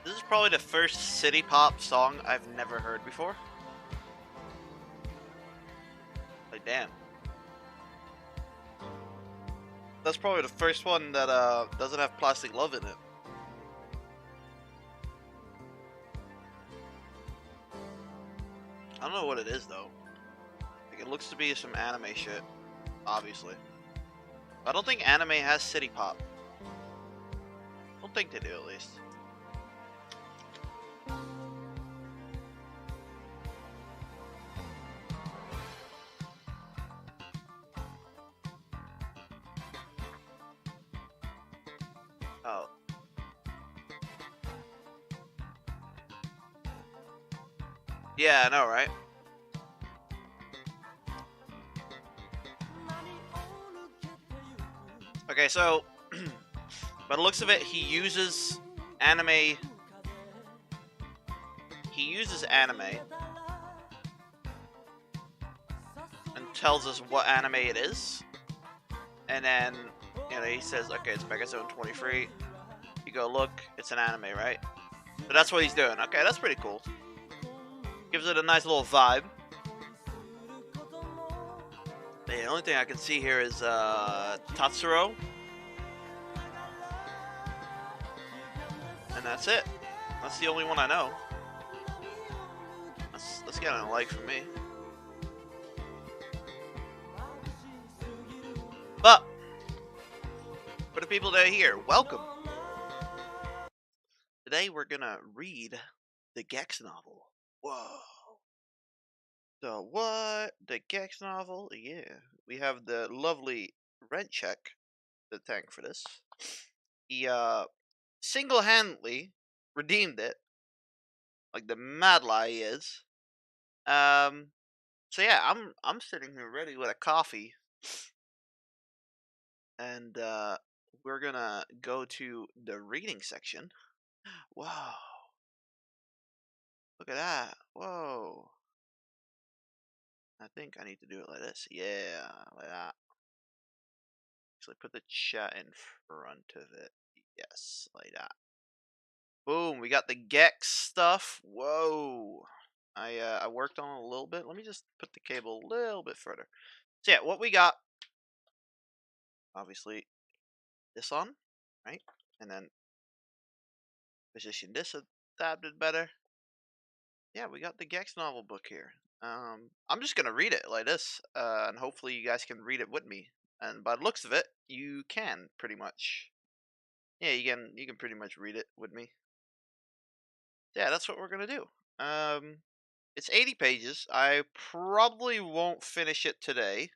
This is probably the first city pop song I've never heard before. Like, damn. That's probably the first one that doesn't have Plastic Love in it. I don't know what it is though. Like, it looks to be some anime shit, obviously. I don't think anime has city pop. I don't think they do, at least. Oh. Yeah, I know, right? Okay, so by the looks of it, he uses anime. He uses anime and tells us what anime it is, and then he says, "Okay, it's Mega Zone 23." You go look, it's an anime, right? So that's what he's doing. Okay, that's pretty cool. Gives it a nice little vibe. The only thing I can see here is Tatsuro. And that's it. That's the only one I know. That's getting a like from me. people that are here. Welcome. Today we're gonna read the Gex novel. Whoa. The what? The Gex novel? Yeah. We have the lovely rent check to thank for this. He single-handedly redeemed it, like the mad lie he is. So yeah, I'm sitting here ready with a coffee, and we're gonna go to the reading section. Whoa, look at that! Whoa, I think I need to do it like this. Yeah, like that. Actually, put the chat in front of it. Yes, like that. Boom, we got the Gex stuff. Whoa. I worked on it a little bit. Let me just put the cable a little bit further. So yeah, what we got, obviously, this on, right? And then position this a tad bit better. Yeah, we got the Gex novel book here. I'm just gonna read it like this, and hopefully you guys can read it with me. And by the looks of it, you can pretty much. Yeah, you can pretty much read it with me. Yeah, that's what we're gonna do. It's 80 pages. I probably won't finish it today.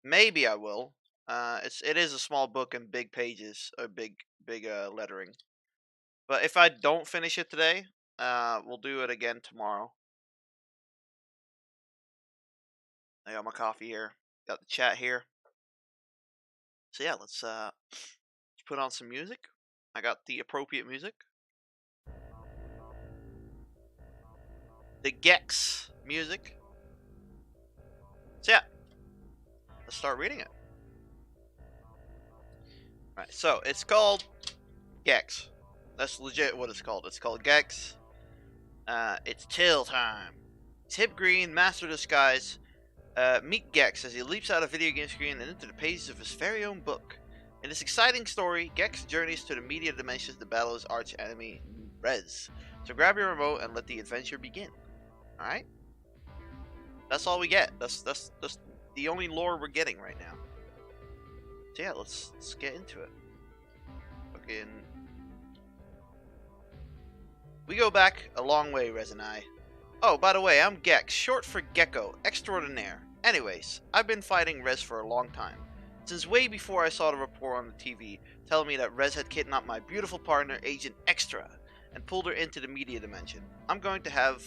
Maybe I will. It is a small book and big pages, or big lettering. But if I don't finish it today, we'll do it again tomorrow. I got my coffee here. Got the chat here. So yeah, let's put on some music. I got the appropriate music. The Gex music. So yeah, let's start reading it. Alright, so it's called Gex. That's legit what it's called. It's called Gex. It's Till time. Tip Green, Master of Disguise. Meet Gex as he leaps out of video game screen and into the pages of his very own book. In this exciting story, Gex journeys to the media dimensions to battle his arch enemy, Rez. So grab your remote and let the adventure begin. Alright? That's all we get. That's the only lore we're getting right now. So yeah, let's get into it. Fucking... We go back a long way, Rez and I. Oh, by the way, I'm Gex, short for Gecko, extraordinaire. Anyways, I've been fighting Rez for a long time. Since way before I saw the report on the TV telling me that Rez had kidnapped my beautiful partner, Agent Extra, and pulled her into the media dimension. I'm going to have...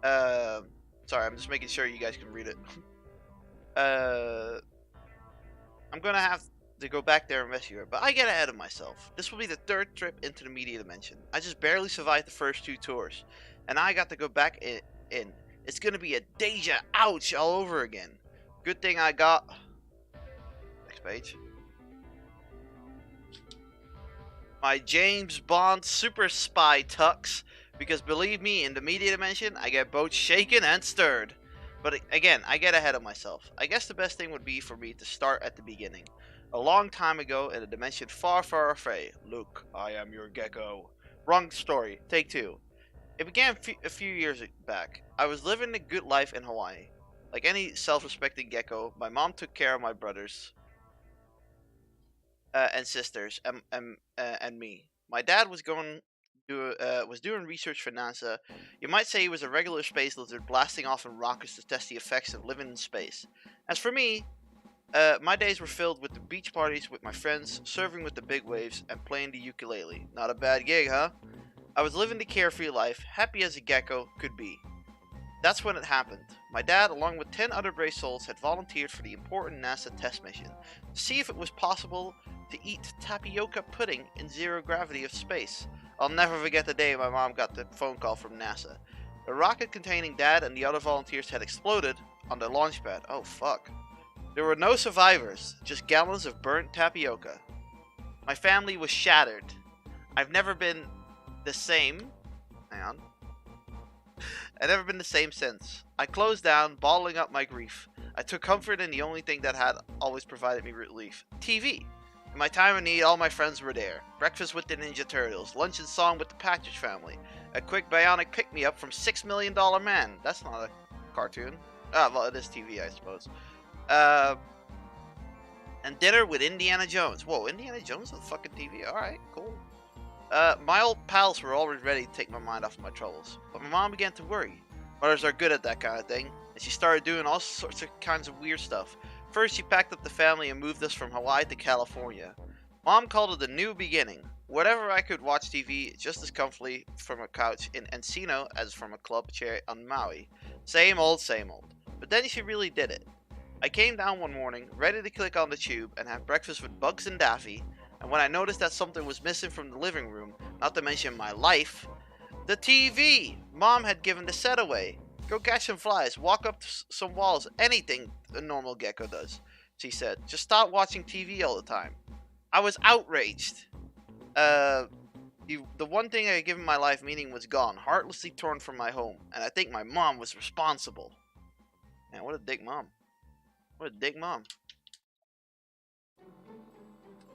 Sorry, I'm just making sure you guys can read it. I'm gonna have to go back there and rescue her, but I get ahead of myself. This will be the third trip into the media dimension. I just barely survived the first 2 tours, and I got to go back in. It's gonna be a deja ouch all over again. Good thing I got... Next page. My James Bond super spy tux, because believe me, in the media dimension, I get both shaken and stirred. But again, I get ahead of myself. I guess the best thing would be for me to start at the beginning. A long time ago, in a dimension far, far away. Luke, I am your Gecko. Wrong story. Take 2. It began a few years back. I was living a good life in Hawaii. Like any self-respecting Gecko, my mom took care of my brothers and sisters and me. My dad was doing research for NASA. You might say he was a regular space lizard blasting off in rockets to test the effects of living in space. As for me, my days were filled with the beach parties with my friends, surfing with the big waves, and playing the ukulele. Not a bad gig, huh? I was living the carefree life, happy as a gecko could be. That's when it happened. My dad, along with 10 other brave souls, had volunteered for the important NASA test mission to see if it was possible to eat tapioca pudding in zero gravity of space. I'll never forget the day my mom got the phone call from NASA. The rocket containing Dad and the other volunteers had exploded on the launch pad. Oh fuck. There were no survivors, just gallons of burnt tapioca. My family was shattered. I've never been the same. Hang on. I've never been the same since. I closed down, bottling up my grief. I took comfort in the only thing that had always provided me relief. TV. In my time of need, all my friends were there. Breakfast with the Ninja Turtles, lunch and song with the Patridge Family, a quick bionic pick-me-up from $6 Million Man. That's not a cartoon. Ah, well, it is TV, I suppose. And dinner with Indiana Jones. Whoa, Indiana Jones on fucking TV? Alright, cool. My old pals were always ready to take my mind off of my troubles. But my mom began to worry. Mothers are good at that kind of thing. And she started doing all sorts of kinds of weird stuff. First, she packed up the family and moved us from Hawaii to California. Mom called it a new beginning. Wherever I could watch TV just as comfortably from a couch in Encino as from a club chair on Maui. Same old, same old. But then she really did it. I came down one morning, ready to click on the tube and have breakfast with Bugs and Daffy, and when I noticed that something was missing from the living room, not to mention my life, the TV! Mom had given the set away. Go catch some flies, walk up some walls, anything a normal gecko does, she said. Just stop watching TV all the time. I was outraged. The one thing I had given my life meaning was gone, heartlessly torn from my home, and I think my mom was responsible. Man, what a dick mom. What a dick mom.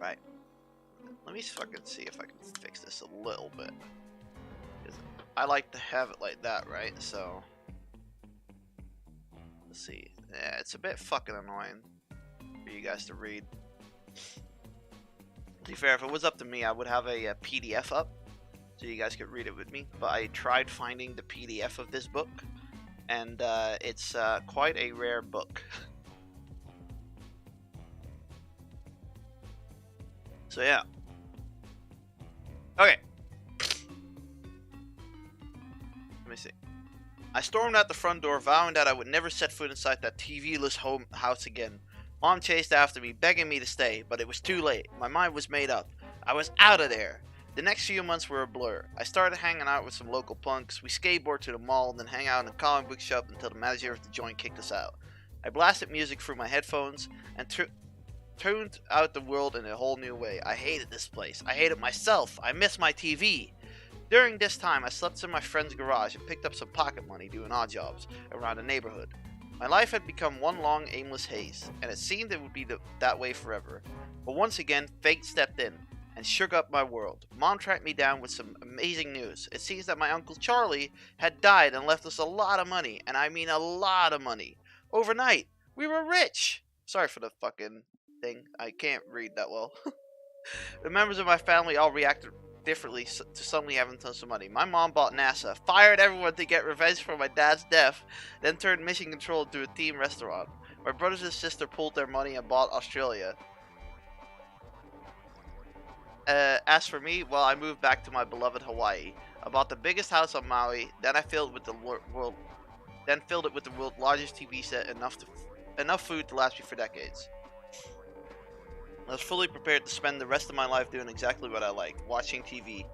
Right. Let me fucking see if I can fix this a little bit. I like to have it like that, right? So, let's see. Yeah, it's a bit fucking annoying for you guys to read. To be fair, if it was up to me, I would have a PDF up so you guys could read it with me. But I tried finding the PDF of this book, and it's quite a rare book. So yeah. Okay. Let me see. I stormed out the front door, vowing that I would never set foot inside that TV-less house again. Mom chased after me, begging me to stay, but it was too late. My mind was made up. I was out of there. The next few months were a blur. I started hanging out with some local punks. We skateboarded to the mall, then hang out in a comic book shop until the manager of the joint kicked us out. I blasted music through my headphones and tuned out the world in a whole new way. I hated this place. I hated myself. I missed my TV. During this time, I slept in my friend's garage and picked up some pocket money doing odd jobs around the neighborhood. My life had become one long, aimless haze, and it seemed it would be that way forever. But once again, fate stepped in and shook up my world. Mom tracked me down with some amazing news. It seems that my Uncle Charlie had died and left us a lot of money, and I mean a lot of money. Overnight, we were rich. Sorry for the fucking thing. I can't read that well. The members of my family all reacted differently to suddenly having tons of money. My mom bought NASA, fired everyone to get revenge for my dad's death, then turned Mission Control into a team restaurant. My brothers and sister pulled their money and bought Australia. As for me, well, I moved back to my beloved Hawaii. I bought the biggest house on Maui, then I filled it with the world's largest TV set, enough food to last me for decades. I was fully prepared to spend the rest of my life doing exactly what I liked, watching TV.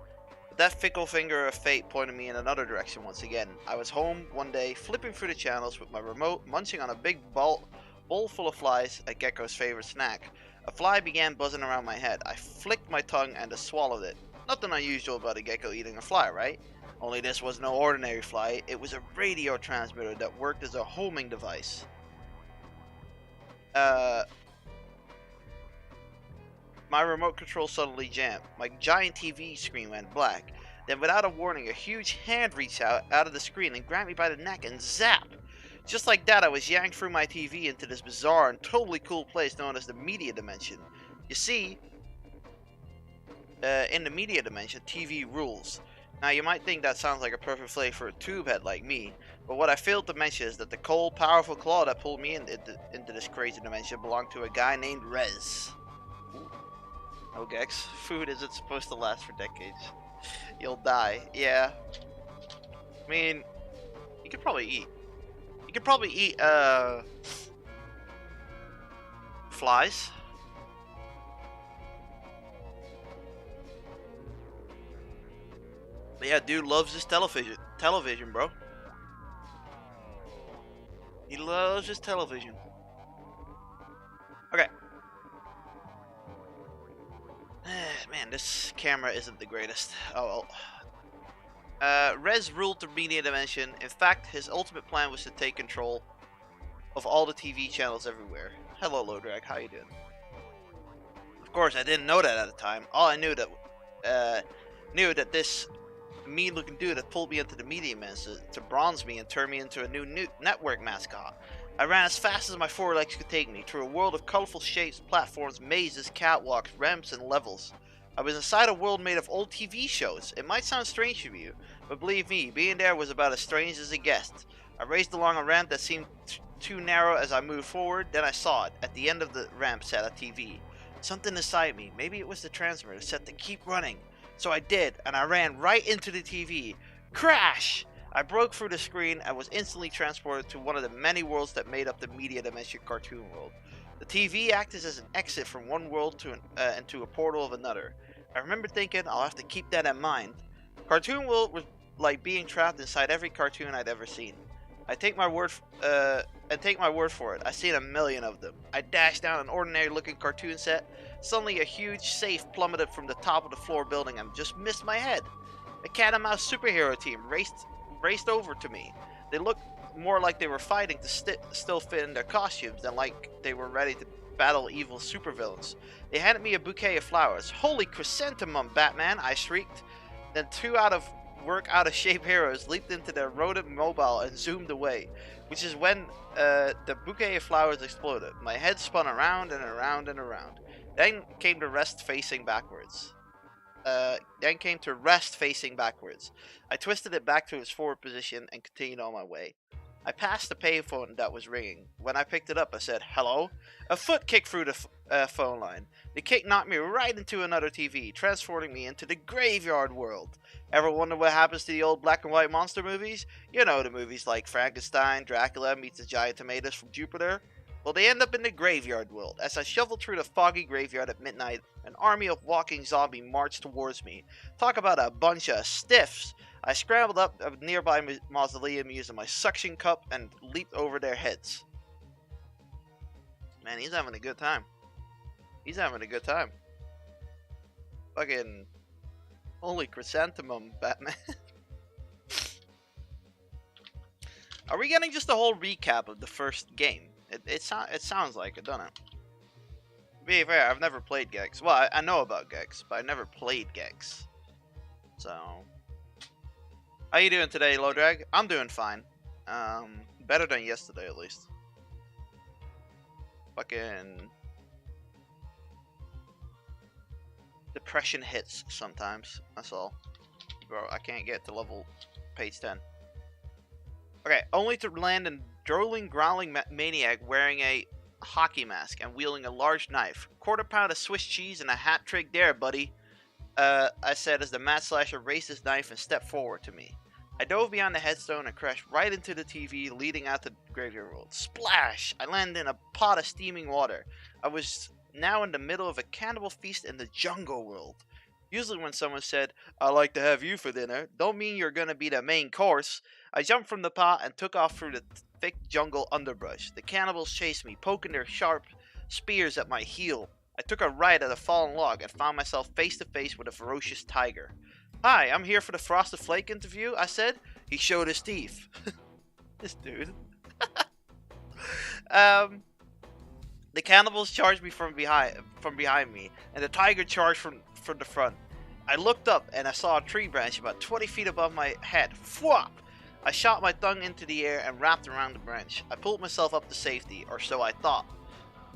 But that fickle finger of fate pointed me in another direction once again. I was home one day, flipping through the channels with my remote, munching on a big bowl full of flies, a gecko's favorite snack. A fly began buzzing around my head. I flicked my tongue and just swallowed it. Nothing unusual about a gecko eating a fly, right? Only this was no ordinary fly. It was a radio transmitter that worked as a homing device. My remote control suddenly jammed. My giant TV screen went black. Then without a warning, a huge hand reached out of the screen and grabbed me by the neck and zap! Just like that, I was yanked through my TV into this bizarre and totally cool place known as the media dimension. You see, in the media dimension, TV rules. Now you might think that sounds like a perfect place for a tube head like me, but what I failed to mention is that the cold, powerful claw that pulled me into this crazy dimension belonged to a guy named Rez. Oh, Gex, food isn't supposed to last for decades. You'll die. Yeah. I mean, you could probably eat. You could probably eat, flies. But yeah, dude loves his television, bro. He loves his television. Okay. Man, this camera isn't the greatest. Oh well. Rez ruled the media dimension. In fact, his ultimate plan was to take control of all the TV channels everywhere. Hello, Lodrag. How you doing? Of course, I didn't know that at the time. All I knew that this mean-looking dude had pulled me into the media dimension to bronze me and turn me into a new network mascot. I ran as fast as my forelegs could take me, through a world of colorful shapes, platforms, mazes, catwalks, ramps, and levels. I was inside a world made of old TV shows. It might sound strange to you, but believe me, being there was about as strange as it gets. I raced along a ramp that seemed too narrow as I moved forward, then I saw it. At the end of the ramp sat a TV. Something inside me, maybe it was the transmitter, said to keep running. So I did, and I ran right into the TV. Crash! I broke through the screen and was instantly transported to one of the many worlds that made up the media dimension cartoon world. The TV acted as an exit from one world to into a portal of another. I remember thinking, I'll have to keep that in mind. Cartoon world was like being trapped inside every cartoon I'd ever seen. Take my word for it. I've seen a million of them. I dashed down an ordinary-looking cartoon set. Suddenly, a huge safe plummeted from the top of the floor building and just missed my head. A cat and mouse superhero team raced over to me. They looked more like they were fighting to still fit in their costumes than like they were ready to battle evil supervillains. They handed me a bouquet of flowers. Holy chrysanthemum, Batman! I shrieked. Then two out-of-shape heroes leaped into their rodent mobile and zoomed away, which is when the bouquet of flowers exploded. My head spun around and around and around. Then came to rest facing backwards. I twisted it back to its forward position and continued on my way. I passed the payphone that was ringing. When I picked it up, I said, "Hello?" A foot kicked through the phone line. The kick knocked me right into another TV, transporting me into the graveyard world. Ever wonder what happens to the old black and white monster movies? You know, the movies like Frankenstein, Dracula meets the giant tomatoes from Jupiter? Well, they end up in the graveyard world. As I shoveled through the foggy graveyard at midnight, an army of walking zombies marched towards me. Talk about a bunch of stiffs. I scrambled up a nearby mausoleum using my suction cup and leaped over their heads. Man, he's having a good time. He's having a good time. Fucking holy chrysanthemum, Batman. Are we getting just a whole recap of the first game? It sounds like it, doesn't it? To be fair, I've never played Gex. Well, I know about Gex, but I never played Gex. So, how you doing today, Lodrag? I'm doing fine. Better than yesterday, at least. Fucking depression hits sometimes. That's all. Bro, I can't get to level page 10. Okay, only to land a drooling, growling maniac wearing a hockey mask and wielding a large knife. Quarter pound of Swiss cheese and a hat trick there, buddy. I said as the mat slasher raised his knife and stepped forward to me. I dove beyond the headstone and crashed right into the TV leading out to the graveyard world. Splash! I landed in a pot of steaming water. I was now in the middle of a cannibal feast in the jungle world. Usually when someone said, "I'd like to have you for dinner," don't mean you're gonna be the main course. I jumped from the pot and took off through the thick jungle underbrush. The cannibals chased me, poking their sharp spears at my heel. I took a right at a fallen log and found myself face to face with a ferocious tiger. "Hi, I'm here for the Frosted Flake interview," I said. He showed his teeth. This dude. The cannibals charged me from behind me, and the tiger charged from the front. I looked up and I saw a tree branch about 20 feet above my head. Fwop! I shot my tongue into the air and wrapped around the branch. I pulled myself up to safety, or so I thought.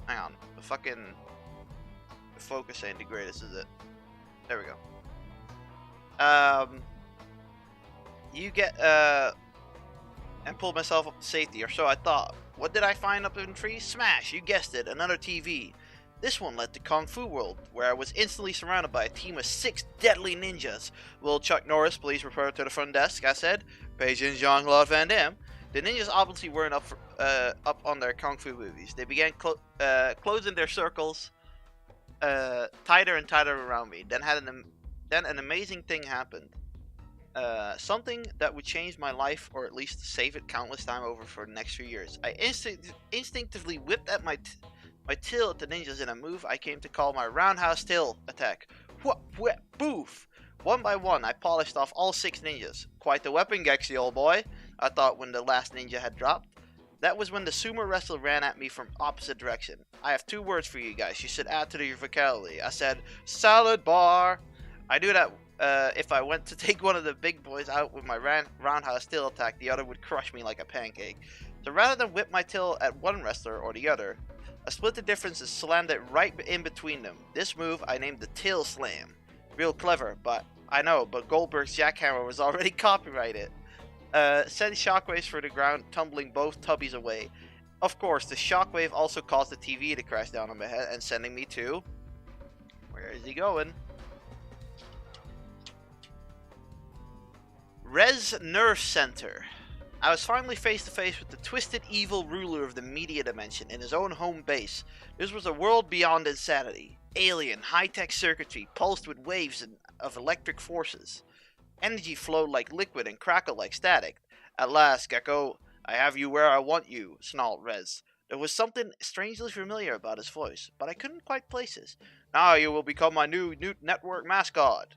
Hang on, the focus ain't the greatest, is it? There we go. And pulled myself up to safety, or so I thought. What did I find up in the tree? Smash! You guessed it, another TV. This one led to Kung Fu World, where I was instantly surrounded by a team of 6 deadly ninjas. "Will Chuck Norris please report to the front desk?" I said. "Paging Jean-Claude Van Damme." The ninjas obviously weren't up on their Kung Fu movies. They began closing their circles tighter and tighter around me. Then an amazing thing happened. Something that would change my life, or at least save it countless times over for the next few years. I instinctively whipped at my tail at the ninjas in a move I came to call my roundhouse tail attack. Whoop, whoop, boof! One by one, I polished off all 6 ninjas. Quite the weapon, Gexy, old boy, I thought when the last ninja had dropped. That was when the sumo wrestler ran at me from opposite direction. "I have 2 words for you guys. You should add to your vocabulary." I said, "Salad bar." I knew that if I went to take one of the big boys out with my roundhouse tail attack, the other would crush me like a pancake. So rather than whip my tail at one wrestler or the other, I split the difference and slammed it right in between them. This move I named the Tail Slam. Real clever, but I know, but Goldberg's jackhammer was already copyrighted. Sent shockwaves through the ground, tumbling both tubbies away. Of course, the shockwave also caused the TV to crash down on my head and sending me to... Where is he going? Res Nerve Center. I was finally face to face with the twisted evil ruler of the media dimension in his own home base. This was a world beyond insanity. Alien, high-tech circuitry pulsed with waves of electric forces. Energy flowed like liquid and crackled like static. At last, Gecko, I have you where I want you, snarled Rez. There was something strangely familiar about his voice, but I couldn't quite place it. Now you will become my new network mascot.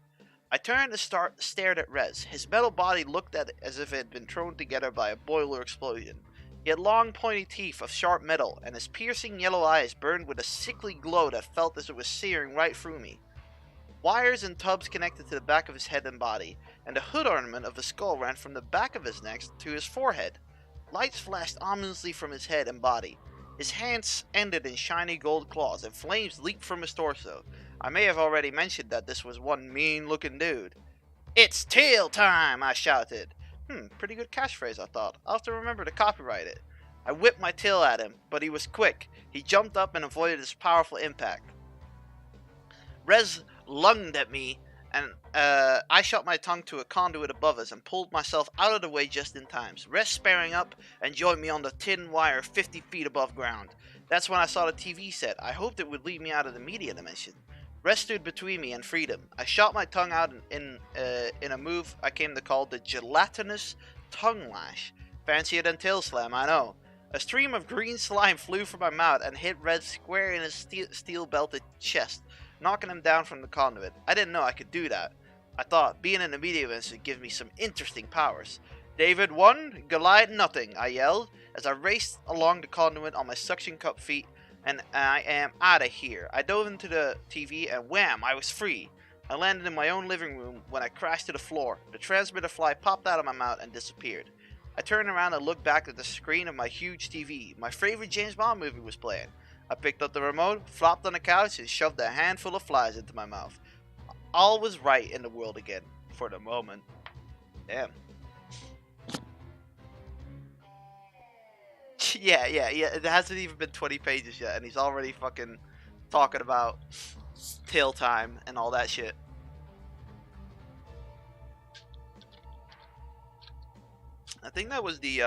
I turned and stared at Rez. His metal body looked as if it had been thrown together by a boiler explosion. He had long, pointy teeth of sharp metal, and his piercing yellow eyes burned with a sickly glow that felt as it was searing right through me. Wires and tubs connected to the back of his head and body, and the hood ornament of the skull ran from the back of his neck to his forehead. Lights flashed ominously from his head and body. His hands ended in shiny gold claws, and flames leaped from his torso. I may have already mentioned that this was one mean-looking dude. It's tail time, I shouted. Pretty good catchphrase, I thought. I'll have to remember to copyright it. I whipped my tail at him, but he was quick. He jumped up and avoided his powerful impact. Rez lunged at me, and I shot my tongue to a conduit above us and pulled myself out of the way just in time. Rez sparring up and joined me on the tin wire 50 feet above ground. That's when I saw the TV set. I hoped it would lead me out of the media dimension. Rez stood between me and freedom. I shot my tongue out in a move I came to call the gelatinous tongue lash. Fancier than tail slam, I know. A stream of green slime flew from my mouth and hit Rez square in his steel-belted chest, knocking him down from the conduit. I didn't know I could do that. I thought being in the media events would give me some interesting powers. David 1, Goliath nothing, I yelled as I raced along the conduit on my suction cup feet. And I am out of here. I dove into the TV and wham, I was free. I landed in my own living room when I crashed to the floor. The transmitter fly popped out of my mouth and disappeared. I turned around and looked back at the screen of my huge TV. My favorite James Bond movie was playing. I picked up the remote, flopped on the couch, and shoved a handful of flies into my mouth. All was right in the world again, for the moment. Damn. Yeah, it hasn't even been 20 pages yet, and he's already fucking talking about tail time and all that shit. I think that was the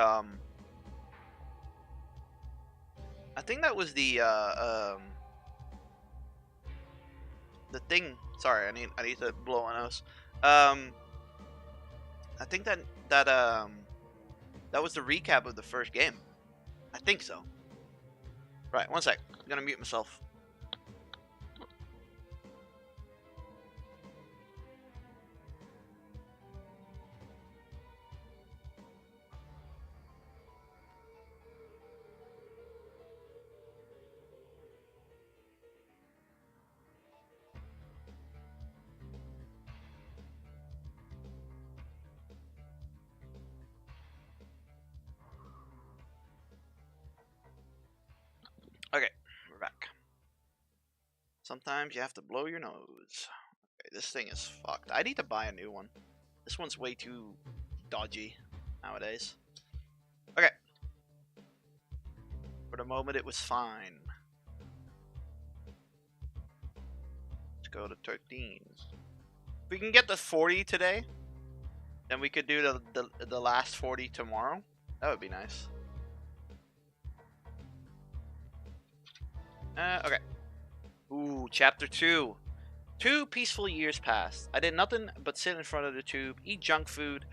the thing. Sorry, I need to blow my nose. I think that was the recap of the first game. I think so. Right, one sec. I'm gonna mute myself. Okay, we're back. Sometimes you have to blow your nose. Okay, this thing is fucked. I need to buy a new one. This one's way too dodgy nowadays. Okay. For the moment, it was fine. Let's go to 13. If we can get to 40 today, then we could do the last 40 tomorrow. That would be nice. Okay. Ooh, chapter 2. 2 peaceful years passed. I did nothing but sit in front of the tube, eat junk food,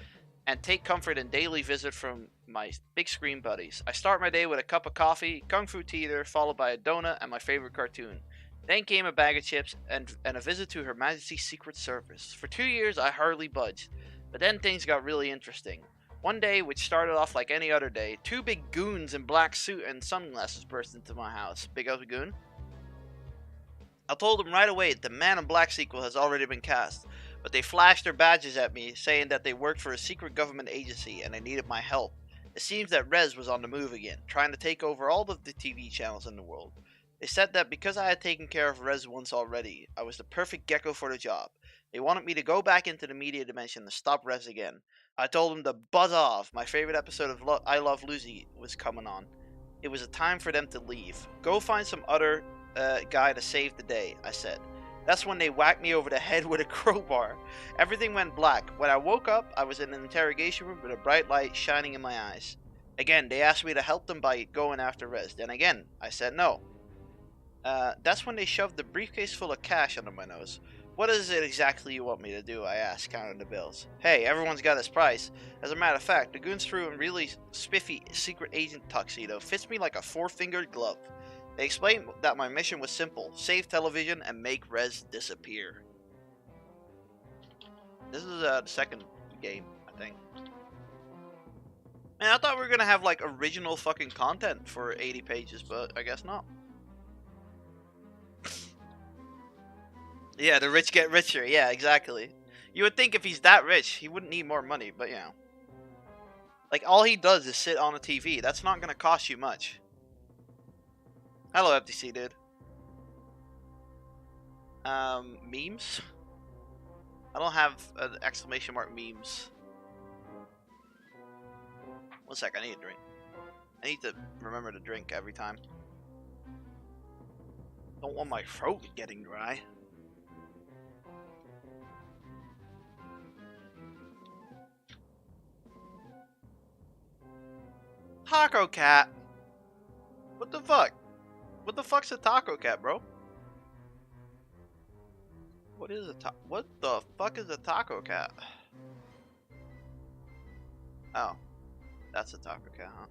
and take comfort in daily visit from my big screen buddies. I start my day with a cup of coffee, kung fu theater, followed by a donut and my favorite cartoon. Then came a bag of chips and a visit to Her Majesty's Secret Service. For 2 years, I hardly budged, but then things got really interesting. One day, which started off like any other day, 2 big goons in black suit and sunglasses burst into my house. Big ugly goon? I told them right away that the Man in Black sequel has already been cast, but they flashed their badges at me, saying that they worked for a secret government agency and they needed my help. It seems that Rez was on the move again, trying to take over all of the TV channels in the world. They said that because I had taken care of Rez once already, I was the perfect gecko for the job. They wanted me to go back into the media dimension to stop Rez again. I told them to buzz off. My favorite episode of I Love Lucy was coming on. It was a time for them to leave. Go find some other guy to save the day, I said. That's when they whacked me over the head with a crowbar. Everything went black. When I woke up, I was in an interrogation room with a bright light shining in my eyes. Again, they asked me to help them by going after Rez. Then again, I said no. That's when they shoved the briefcase full of cash under my nose. What is it exactly you want me to do? I asked, counting the bills. Hey, everyone's got his price. As a matter of fact, the goons threw a really spiffy secret agent tuxedo. Fits me like a four-fingered glove. They explained that my mission was simple. Save television and make Rez disappear. This is the second game, I think. Man, I thought we were gonna have like original fucking content for 80 pages, but I guess not. Yeah, the rich get richer. Yeah, exactly. You would think if he's that rich, he wouldn't need more money, but you know. Like, all he does is sit on a TV. That's not gonna cost you much. Hello, FTC, dude. Memes? I don't have an exclamation mark memes. One sec, I need a drink. I need to remember to drink every time. Don't want my throat getting dry. Taco Cat? What the fuck? What the fuck's a Taco Cat, bro? What is what the fuck is a Taco Cat? Oh. That's a Taco Cat, huh?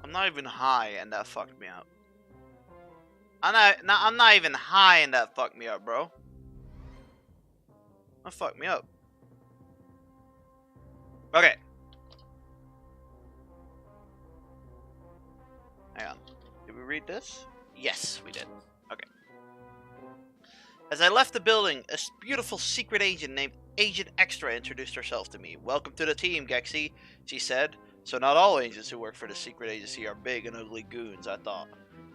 I'm not even high, and that fucked me up. I'm not even high, and that fucked me up, bro. That fucked me up. Okay. Hang on. Did we read this? Yes, we did. Okay. As I left the building, a beautiful secret agent named Agent Extra introduced herself to me. Welcome to the team, Gexy, she said. So not all agents who work for the secret agency are big and ugly goons, I thought.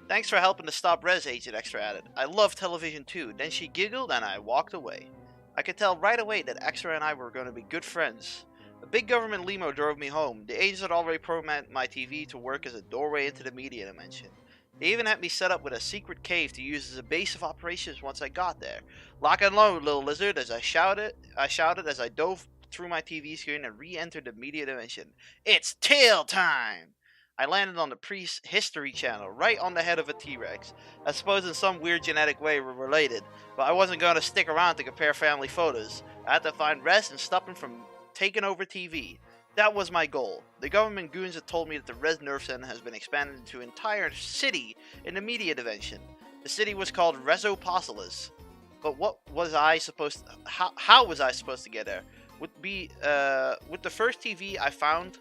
Thanks for helping to stop Rez, Agent Extra added. I love television too. Then she giggled and I walked away. I could tell right away that Extra and I were going to be good friends. A big government limo drove me home. The agents had already programmed my TV to work as a doorway into the media dimension. They even had me set up with a secret cave to use as a base of operations once I got there. Lock and load, little lizard, as I shouted as I dove through my TV screen and re-entered the media dimension. It's tail time! I landed on the History Channel, right on the head of a T-Rex. I suppose in some weird genetic way we're related, but I wasn't going to stick around to compare family photos. I had to find Rez and stop him from taking over TV. That was my goal. The government goons had told me that the Rez Nerf Center has been expanded into an entire city in the media dimension. The city was called Rezopolis. But what was I supposed to... How was I supposed to get there? Would the first TV I found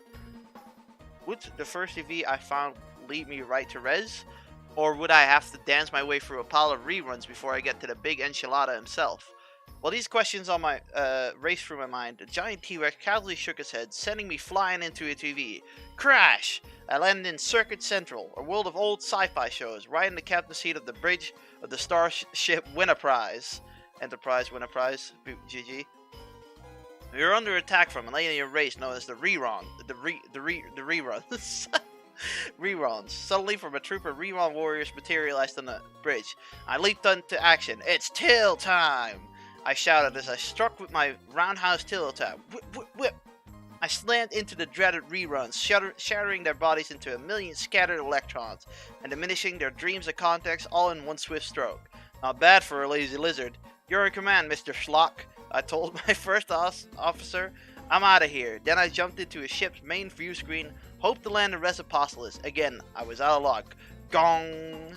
lead me right to Rez? Or would I have to dance my way through a pile of reruns before I get to the big enchilada himself? While these questions on my raced through my mind, the giant T-Rex casually shook his head, sending me flying into a TV. Crash! I landed in Circuit Central, a world of old sci-fi shows, right in the captain's seat of the bridge of the Starship Enterprise. Win a prize, GG. We were under attack from an alien race known as the reruns. Reruns. Suddenly, from a troop of rerun warriors materialized on the bridge. I leaped into action. It's tail time! I shouted as I struck with my roundhouse tail tap. Whip, whip, whip! I slammed into the dreaded reruns, shattering their bodies into a million scattered electrons, and diminishing their dreams of context all in one swift stroke. Not bad for a lazy lizard. You're in command, Mr. Schlock, I told my first officer. I'm out of here. Then I jumped into a ship's main view screen, hoped to land in Resipopolis. Again, I was out of luck. Gong!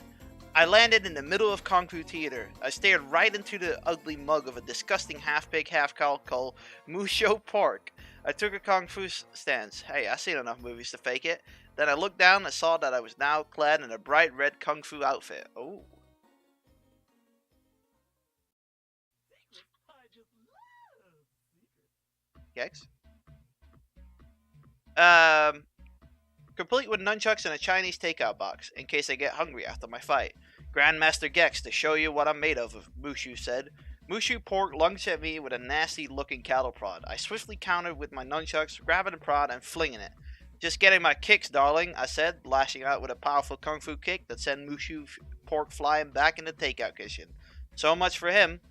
I landed in the middle of Kung Fu Theater. I stared right into the ugly mug of a disgusting half-pig, half-cow called Musho Pork. I took a Kung Fu stance. Hey, I've seen enough movies to fake it. Then I looked down and saw that I was now clad in a bright red Kung Fu outfit. Oh. Gex? Um, Complete with nunchucks and a Chinese takeout box, in case I get hungry after my fight. Grandmaster Gex, to show you what I'm made of, Mushu said. Mushu Pork lunged at me with a nasty-looking cattle prod. I swiftly countered with my nunchucks, grabbing the prod and flinging it. Just getting my kicks, darling, I said, lashing out with a powerful kung fu kick that sent Mushu Pork flying back in the takeout kitchen. So much for him.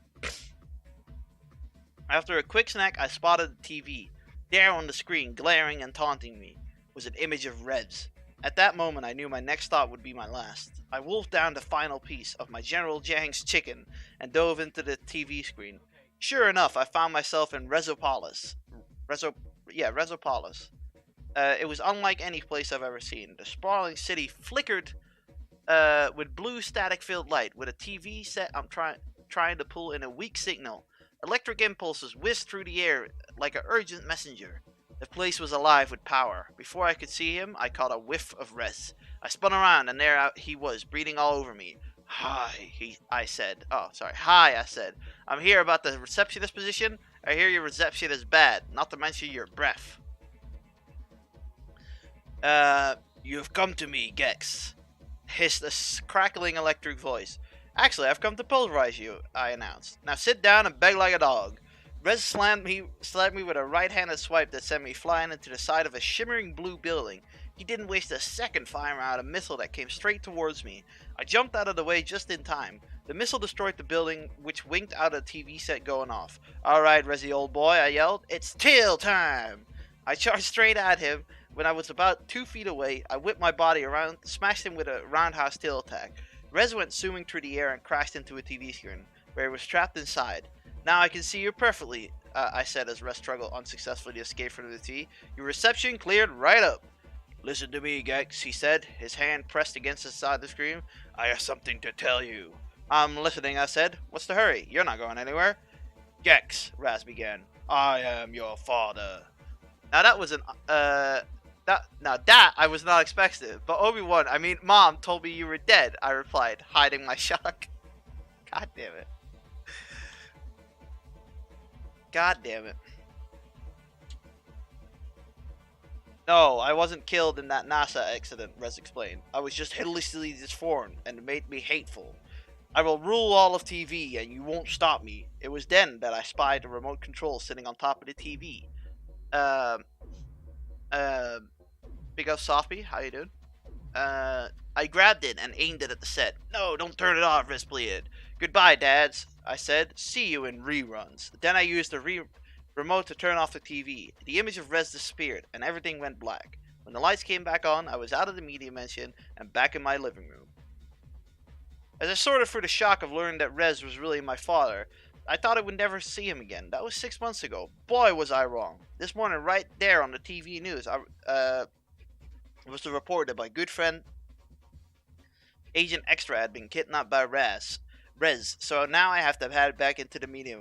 After a quick snack, I spotted the TV. There on the screen, glaring and taunting me, was an image of Reds. At that moment, I knew my next thought would be my last. I wolfed down the final piece of my General Jang's chicken and dove into the TV screen. Sure enough, I found myself in Resopolis. Resopolis. It was unlike any place I've ever seen. The sprawling city flickered with blue static-filled light, with a TV set I'm trying to pull in a weak signal. Electric impulses whizzed through the air like an urgent messenger. The place was alive with power. Before I could see him, I caught a whiff of Res. I spun around, and there he was, breathing all over me. Hi, I said. Hi, I said. I'm here about the receptionist position. I hear your reception is bad, not to mention your breath. You have come to me, Gex, hissed a crackling electric voice. Actually, I've come to pulverize you, I announced. Now sit down and beg like a dog. Rez slapped me with a right-handed swipe that sent me flying into the side of a shimmering blue building. He didn't waste a second firing out a missile that came straight towards me. I jumped out of the way just in time. The missile destroyed the building, which winked out a TV set going off. Alright, Rezzy old boy, I yelled. It's tail time! I charged straight at him. When I was about 2 feet away, I whipped my body around, smashed him with a roundhouse tail attack. Rez went zooming through the air and crashed into a TV screen, where he was trapped inside. Now I can see you perfectly, I said as Rez struggled unsuccessfully to escape from the TV. Your reception cleared right up. Listen to me, Gex, he said, his hand pressed against the side of the screen. I have something to tell you. I'm listening, I said. What's the hurry? You're not going anywhere. Gex, Raz began. I am your father. Now that was that I was not expecting. But Mom told me you were dead, I replied, hiding my shock. God damn it. God damn it. No, I wasn't killed in that NASA accident, Rez explained. I was just hideously disformed, and it made me hateful. I will rule all of TV, and you won't stop me. It was then that I spied a remote control sitting on top of the TV. Big up, Sophie. How you doing? I grabbed it and aimed it at the set. No, don't turn it off, Rez pleaded. Goodbye, dads, I said. See you in reruns. Then I used the remote to turn off the TV. The image of Rez disappeared, and everything went black. When the lights came back on, I was out of the media mansion and back in my living room. As I sorted through the shock of learning that Rez was really my father, I thought I would never see him again. That was 6 months ago. Boy, was I wrong. This morning, right there on the TV news, it was reported that my good friend Agent Extra had been kidnapped by Rez, so now I have to head back into the media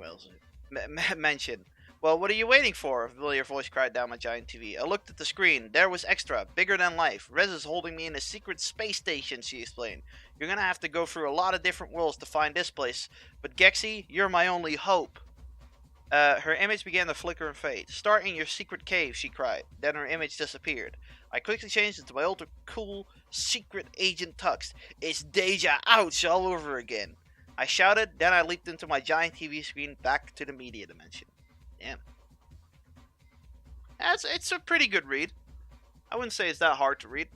mention. Well, what are you waiting for? A familiar voice cried down my giant TV. I looked at the screen. There was Extra, bigger than life. Rez is holding me in a secret space station, she explained. You're gonna have to go through a lot of different worlds to find this place, but Gexy, you're my only hope. Her image began to flicker and fade. Start in your secret cave, she cried. Then her image disappeared. I quickly changed into my ultra cool secret agent tux. It's Deja Ouch all over again. I shouted, then I leaped into my giant TV screen back to the media dimension. Damn. It's a pretty good read. I wouldn't say it's that hard to read.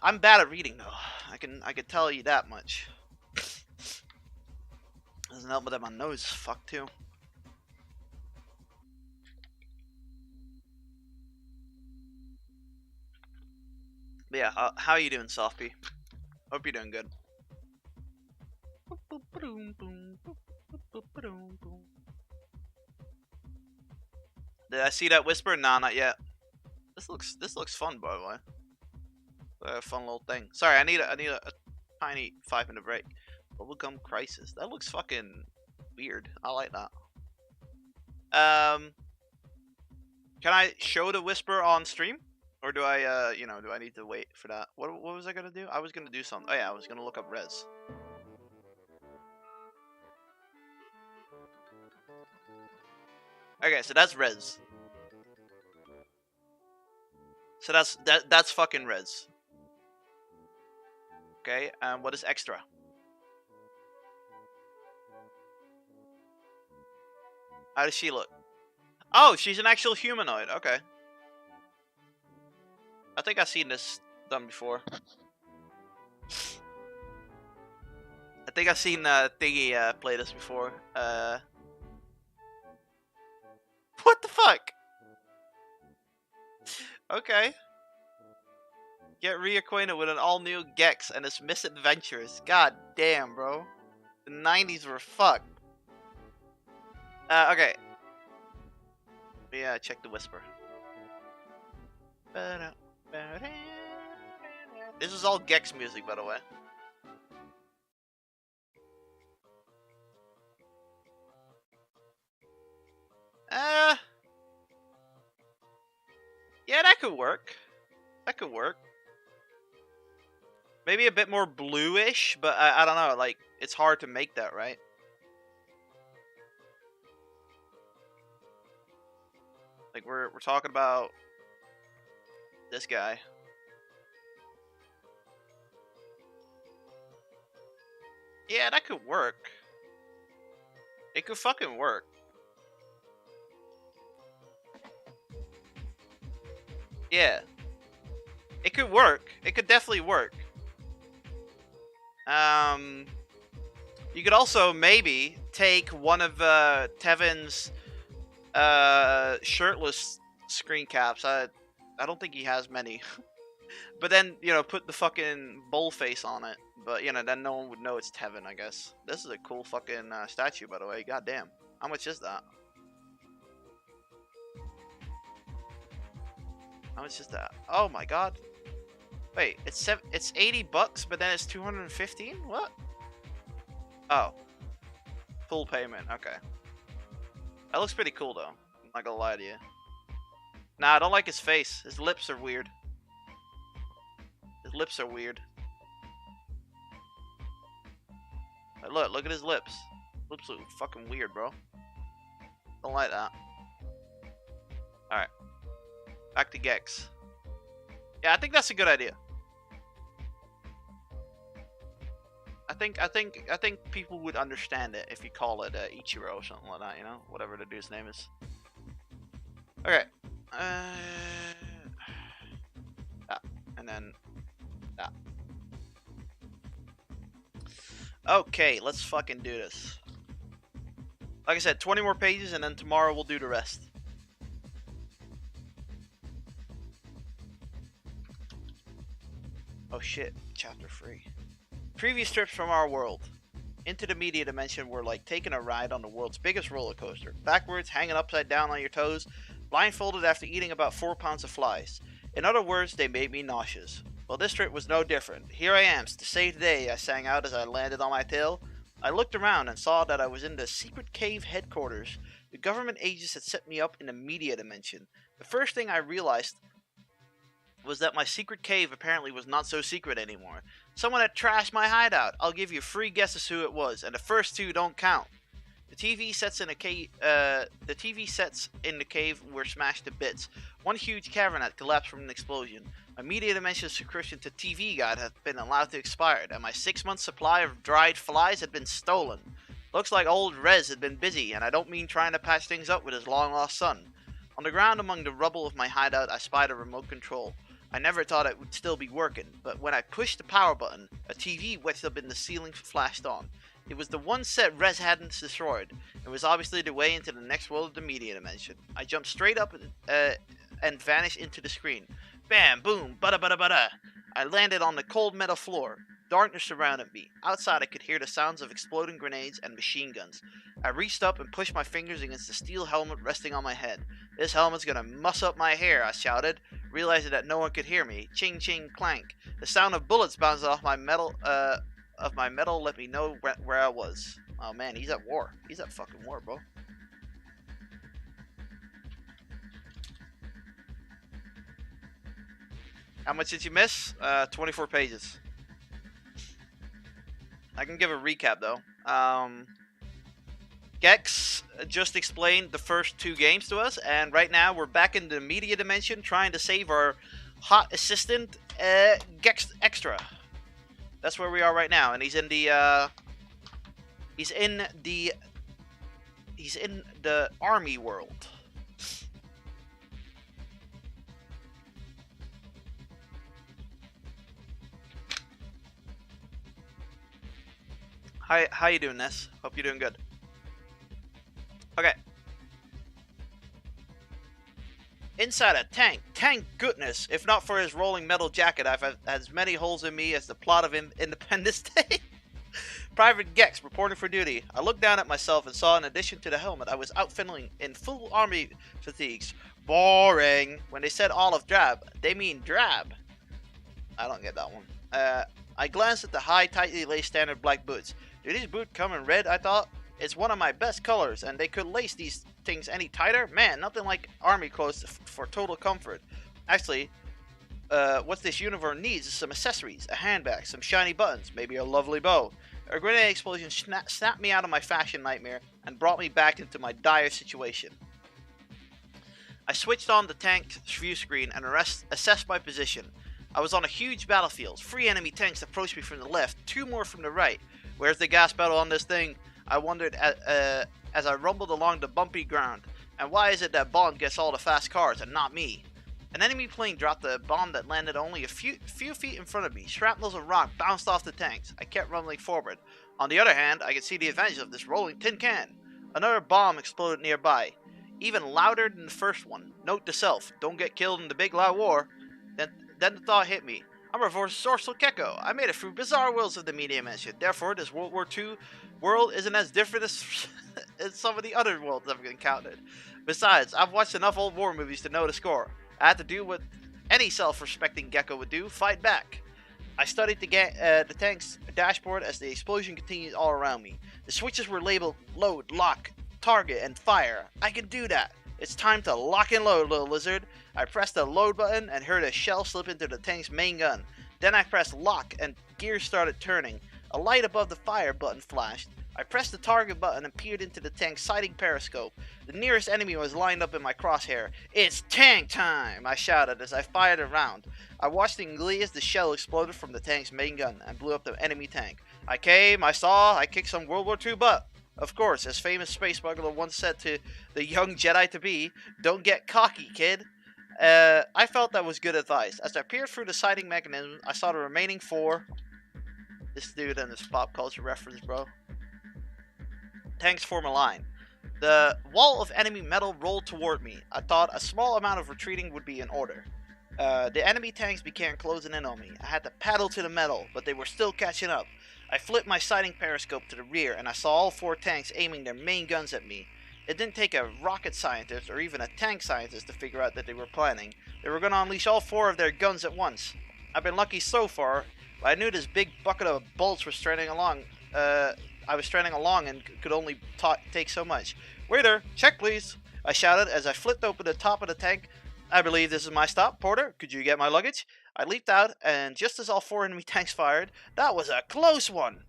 I'm bad at reading though. I can tell you that much. Doesn't help that my nose is fucked too. But yeah, how you doing, Softy? Hope you're doing good. Did I see that whisper? Nah, not yet. This looks fun, by the way. A fun little thing. Sorry, I need a tiny 5-minute break. Bubblegum Crisis. That looks fucking weird. I like that. Can I show the whisper on stream, or do I do I need to wait for that? What was I gonna do? I was gonna do something. Oh yeah, I was gonna look up res. Okay, so that's res. So that's fucking res. Okay, what is extra? How does she look? Oh, she's an actual humanoid. Okay. I think I've seen this done before. I think I've seen Thingy play this before. What the fuck? Okay. Get reacquainted with an all-new Gex and its misadventures. God damn, bro. The 90s were fucked. Okay. Yeah, check the whisper. This is all Gex music, by the way. Yeah, that could work. That could work. Maybe a bit more bluish, but I don't know. Like, it's hard to make that, right? Like, we're talking about this guy. Yeah, that could work. It could fucking work. Yeah. It could work. It could definitely work. You could also maybe take one of Tevin's shirtless screen caps. I don't think he has many. But then, put the fucking bull face on it. But, then no one would know it's Tevin, I guess. This is a cool fucking statue, by the way. God damn. How much is that? How much is that? Oh my god. Wait, it's $80, but then it's 215? What? Oh. Full payment, okay. That looks pretty cool, though. I'm not gonna lie to you. Nah, I don't like his face. His lips are weird. His lips are weird. Look at his lips. Lips look fucking weird, bro. Don't like that. Alright. Back to Gex. Yeah, I think that's a good idea. I think people would understand it if you call it Ichiro or something like that, whatever the dude's name is. Okay. That. And then that. Okay, let's fucking do this. Like I said, 20 more pages, and then tomorrow we'll do the rest. Oh shit, chapter 3. Previous trips from our world into the media dimension were like taking a ride on the world's biggest roller coaster. Backwards, hanging upside down on your toes, blindfolded after eating about 4 pounds of flies. In other words, they made me nauseous. Well, this trip was no different. Here I am, to save the day, I sang out as I landed on my tail. I looked around and saw that I was in the secret cave headquarters. The government agents had set me up in the media dimension. The first thing I realized was that my secret cave apparently was not so secret anymore. Someone had trashed my hideout. I'll give you 3 guesses who it was, and the first 2 don't count. The TV sets in the cave were smashed to bits. One huge cavern had collapsed from an explosion. My media dimension subscription to TV Guide had been allowed to expire, and my 6-month supply of dried flies had been stolen. Looks like old Rez had been busy, and I don't mean trying to patch things up with his long-lost son. On the ground among the rubble of my hideout, I spied a remote control. I never thought it would still be working, but when I pushed the power button, a TV wedged up in the ceiling flashed on. It was the one set Rez hadn't destroyed. It was obviously the way into the next world of the media dimension. I jumped straight up and vanished into the screen. Bam, boom, bada bada bada. I landed on the cold metal floor. Darkness surrounded me. Outside, I could hear the sounds of exploding grenades and machine guns. I reached up and pushed my fingers against the steel helmet resting on my head. This helmet's gonna muss up my hair, I shouted, realizing that no one could hear me. Ching, ching, clank. The sound of bullets bouncing off my metal, let me know where I was. Oh man, he's at war. He's at fucking war, bro. How much did you miss? 24 pages. I can give a recap though. Gex just explained the first 2 games to us, and right now we're back in the media dimension trying to save our hot assistant, Gex Extra. That's where we are right now, and he's in the army world. How you doing, Ness? Hope you're doing good. Okay. Inside a tank. Thank goodness. If not for his rolling metal jacket, I've had as many holes in me as the plot of Independence Day. Private Gex reporting for duty. I looked down at myself and saw, in addition to the helmet, I was outfitting in full army fatigues. Boring. When they said olive drab, they mean drab. I don't get that one. I glanced at the high, tightly laced standard black boots. Do these boots come in red, I thought? It's one of my best colors, and they could lace these things any tighter? Man, nothing like army clothes for total comfort. Actually, what this uniform needs is some accessories, a handbag, some shiny buttons, maybe a lovely bow. A grenade explosion snapped me out of my fashion nightmare and brought me back into my dire situation. I switched on the tank's view screen and assessed my position. I was on a huge battlefield. 3 enemy tanks approached me from the left, 2 more from the right. Where's the gas pedal on this thing? I wondered as I rumbled along the bumpy ground. And why is it that Bond gets all the fast cars and not me? An enemy plane dropped a bomb that landed only a few feet in front of me. Shrapnels and rock bounced off the tanks. I kept rumbling forward. On the other hand, I could see the advantage of this rolling tin can. Another bomb exploded nearby, even louder than the first one. Note to self, don't get killed in the big loud war. Then the thought hit me. I'm a resourceful gecko. I made it through bizarre worlds of the media mentioned. Therefore, this World War II world isn't as different as some of the other worlds I've encountered. Besides, I've watched enough old war movies to know the score. I had to do what any self-respecting gecko would do, fight back. I studied the tank's dashboard as the explosion continued all around me. The switches were labeled load, lock, target, and fire. I can do that. It's time to lock and load, little lizard. I pressed the load button and heard a shell slip into the tank's main gun. Then I pressed lock and gears started turning. A light above the fire button flashed. I pressed the target button and peered into the tank's sighting periscope. The nearest enemy was lined up in my crosshair. It's tank time! I shouted as I fired a round. I watched in glee as the shell exploded from the tank's main gun and blew up the enemy tank. I came, I saw, I kicked some World War II butt. Of course, as famous space smuggler once said to the young Jedi-to-be, don't get cocky, kid. I felt that was good advice. As I peered through the sighting mechanism, I saw the remaining 4. This dude and this pop culture reference, bro. Tanks form a line. The wall of enemy metal rolled toward me. I thought a small amount of retreating would be in order. The enemy tanks began closing in on me. I had to paddle to the metal, but they were still catching up. I flipped my sighting periscope to the rear, and I saw all 4 tanks aiming their main guns at me. It didn't take a rocket scientist or even a tank scientist to figure out that they were planning. They were going to unleash all 4 of their guns at once. I've been lucky so far, but I knew this big bucket of bolts was stranding along. I was stranding along and could only take so much. Waiter, check please, I shouted as I flipped open the top of the tank. I believe this is my stop. Porter, could you get my luggage? I leaped out, and just as all 4 enemy tanks fired, that was a close one!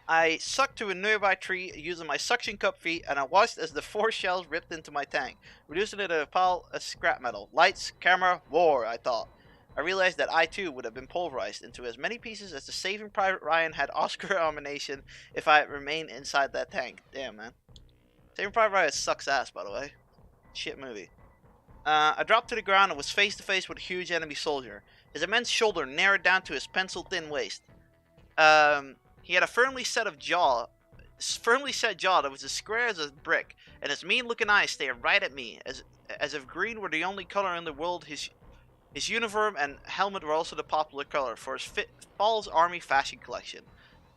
I sucked to a nearby tree using my suction cup feet, and I watched as the 4 shells ripped into my tank, reducing it to a pile of scrap metal. Lights, camera, war, I thought. I realized that I too would have been pulverized into as many pieces as the Saving Private Ryan had Oscar nomination if I had remained inside that tank. Damn, man. Saving Private Ryan sucks ass, by the way. Shit movie. I dropped to the ground and was face to face with a huge enemy soldier. His immense shoulder narrowed down to his pencil-thin waist. He had a firmly set jaw that was as square as a brick, and his mean-looking eyes stared right at me, as if green were the only color in the world His uniform and helmet were also the popular color for his Fall's Army fashion collection.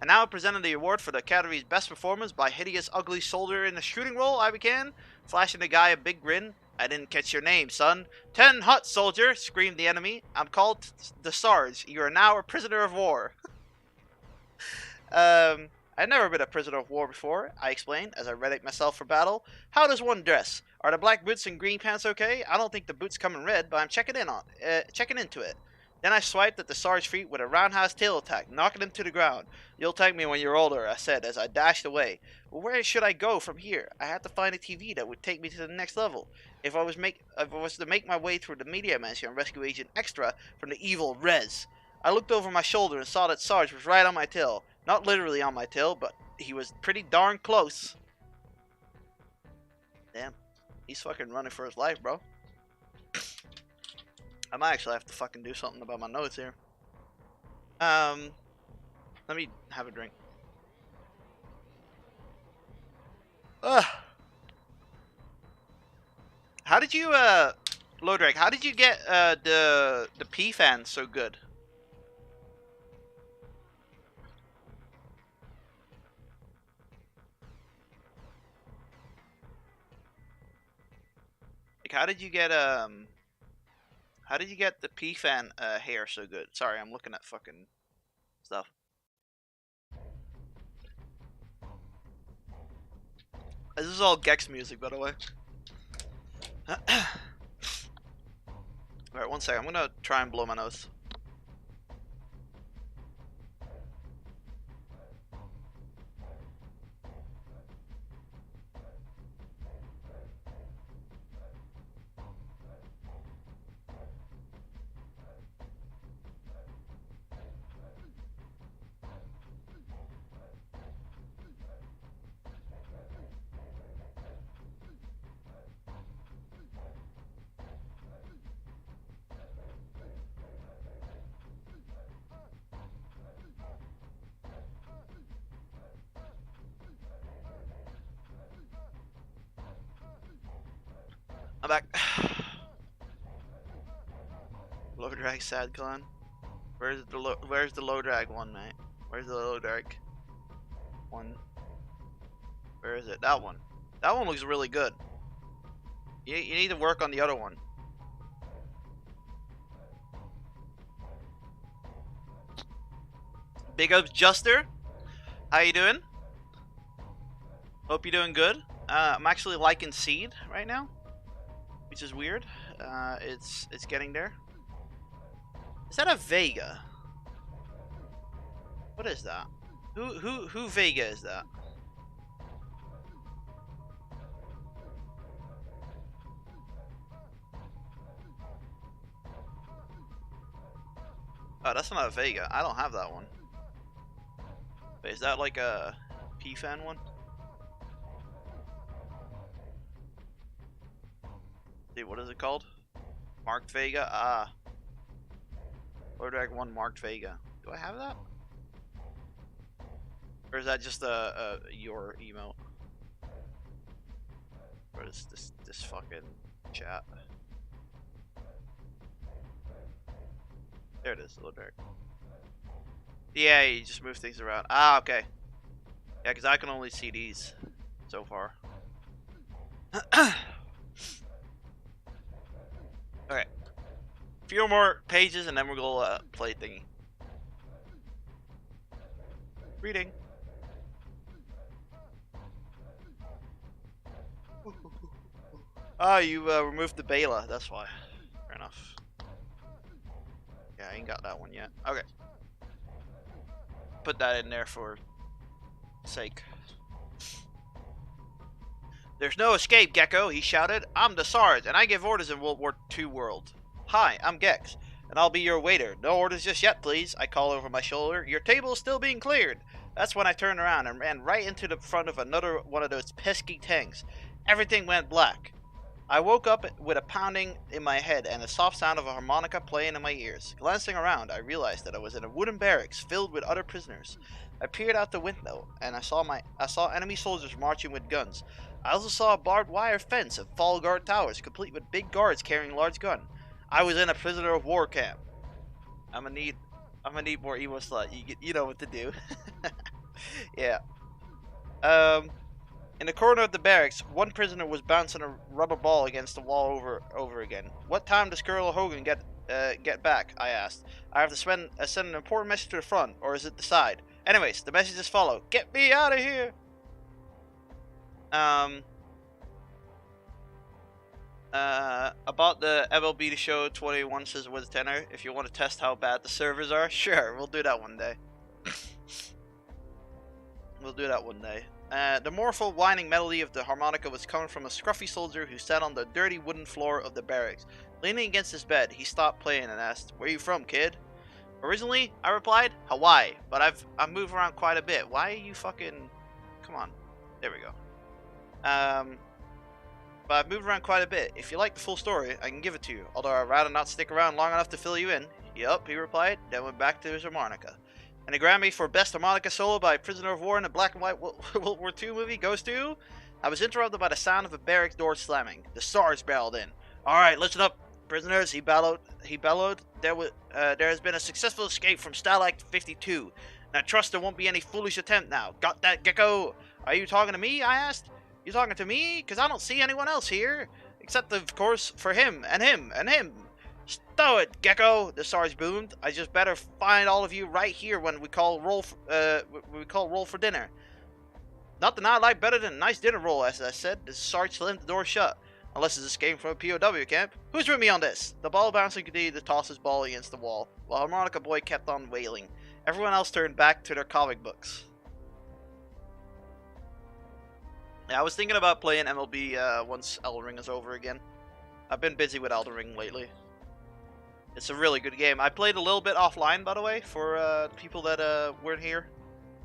And now presenting the award for the Academy's best performance by hideous ugly soldier in the shooting role, I began, flashing the guy a big grin. I didn't catch your name, son. 10 hot, soldier, screamed the enemy. I'm called the Sarge. You are now a prisoner of war. I've never been a prisoner of war before, I explained, as I readied myself for battle. How does one dress? Are the black boots and green pants okay? I don't think the boots come in red, but I'm checking into it. Then I swiped at the Sarge's feet with a roundhouse tail attack, knocking him to the ground. You'll thank me when you're older, I said as I dashed away. But where should I go from here? I had to find a TV that would take me to the next level. If I was to make my way through the media mansion and rescue Agent Extra from the evil Rez. I looked over my shoulder and saw that Sarge was right on my tail. Not literally on my tail, but he was pretty darn close. Damn. He's fucking running for his life, bro. I might actually have to fucking do something about my notes here. Let me have a drink. Ugh. How did you, Lodrake, how did you get, the P fan so good? Like, how did you get the P fan hair so good? Sorry, I'm looking at fucking stuff. This is all Gex music, by the way. Alright, one second. I'm gonna try and blow my nose. I'm back. Low drag sad clan. Where's the low drag one, mate? Where's the low drag one? Where is it? That one. That one looks really good. You need to work on the other one. Big ups, Juster. How you doing? Hope you're doing good. I'm actually liking Seed right now, which is weird. It's getting there. Is that a Vega? What is that? Who Vega is that? Oh, that's not a Vega. I don't have that one. Wait, is that like a P-fan one? See, what is it called? Marked Vega? Ah. Lord Drag 1 Marked Vega. Do I have that? Or is that just your emote? Or is this fucking chat? There it is, Lord Drag. Yeah, you just move things around. Ah, okay. Yeah, because I can only see these so far. Okay. A few more pages and then we're gonna play thingy. Reading. Oh, you removed the Bela, that's why. Fair enough. Yeah, I ain't got that one yet. Okay. Put that in there for sake. There's no escape, Gecko, he shouted. I'm the Sarge, and I give orders in World War II world. Hi, I'm Gex, and I'll be your waiter. No orders just yet, please, I call over my shoulder. Your table is still being cleared. That's when I turned around and ran right into the front of another one of those pesky tanks. Everything went black. I woke up with a pounding in my head and the soft sound of a harmonica playing in my ears. Glancing around, I realized that I was in a wooden barracks filled with other prisoners. I peered out the window and I saw enemy soldiers marching with guns. I also saw a barbed wire fence of fall guard towers, complete with big guards carrying large guns. I was in a prisoner of war camp. I'm gonna need more emo slut. You know what to do. Yeah. In the corner of the barracks, one prisoner was bouncing a rubber ball against the wall over again. What time does Colonel Hogan get back? I asked. I have to send an important message to the front, or is it the side? Anyways, the messages follow. Get me out of here. About the MLB The Show 21 says with tenor. If you want to test how bad the servers are, sure, we'll do that one day. We'll do that one day. The mournful whining melody of the harmonica was coming from a scruffy soldier who sat on the dirty wooden floor of the barracks. Leaning against his bed, he stopped playing and asked, "Where you from, kid?" "Originally," I replied, "Hawaii, but I've moved around quite a bit. Why are you fucking... Come on. There we go. But I've moved around quite a bit. If you like the full story, I can give it to you, although I'd rather not stick around long enough to fill you in." "Yup," he replied, then went back to his harmonica. And the Grammy for Best Harmonica Solo by Prisoner of War in a black and white World War II movie goes to... I was interrupted by the sound of a barrack door slamming. The SARS barreled in. "Alright, listen up, prisoners," he bellowed. There has been a successful escape from Stalag 52. And I trust there won't be any foolish attempt now. Got that, Gecko?" "Are you talking to me?" I asked. "You talking to me? Because I don't see anyone else here. Except, of course, for him, and him, and him." "Stow it, Gecko!" the SARS boomed. "I just better find all of you right here when we call roll for dinner." "Nothing I like better than a nice dinner roll," as I said. The SARS slammed the door shut. "Unless it's escaping from a POW camp. Who's with me on this?" The ball bouncer continued to toss his ball against the wall, while Harmonica Boy kept on wailing. Everyone else turned back to their comic books. Yeah, I was thinking about playing MLB once Elden Ring is over again. I've been busy with Elden Ring lately. It's a really good game. I played a little bit offline, by the way, for people that weren't here.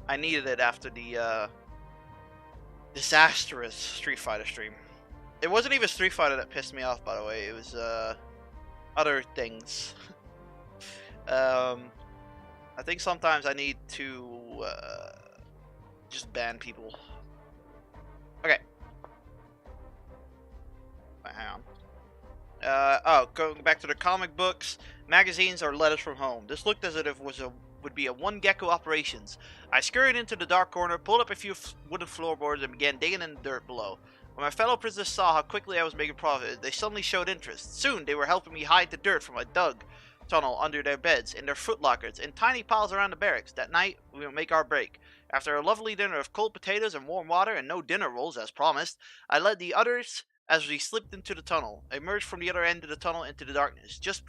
I needed it after the disastrous Street Fighter stream. It wasn't even Street Fighter that pissed me off, by the way. It was other things. I think sometimes I need to just ban people. Okay. Hang on. Going back to the comic books, magazines, or letters from home. This looked as if it would be a one gecko operations. I scurried into the dark corner, pulled up a few wooden floorboards, and began digging in the dirt below. When my fellow prisoners saw how quickly I was making profit, they suddenly showed interest. Soon, they were helping me hide the dirt from a dug tunnel under their beds, in their footlockers, in tiny piles around the barracks. That night, we would make our break. After a lovely dinner of cold potatoes and warm water, and no dinner rolls as promised, I led the others as we slipped into the tunnel. I emerged from the other end of the tunnel into the darkness, just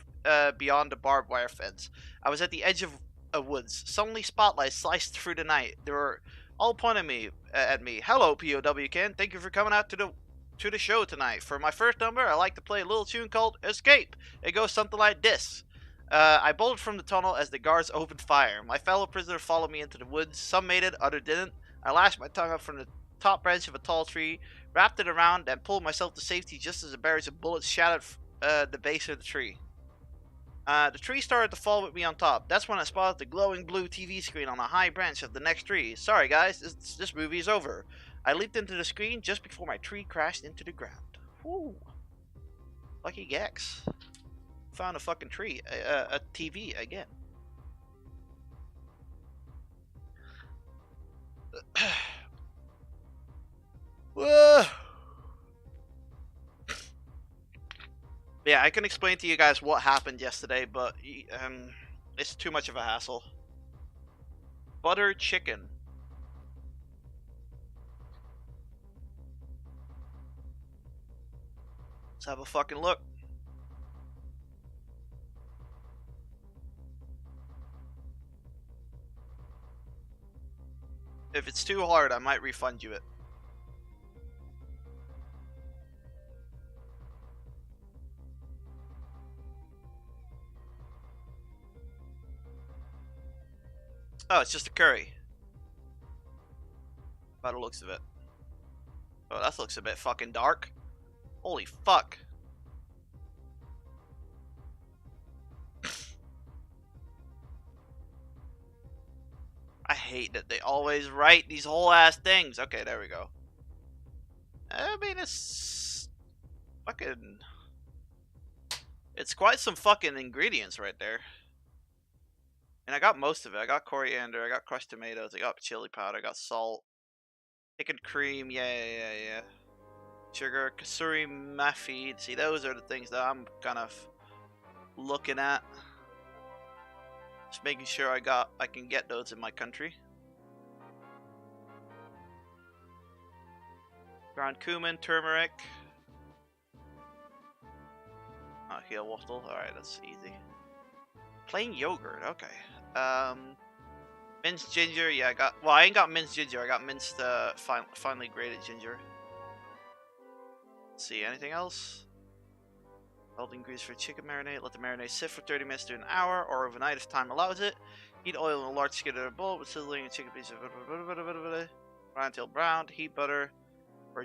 beyond the barbed wire fence. I was at the edge of a woods. Suddenly, spotlights sliced through the night. They were all pointing at me. "Hello, POW Ken. Thank you for coming out to the show tonight. For my first number, I like to play a little tune called Escape. It goes something like this." I bolted from the tunnel as the guards opened fire. My fellow prisoner followed me into the woods. Some made it, others didn't. I lashed my tongue up from the top branch of a tall tree, wrapped it around, and pulled myself to safety just as a barrage of bullets shattered the base of the tree. The tree started to fall with me on top. That's when I spotted the glowing blue TV screen on a high branch of the next tree. "Sorry guys, this movie is over." I leaped into the screen just before my tree crashed into the ground. Woo! Lucky Gex. Found a fucking tree. A TV again. Whoa! Yeah, I can explain to you guys what happened yesterday, but it's too much of a hassle. Butter chicken. Let's have a fucking look. If it's too hard, I might refund you it. Oh, it's just a curry. By the looks of it. Oh, that looks a bit fucking dark. Holy fuck. I hate that they always write these whole ass things. Okay, there we go. I mean, it's fucking... It's quite some fucking ingredients right there. And I got most of it. I got coriander, I got crushed tomatoes, I got chili powder, I got salt, chicken cream, yeah. Sugar, kasuri mafeed. See, those are the things that I'm kind of looking at. Just making sure I can get those in my country. Ground cumin, turmeric. Oh, heel waffle. Alright, that's easy. Plain yogurt, okay. Minced ginger, yeah, I ain't got minced ginger, I got minced, finely grated ginger. Let's see, anything else? Elden grease for chicken marinade. Let the marinade sit for 30 minutes to an hour or overnight if time allows it. Heat oil in a large skillet or bowl with sizzling and chicken pieces. Fry until browned. Heat butter or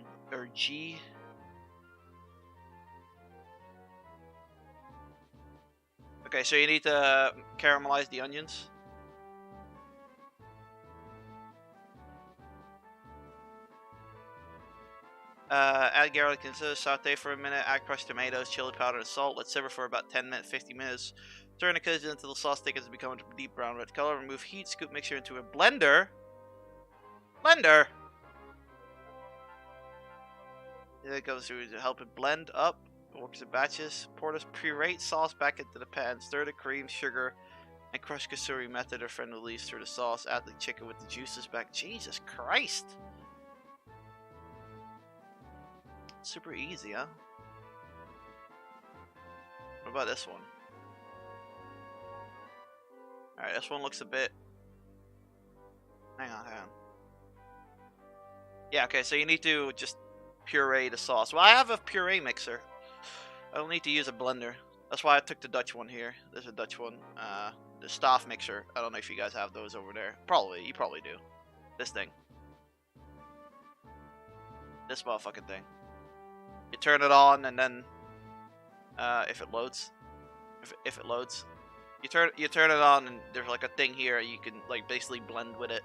ghee. Okay, so you need to caramelize the onions. Add garlic and saute for a minute. Add crushed tomatoes, chili powder, and salt. Let simmer for about 10 minutes, 50 minutes. Turn the cuisine until the sauce thickens and becomes a deep brown red color. Remove heat. Scoop mixture into a blender. Blender. It goes through to help it blend up. It works in batches. Pour this puree sauce back into the pan. Stir the cream, sugar, and crushed kasuri method or friend release through the sauce. Add the chicken with the juices back. Jesus Christ. Super easy, huh? What about this one? Alright, this one looks a bit... Hang on. Yeah, okay, so you need to just puree the sauce. Well, I have a puree mixer. I don't need to use a blender. That's why I took the Dutch one here. There's a Dutch one. The staff mixer. I don't know if you guys have those over there. Probably. You probably do. This thing. This motherfucking thing. You turn it on and then if it loads, if it loads, you turn it on and there's like a thing here you can like basically blend with it.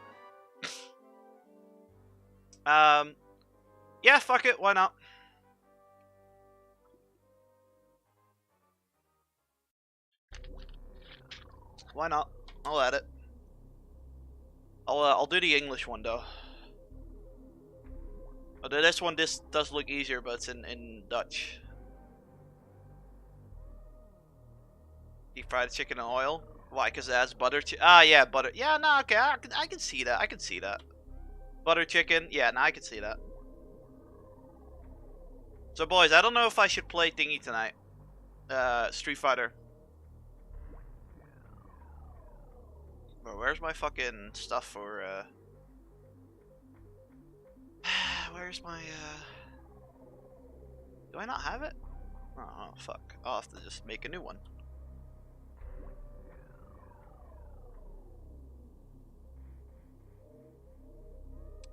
Yeah, fuck it, why not? Why not? I'll add it. I'll do the English one though. This one does look easier, but it's in Dutch. Deep fried chicken in oil. Why? Because it has butter. Yeah, butter. Yeah, no, okay, I can see that. I can see that. Butter chicken. Yeah, no, I can see that. So, boys, I don't know if I should play thingy tonight. Street Fighter. Bro, where's my fucking stuff for? Where's my, do I not have it? Oh, fuck. I'll have to just make a new one.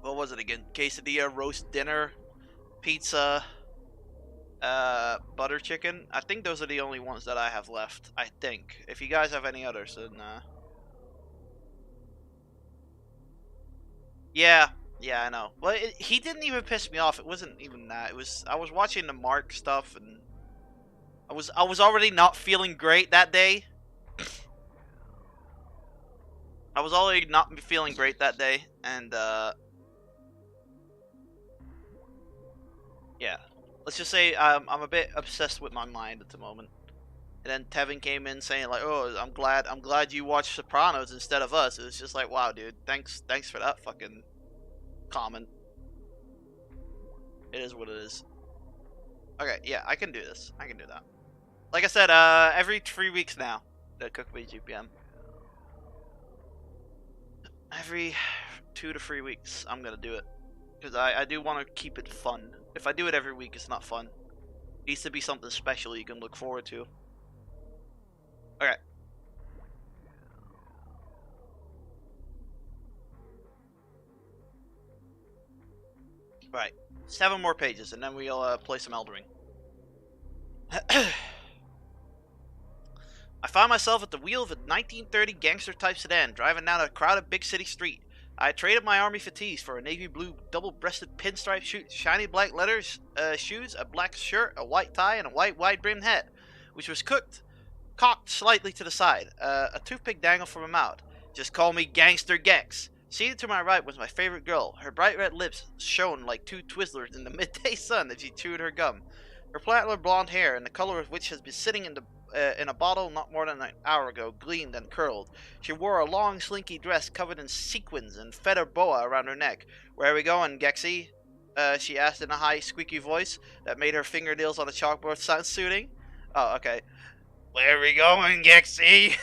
What was it again? Quesadilla, roast dinner, pizza, butter chicken. I think those are the only ones that I have left. I think. If you guys have any others, then, Yeah. Yeah, I know. Well, he didn't even piss me off. It wasn't even that. It was I was watching the Mark stuff, and I was already not feeling great that day. I was already not feeling great that day, and yeah. Let's just say I'm a bit obsessed with my mind at the moment. And then Tevin came in saying like, "Oh, I'm glad you watched Sopranos instead of us." It was just like, "Wow, dude, thanks for that fucking comment." It is what it is. Okay, yeah, I can do this. I can do that. Like I said, every 3 weeks now, the Cookbee GPM. Every 2 to 3 weeks, I'm gonna do it. Because I do want to keep it fun. If I do it every week, it's not fun. It needs to be something special you can look forward to. Okay. Right. 7 more pages, and then we'll play some Elden Ring. I found myself at the wheel of a 1930 gangster-type sedan, driving down a crowded big city street. I traded my army fatigues for a navy blue double-breasted pinstripe shiny black leather shoes, a black shirt, a white tie, and a white wide-brimmed hat. which was cocked slightly to the side. A toothpick dangled from her mouth. Just call me Gangster Gex. Seated to my right was my favorite girl. Her bright red lips shone like two Twizzlers in the midday sun as she chewed her gum. Her platinum blonde hair, and the color of which has been sitting in a bottle not more than an hour ago, gleamed and curled. She wore a long, slinky dress covered in sequins and feather boa around her neck. Where are we going, Gexy? She asked in a high, squeaky voice that made her fingernails on the chalkboard sound soothing. Oh, okay. Where are we going, Gexy?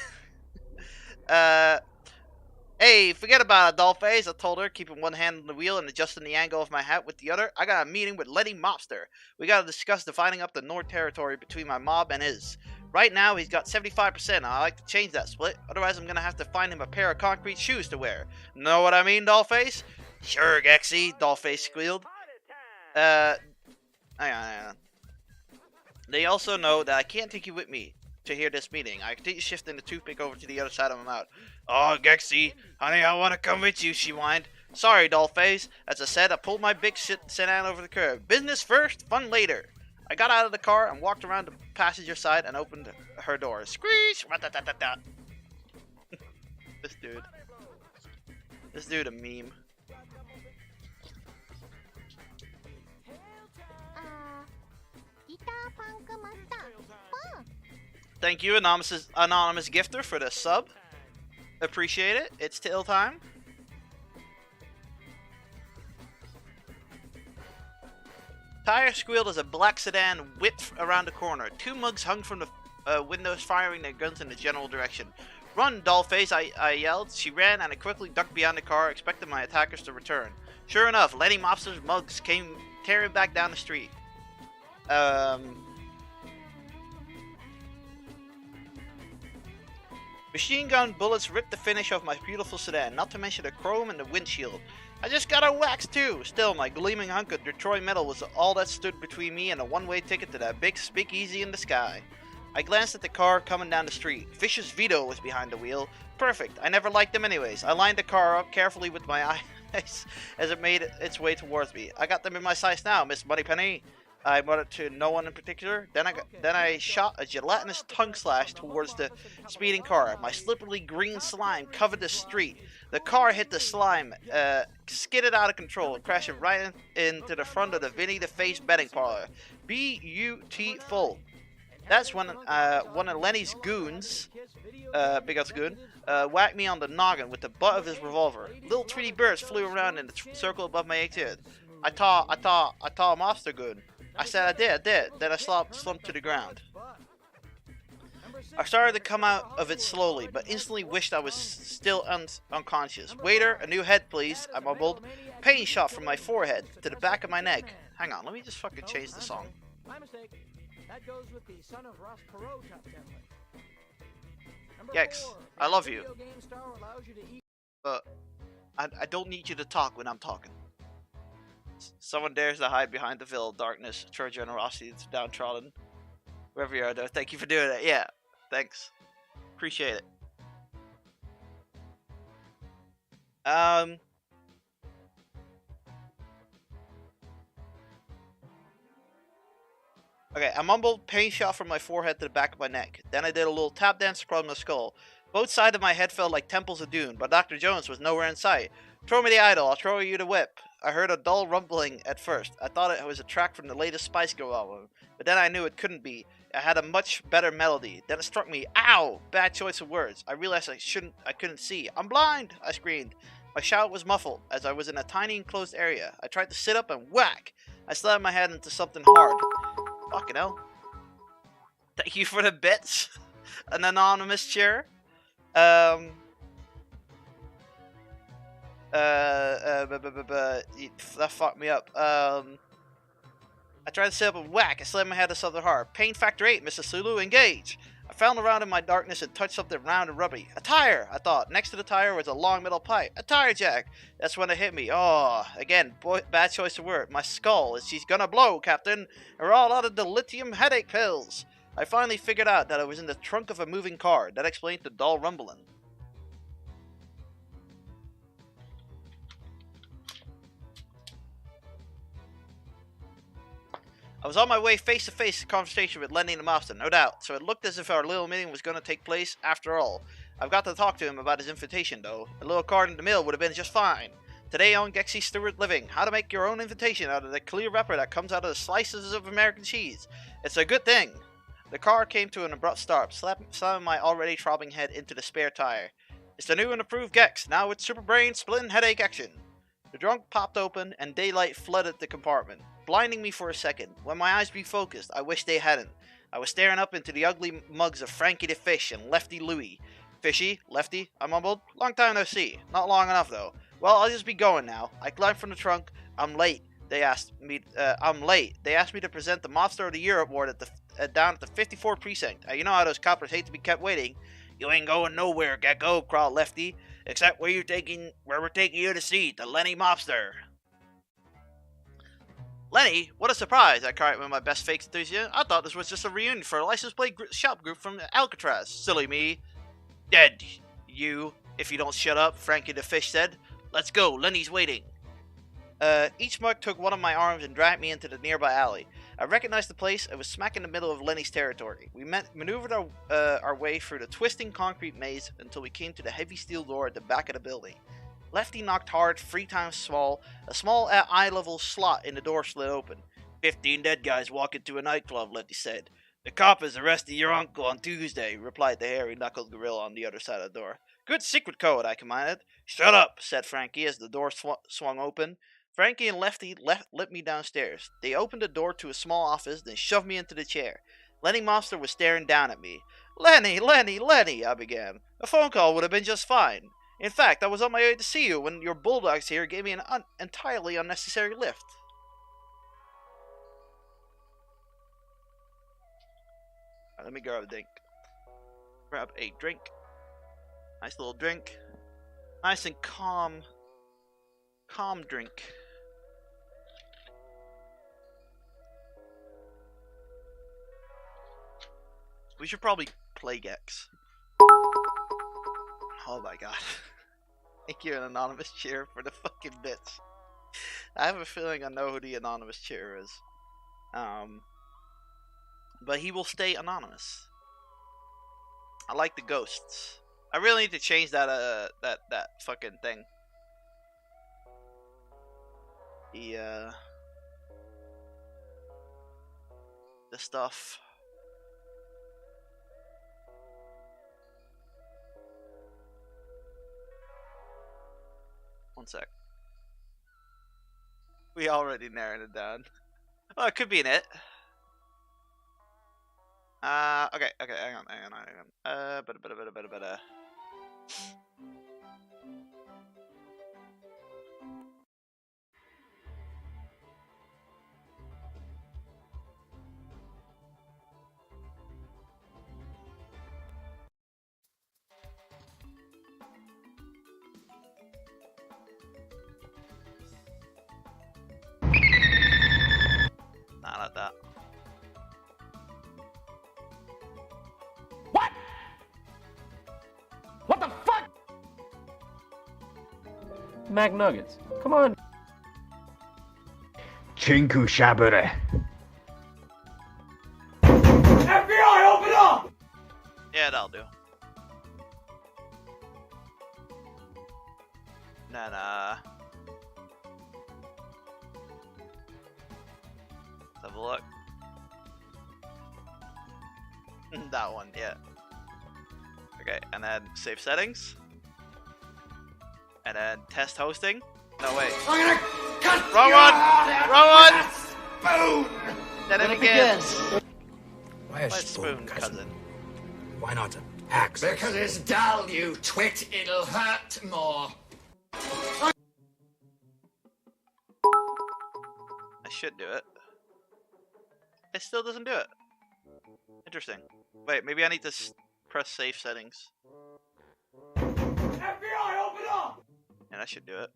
Hey, forget about it, Dollface, I told her, keeping one hand on the wheel and adjusting the angle of my hat with the other. I got a meeting with Lenny Mobster. We gotta discuss dividing up the North Territory between my mob and his. Right now, he's got 75%, and I like to change that split. Otherwise, I'm gonna have to find him a pair of concrete shoes to wear. Know what I mean, Dollface? Sure, Gexy, Dollface squealed. Hang on. They also know that I can't take you with me to hear this meeting. I continue shifting the toothpick over to the other side of my mouth. Oh, Gexy, honey, I want to come with you, she whined. Sorry, Dollface. As I said, I pulled my big sedan over the curb. Business first, fun later. I got out of the car and walked around the passenger side and opened her door. Screech! This dude a meme. Thank you, anonymous gifter, for the sub. Appreciate it. It's till time. Tire squealed as a black sedan whipped around the corner. Two mugs hung from the windows, firing their guns in the general direction. Run, Dollface, I yelled. She ran, and I quickly ducked behind the car, expecting my attackers to return. Sure enough, Lenny Mobster's mugs came tearing back down the street. Machine gun bullets ripped the finish of my beautiful sedan, not to mention the chrome and the windshield. I just got a wax too! Still, my gleaming hunk of Detroit metal was all that stood between me and a one-way ticket to that big speakeasy in the sky. I glanced at the car coming down the street. Vicious Vito was behind the wheel. Perfect, I never liked them anyways. I lined the car up carefully with my eyes as it made its way towards me. I got them in my sights now, Miss Moneypenny. I muttered to no one in particular. Then I shot a gelatinous tongue slash towards the speeding car. My slippery green slime covered the street. The car hit the slime, skidded out of control, and crashed right into the front of the Vinny the Face betting parlor. Beautiful. That's when one of Lenny's goons, big ass goon, whacked me on the noggin with the butt of his revolver. Little Tweety birds flew around in the circle above my head. I thought a monster goon. I said I did. Then I slumped to the ground. I started to come out of it slowly, but instantly wished I was still unconscious. Waiter, a new head, please, I mumbled. Pain shot from my forehead to the back of my neck. Hang on, let me just fucking change the song. My mistake. That goes with the Son of Ross Perot top template. Gex, I love you. But I don't need you to talk when I'm talking. Someone dares to hide behind the veil of darkness, show generosity to downtrodden. Wherever you are, though, thank you for doing it. Yeah, thanks. Appreciate it. Okay, I mumbled, pain shot from my forehead to the back of my neck. Then I did a little tap dance from the skull. Both sides of my head felt like temples of doom, but Dr. Jones was nowhere in sight. Throw me the idol, I'll throw you the whip. I heard a dull rumbling at first. I thought it was a track from the latest Spice Girl album, but then I knew it couldn't be. It had a much better melody. Then it struck me. Ow! Bad choice of words. I realized I couldn't see. I'm blind! I screamed. My shout was muffled, as I was in a tiny enclosed area. I tried to sit up and whack! I slammed my head into something hard. Fucking hell. Thank you for the bits. An anonymous chair. That fucked me up. I tried to sit up and whack. I slammed my head to something hard. Pain factor 8, Mrs. Sulu, engage! I found around in my darkness and touched something round and rubbery. A tire, I thought. Next to the tire was a long metal pipe. A tire jack! That's when it hit me. Oh, again, bad choice of word. My skull. She's gonna blow, Captain. We're all out of the lithium headache pills. I finally figured out that I was in the trunk of a moving car. That explained the dull rumbling. I was on my way face-to-face conversation with Lenny the mobster, no doubt, so it looked as if our little meeting was going to take place after all. I've got to talk to him about his invitation, though. A little card in the mail would have been just fine. Today on Gexy Stewart Living, how to make your own invitation out of the clear wrapper that comes out of the slices of American cheese. It's a good thing. The car came to an abrupt stop, slamming my already throbbing head into the spare tire. It's the new and improved Gex, now with super brain splitting headache action. The trunk popped open and daylight flooded the compartment, blinding me for a second. When my eyes refocused, I wish they hadn't. I was staring up into the ugly mugs of Frankie the Fish and Lefty Louie. Fishy? Lefty? I mumbled. Long time no see. Not long enough, though. Well, I'll just be going now. I climbed from the trunk. I'm late. They asked me to present the Monster of the Year award at down at the 54 precinct. You know how those coppers hate to be kept waiting. You ain't going nowhere, Gecko, growled Lefty. Except where we're taking you to see, the Lenny Mobster. Lenny? What a surprise, I cried with my best fake enthusiasm. I thought this was just a reunion for a license plate shop group from Alcatraz. Silly me. Dead, you, if you don't shut up, Frankie the Fish said. Let's go, Lenny's waiting. Each mug took one of my arms and dragged me into the nearby alley. I recognized the place. It was smack in the middle of Lenny's territory. We maneuvered our way through the twisting concrete maze until we came to the heavy steel door at the back of the building. Lefty knocked hard, 3 times small. A small eye-level slot in the door slid open. 15 dead guys walk into a nightclub, Lefty said. The coppers arrested your uncle on Tuesday, replied the hairy-knuckled gorilla on the other side of the door. Good secret code, I commanded. Shut up, said Frankie as the door swung open. Frankie and Lefty let me downstairs. They opened the door to a small office, then shoved me into the chair. Lenny Monster was staring down at me. Lenny, I began. A phone call would have been just fine. In fact, I was on my way to see you when your bulldogs here gave me an entirely unnecessary lift. Right, let me grab a drink. Grab a drink. Nice little drink. Nice and calm drink. We should probably play Gex. Oh my god. Thank you, an anonymous cheer, for the fucking bits. I have a feeling I know who the anonymous cheer is. But he will stay anonymous. I like the ghosts. I really need to change that that fucking thing. The stuff. One sec. We already narrowed it down. Oh, it could be in it. Okay, hang on. Nah, not that. What? What the fuck? Mac Nuggets. Come on. Chinku Shabure. FBI, open up! Yeah, that'll do. Nah. Let's have a look. That one, yeah. Okay, and then save settings. And then test hosting. No, wait. I'm gonna cut Wrong your one! heart out Wrong one! with a spoon! Then it begins. Why a My spoon, cousin? cousin. Why not an axe? Because it's dull, you twit. It'll hurt more. I should do it. It still doesn't do it. Interesting. Wait, maybe I need to press save settings. FBI, open up! And I should do it.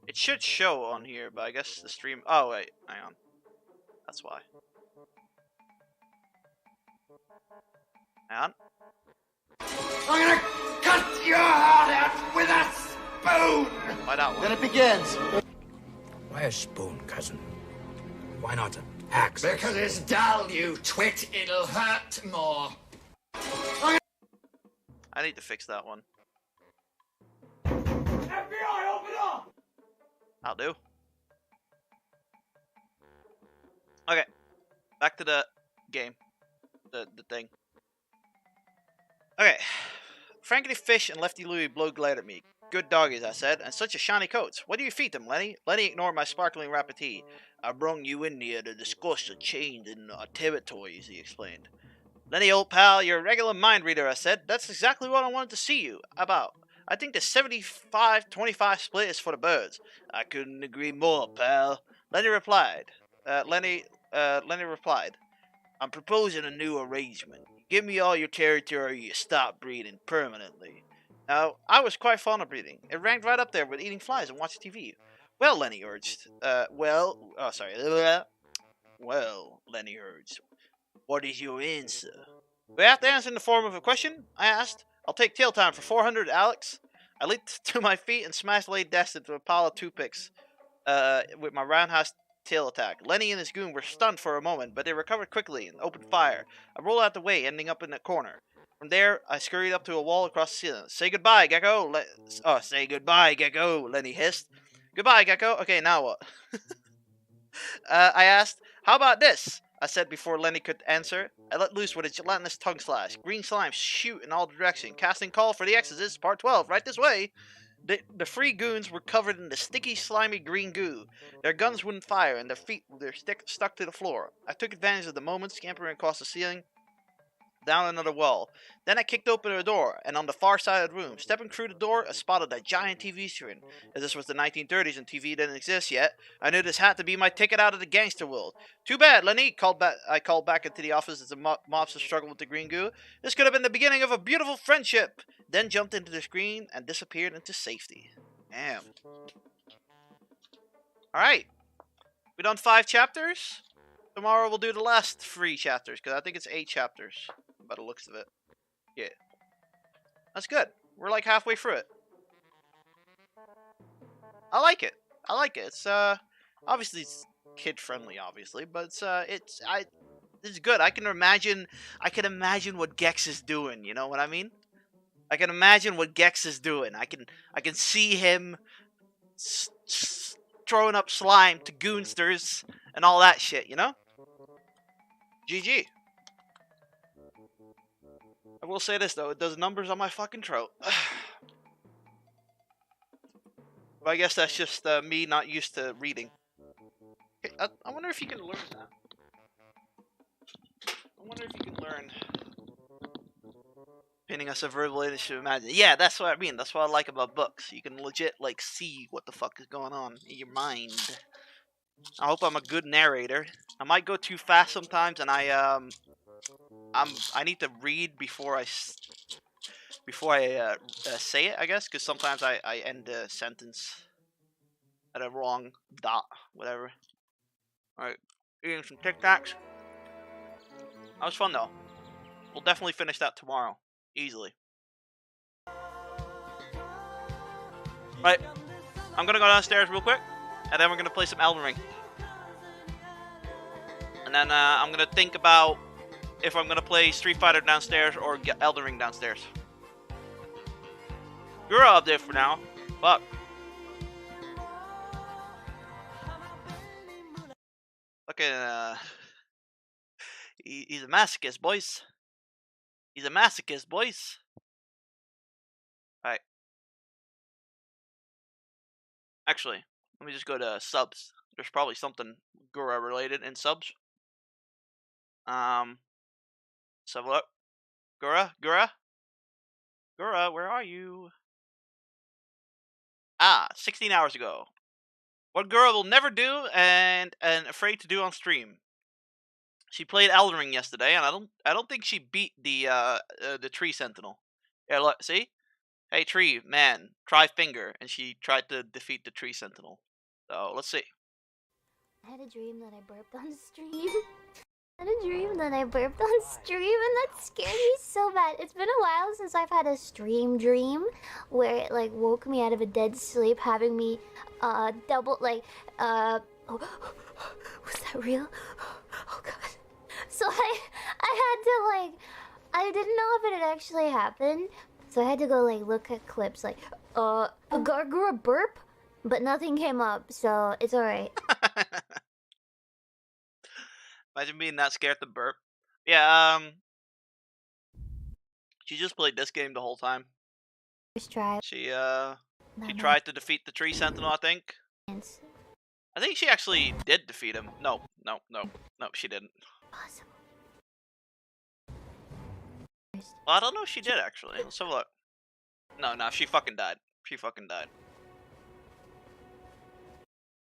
It should show on here, but I guess the stream... Oh, wait. Hang on. That's why. Hang on. I'm gonna cut your heart out with a spoon! Why that one? Then it begins. Why a spoon, cousin? Why not an axe? Because it's dull, you twit. It'll hurt more. I need to fix that one. FBI, open up! I'll do. Okay. Back to the game. The thing. Okay. Frankie the Fish and Lefty Louie blow glad at me. Good doggies, I said, and such a shiny coats. What do you feed them, Lenny? Lenny ignored my sparkling repartee. I brung you in here to discuss the change in our territories, he explained. Lenny, old pal, you're a regular mind reader, I said. That's exactly what I wanted to see you about. I think the 75-25 split is for the birds. I couldn't agree more, pal. Lenny replied. Lenny replied, I'm proposing a new arrangement. Give me all your territory, you stop breeding permanently. Now, I was quite fond of breeding. It ranked right up there with eating flies and watching TV. Well, Lenny urged. Well, Lenny urged. What is your answer? Do I have to answer in the form of a question? I asked. I'll take tail time for 400, Alex. I leaped to my feet and smashed Lady Death into a pile of toothpicks with my roundhouse tail attack. Lenny and his goon were stunned for a moment, but they recovered quickly and opened fire. I rolled out the way, ending up in a corner. From there, I scurried up to a wall across the ceiling. Say goodbye, Gecko. Say goodbye, Gecko, Lenny hissed. Goodbye, Gecko. Okay, now what? I asked, how about this? I said before Lenny could answer. I let loose with a gelatinous tongue slash. Green slime shoot in all directions. Casting call for the Exorcist, part 12, right this way. The free goons were covered in the sticky, slimy green goo. Their guns wouldn't fire, and their feet were stuck to the floor. I took advantage of the moment, scampering across the ceiling, down another wall. Then I kicked open a door, and on the far side of the room, stepping through the door, I spotted a giant TV screen. As this was the 1930s and TV didn't exist yet, I knew this had to be my ticket out of the gangster world. Too bad, Lenny, I called back into the office as the mobster struggled with the green goo. This could have been the beginning of a beautiful friendship. Then jumped into the screen and disappeared into safety. Damn. Alright. We done 5 chapters? Tomorrow we'll do the last 3 chapters, because I think it's 8 chapters. By the looks of it. Yeah. That's good. We're like halfway through it. I like it. I like it. It's obviously it's kid friendly, obviously, but it's good. I can imagine what Gex is doing, you know what I mean? I can imagine what Gex is doing. I can see him throwing up slime to goonsters and all that shit, you know? GG. I will say this, though. It does numbers on my fucking throat. But I guess that's just me not used to reading. I wonder if you can learn that. I wonder if you can learn painting us a verbal image to imagine. Yeah, that's what I mean. That's what I like about books. You can legit, like, see what the fuck is going on in your mind. I hope I'm a good narrator. I might go too fast sometimes, and I need to read before I say it, I guess, because sometimes I end a sentence at a wrong dot, whatever. Alright, eating some Tic Tacs. That was fun, though. We'll definitely finish that tomorrow. Easily. Right, I'm gonna go downstairs real quick, and then we're gonna play some Elden Ring. And then I'm gonna think about if I'm gonna play Street Fighter downstairs or get Elden Ring downstairs. You're up there for now. Fuck. Fucking he's a masochist, boys. He's a masochist, boys. Alright. Actually, let me just go to subs. There's probably something Gura related in subs. Let's have a look. Gura? Gura, where are you? 16 hours ago. What Gura will never do and afraid to do on stream. She played Elden Ring yesterday, and I don't think she beat the Tree Sentinel. Yeah, look, see? Hey, Tree, man, try finger, and she tried to defeat the Tree Sentinel. So let's see. I had a dream that I burped on stream. And that scared me so bad. It's been a while since I've had a stream dream where it like woke me out of a dead sleep, having me Was that real? Oh god. So I had to like, I didn't know if it had actually happened, so I had to go like look at clips like, a Gargura burp, but nothing came up, so it's alright. Imagine being that scared to burp. Yeah, she just played this game the whole time. First try. She Not tried to defeat the tree sentinel, I think. nice. I think she actually did defeat him. No, she didn't. Possible. Well, I don't know if she did actually. Let's have a look. No, she fucking died. She fucking died.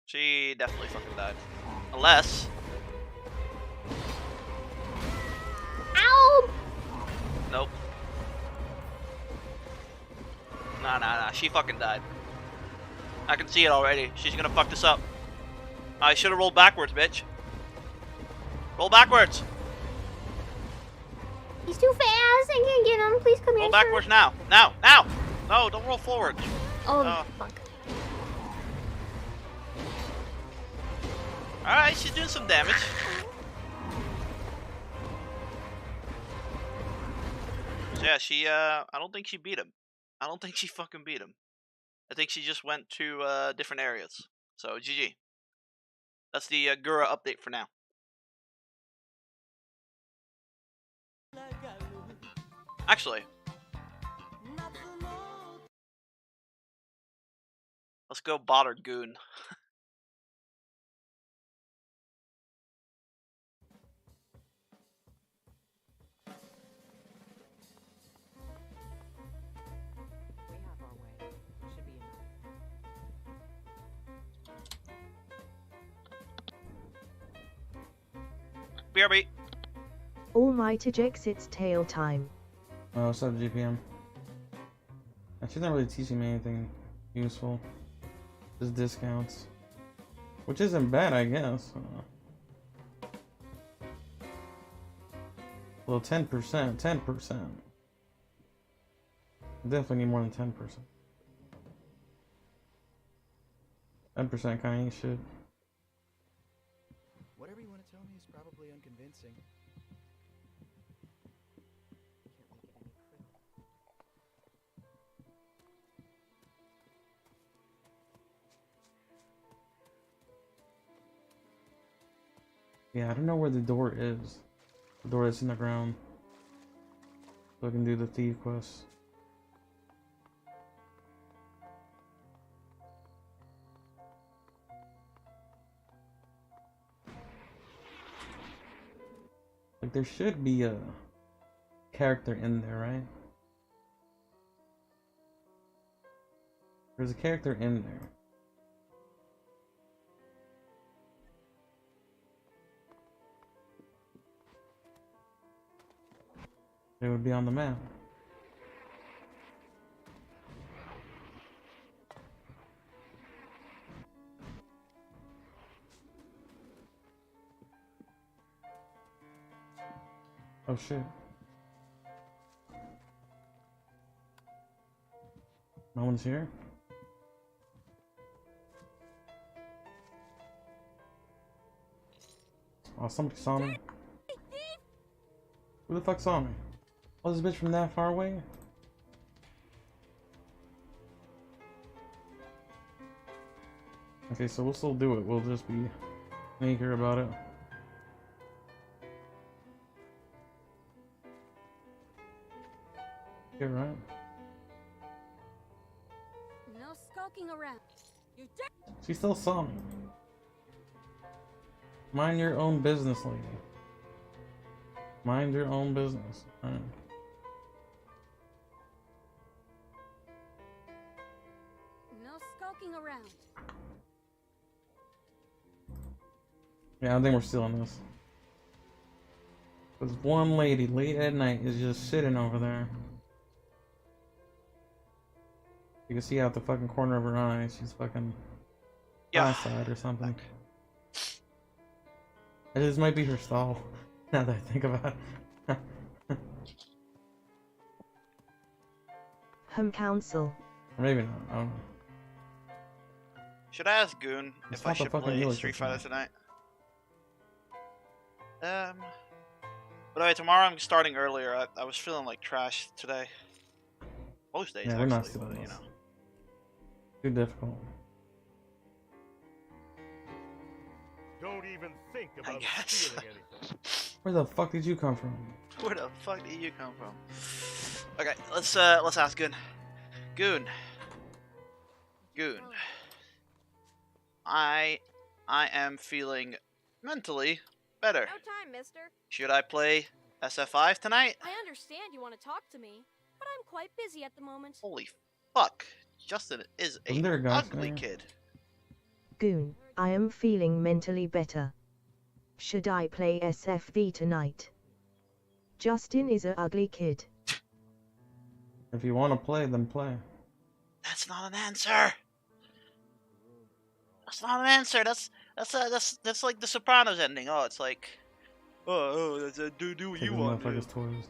She definitely fucking died. Unless... Ow! Nope. Nah. She fucking died. I can see it already. She's gonna fuck this up. I should have rolled backwards, bitch. Roll backwards. He's too fast. I can't get him. Please come here. Roll backwards now. Now. No, don't roll forward. Oh, fuck. Alright, she's doing some damage. So yeah, she, I don't think she beat him. I don't think she fucking beat him. I think she just went to, different areas. So, GG. That's the, Gura update for now. Actually. Let's go Bothered Goon. BRB. Almighty Gex, it's tail time. Oh, what's up, GPM? She's not really teaching me anything useful. Just discounts. Which isn't bad, I guess. Well, 10%. 10%. Definitely need more than 10%. 10% kinda ain't shit. Whatever you want to tell me is probably unconvincing. Yeah, I don't know where the door is. The door that's in the ground. So I can do the thief quest. Like, there should be a character in there, right? There's a character in there. It would be on the map. Oh shit. No one's here? Oh, somebody saw me. Who the fuck saw me? Oh, this bitch from that far away? Okay, so we'll still do it. We'll just be sneaker about it. Yeah, right. No skulking around. You She still saw me. Mind your own business, lady. Mind your own business. Alright. No skulking around. Yeah, I think we're still on this. Because one lady late at night is just sitting over there. You can see out the fucking corner of her eye, she's fucking cross-eyed or something. This might be her stall, now that I think about it. Home council. Or maybe not, I don't know. Should I ask Goon It's if I not the should fucking play village Street this time. Fighter tonight? But anyway, tomorrow I'm starting earlier. I was feeling like trash today. Most days, Yeah, we're not actually, but doing you this. know. Too difficult. Don't even think I about guess. stealing anything. Where the fuck did you come from? Where the fuck did you come from? Okay, let's ask Goon. Goon. I am feeling mentally better. No time, mister. Should I play SF5 tonight? I understand you want to talk to me, but I'm quite busy at the moment. Holy fuck. Justin is Isn't there a guy ugly there? kid. Goon, I am feeling mentally better. Should I play SFV tonight? Justin is a ugly kid. If you want to play, then play. That's not an answer. That's not an answer. That's like the Sopranos ending. Oh, it's like, that's a do what you Taking want. motherfuckers' toys.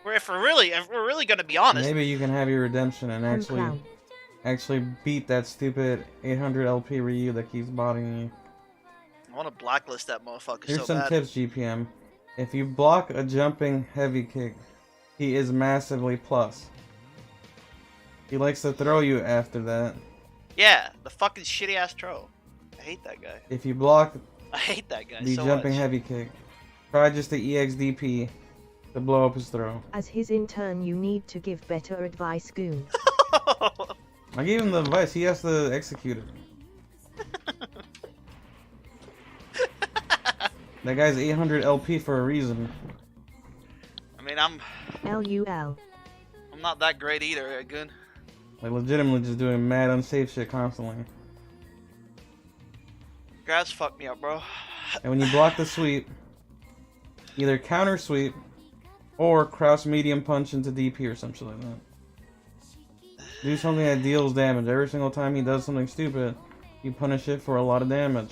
Where if we're really gonna be honest, Maybe you can have your redemption and actually beat that stupid 800 LP Ryu that keeps bothering you. I want to blacklist that motherfucker Here's so some bad. tips, GPM. If you block a jumping heavy kick, he is massively plus. He likes to throw you after that. Yeah, the fucking shitty ass troll. I hate that guy. If you block I hate that guy the so jumping much. heavy kick, try just the EXDP to blow up his throw. As his intern, you need to give better advice, Goon. I gave him the advice, he has to execute it. That guy's 800 LP for a reason. I mean, I'm LUL. not that great either, Goon. Like, legitimately just doing mad unsafe shit constantly. Grabs fucked me up, bro. And when you block the sweep, either counter sweep or crouch medium punch into DP or some shit like that. Do something that deals damage. Every single time he does something stupid, you punish it for a lot of damage.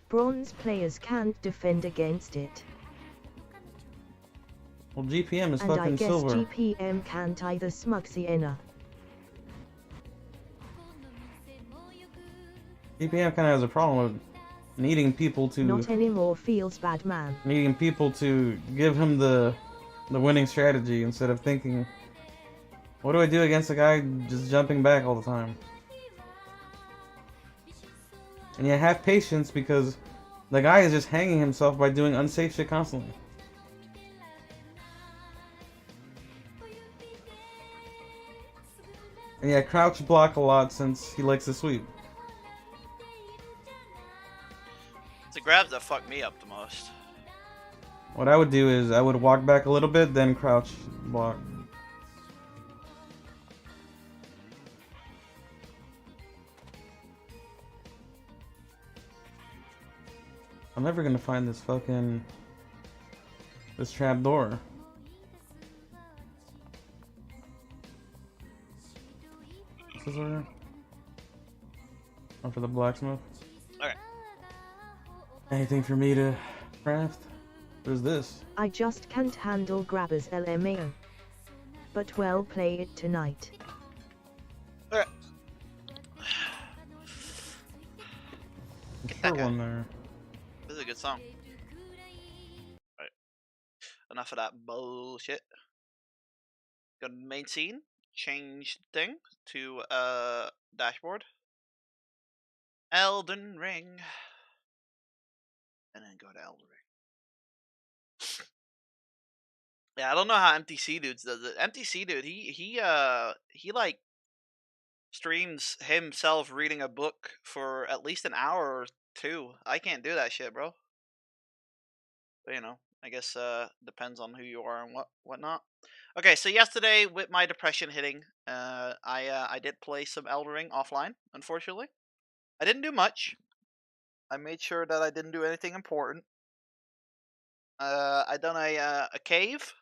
Bronze players can't defend against it. Well, GPM is And I fucking guess silver. GPM can't either, Smuxiena. GPM kind of has a problem with needing people to Not anymore, feels bad, man. needing people to give him the winning strategy instead of thinking, what do I do against a guy just jumping back all the time? And you have patience because the guy is just hanging himself by doing unsafe shit constantly. And yeah, crouch block a lot since he likes to sweep. It's the grabs that fuck me up the most. What I would do is I would walk back a little bit, then crouch block. I'm never gonna find this trap door. What's this over here? Oh, for the blacksmith. Okay. Anything for me to craft? What is this? I just can't handle grabbers, LMAO. But well, play it tonight. Okay. Get that one there. This is a good song. Alright. Enough of that bullshit. Go to main scene. Change thing to dashboard. Elden Ring. And then go to Elden Ring. Yeah, I don't know how MTC dudes does it. MTC dude, he like streams himself reading a book for at least an hour or two. I can't do that shit, bro. But, you know, I guess depends on who you are and whatnot. Okay, so yesterday with my depression hitting, I did play some Elden Ring offline. Unfortunately, I didn't do much. I made sure that I didn't do anything important. I done a cave,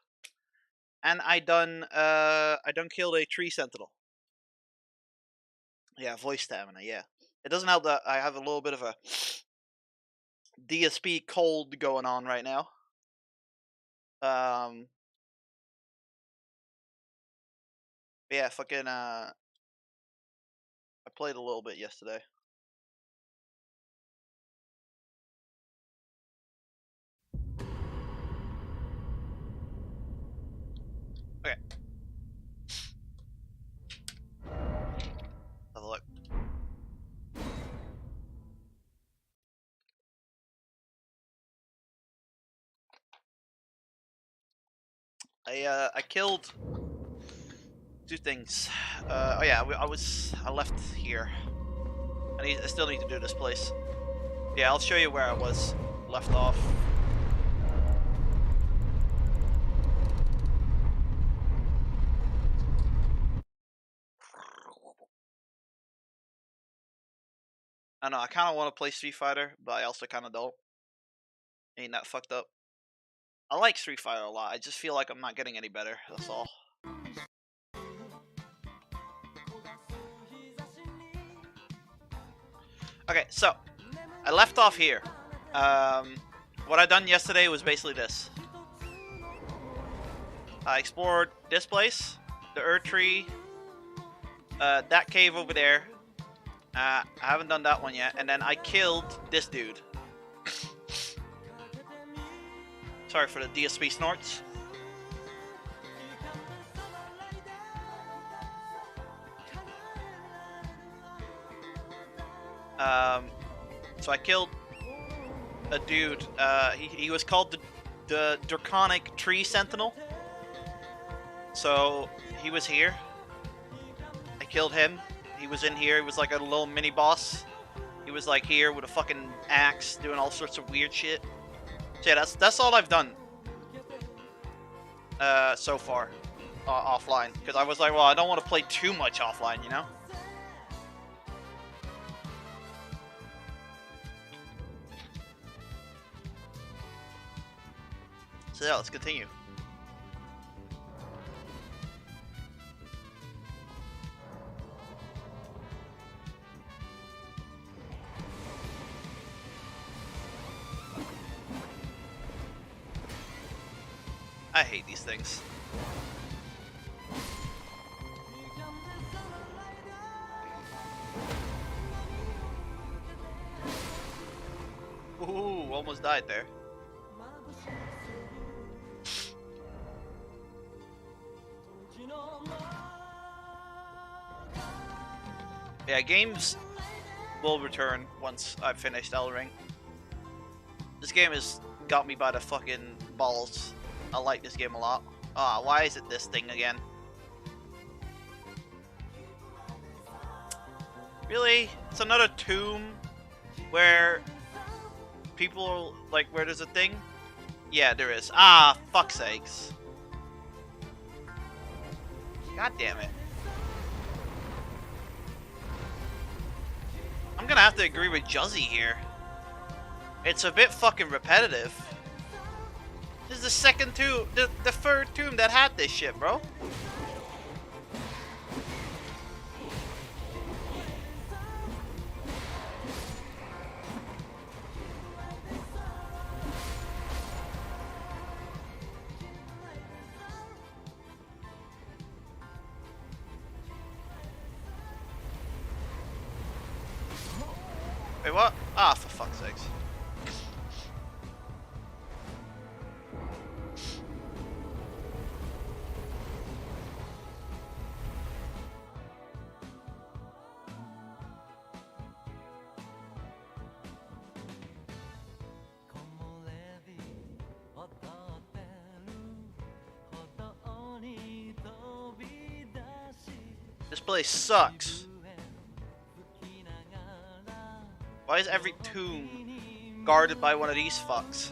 and I done killed a tree sentinel. Yeah, voice stamina. Yeah, it doesn't help that I have a little bit of a DSP cold going on right now. Yeah, fucking I played a little bit yesterday. Okay. Have a look. I killed two things. Oh yeah, I left here. I still need to do this place. Yeah, I'll show you where I was left off. I know, I kind of want to play Street Fighter, but I also kind of don't. Ain't that fucked up? I like Street Fighter a lot. I just feel like I'm not getting any better. That's all. Okay, so I left off here. What I done yesterday was basically this. I explored this place, the Earth Tree, that cave over there. I haven't done that one yet, and then I killed this dude. Sorry for the DSP snorts. So I killed a dude. He was called the Draconic Tree Sentinel. So he was here. I killed him. He was in here. He was like a little mini boss. He was like here with a fucking axe, doing all sorts of weird shit. So yeah, that's all I've done so far offline. Because I was like, well, I don't want to play too much offline, you know. So yeah, let's continue. I hate these things. Ooh, almost died there. Yeah, games will return once I've finished Elden Ring. This game has got me by the fucking balls. I like this game a lot. Ah, why is it this thing again? Really? It's another tomb where people, like, where there's a thing? Yeah, there is. Ah, fuck's sakes. God damn it. I'm gonna have to agree with Juzzy here. It's a bit fucking repetitive. This is the second tomb, the third tomb that had this shit, bro. Wait, what? Ah, for fuck's sakes. This place sucks. Why is every tomb guarded by one of these fucks?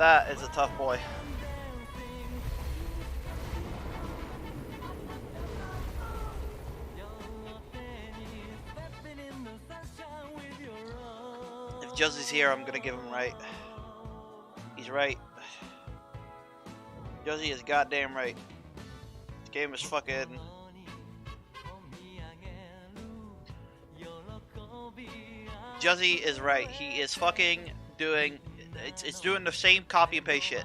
That is a tough boy. If Josie's here, I'm gonna give him right. He's right. Josie is goddamn right. This game is fucking... Josie is right. He is fucking doing... It's doing the same copy and paste shit.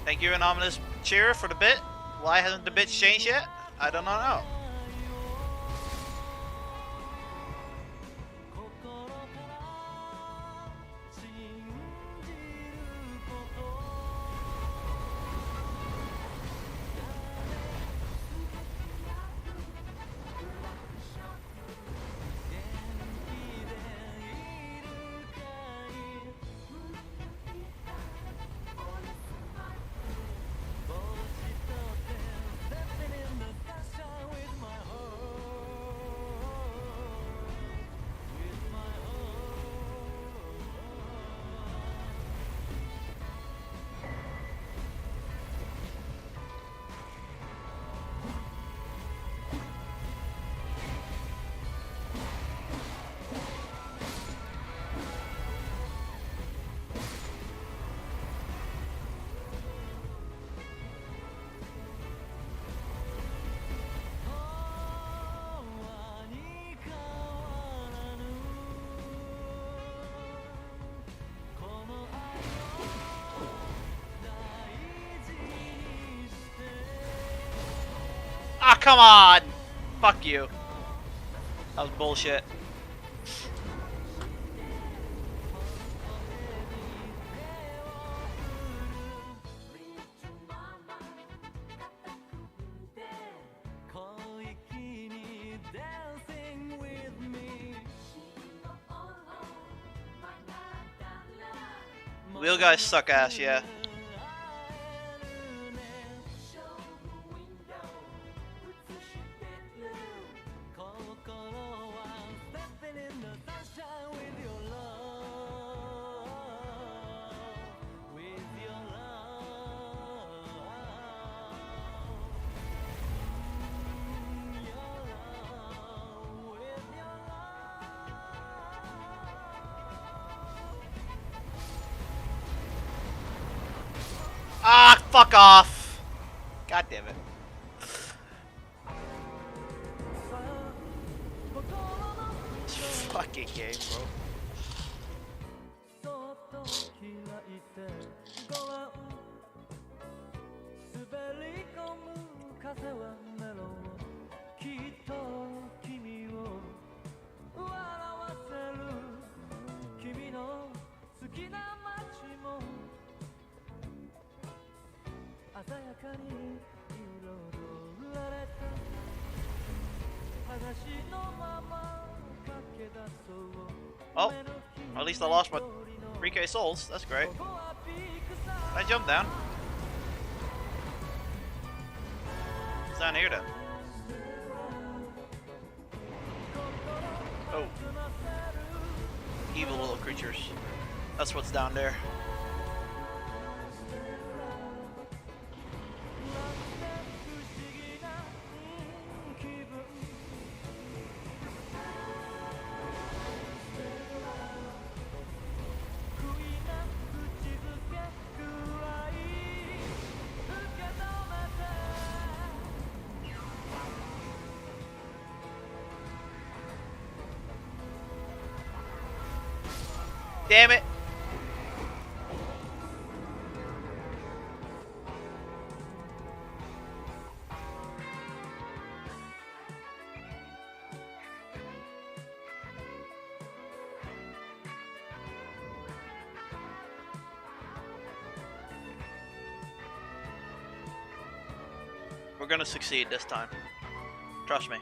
Thank you, Anonymous Cheer, for the bit. Why hasn't the bit changed yet? I don't know. Ah, come on! Fuck you. That was bullshit. Wheel guys suck ass, yeah. Ah, fuck off! God damn it. This fucking game, bro. Oh, at least I lost my 3k souls. That's great. I jumped down. What's down here then? Oh. Evil little creatures. That's what's down there. Damn it! We're gonna succeed this time. Trust me.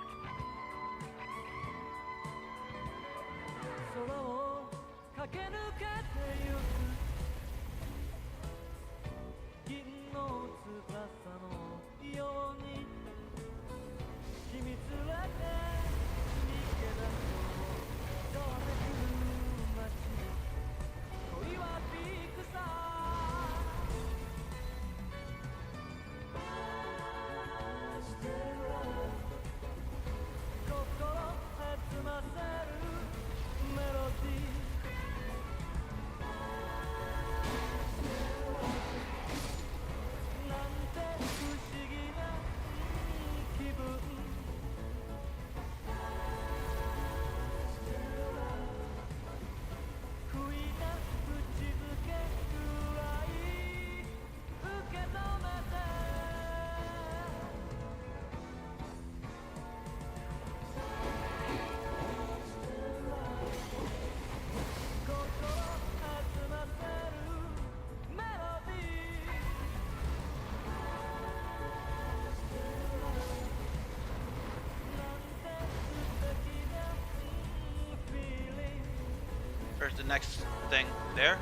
the next thing there.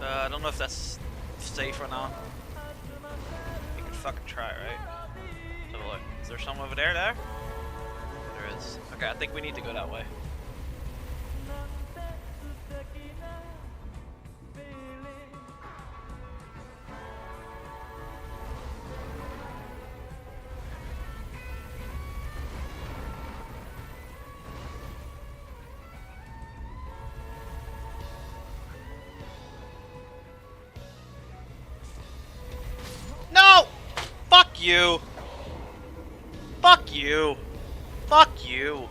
I don't know if that's safe or not. You can fucking try, right? So look, is there someone over there? There is. Okay, I think we need to go that way. No! Fuck you! Fuck you! Fuck you!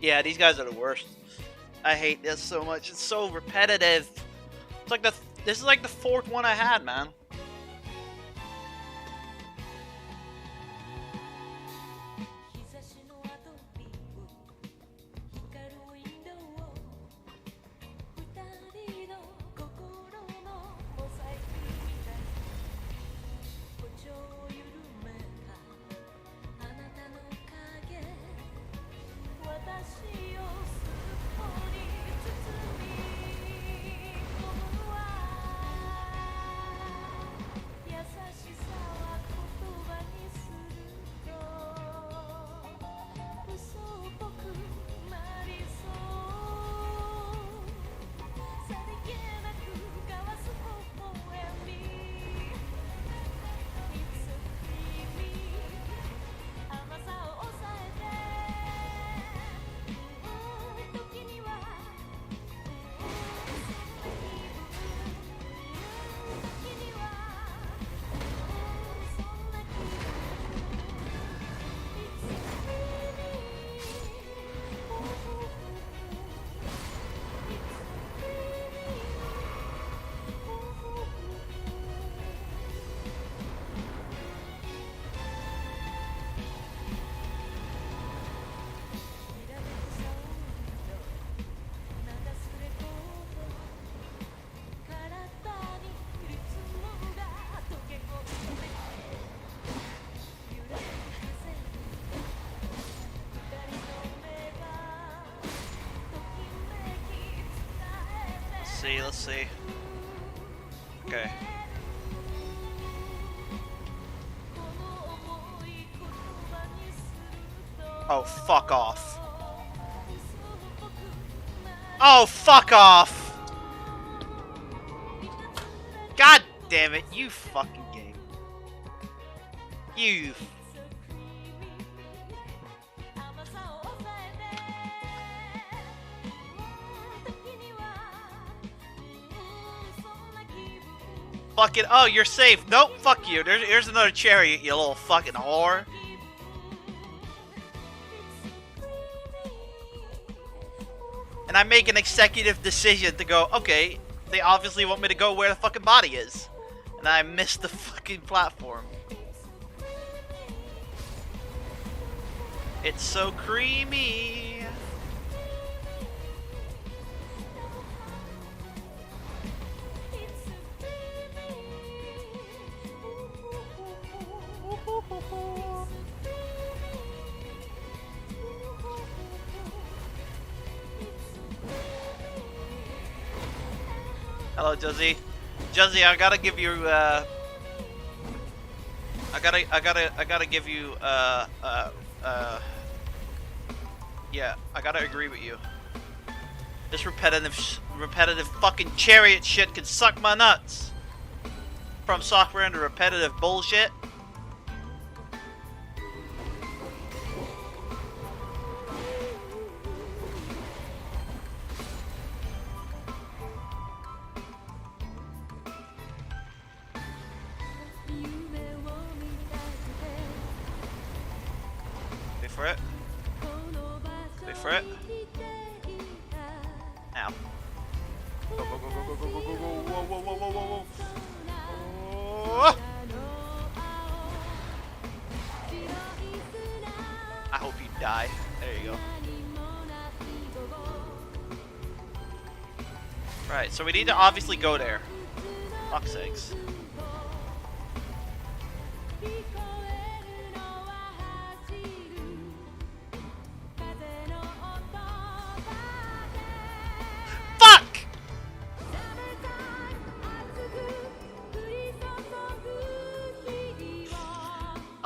Yeah, these guys are the worst. I hate this so much. It's so repetitive. It's like this is like the fourth one I had, man. Let's see. Okay. Oh, fuck off. Oh, fuck off! God damn it, you fucking game. You. Fucking, oh, you're safe. Nope, fuck you. Here's another chariot, you little fucking whore. And I make an executive decision to go, okay, they obviously want me to go where the fucking body is. And I missed the fucking platform. It's so creamy. Hello, Juzzy. Juzzy, I gotta give you, I gotta give you, yeah, I gotta agree with you. This repetitive fucking chariot shit can suck my nuts. From software into repetitive bullshit. Wait for it. Wait for it. Ow. Go, go, go, go, go, go, go, go, go. Whoa, whoa, whoa, whoa, whoa, whoa. Oh. I hope you die. There you go. Right, so we need to obviously go there. Fuck's sakes.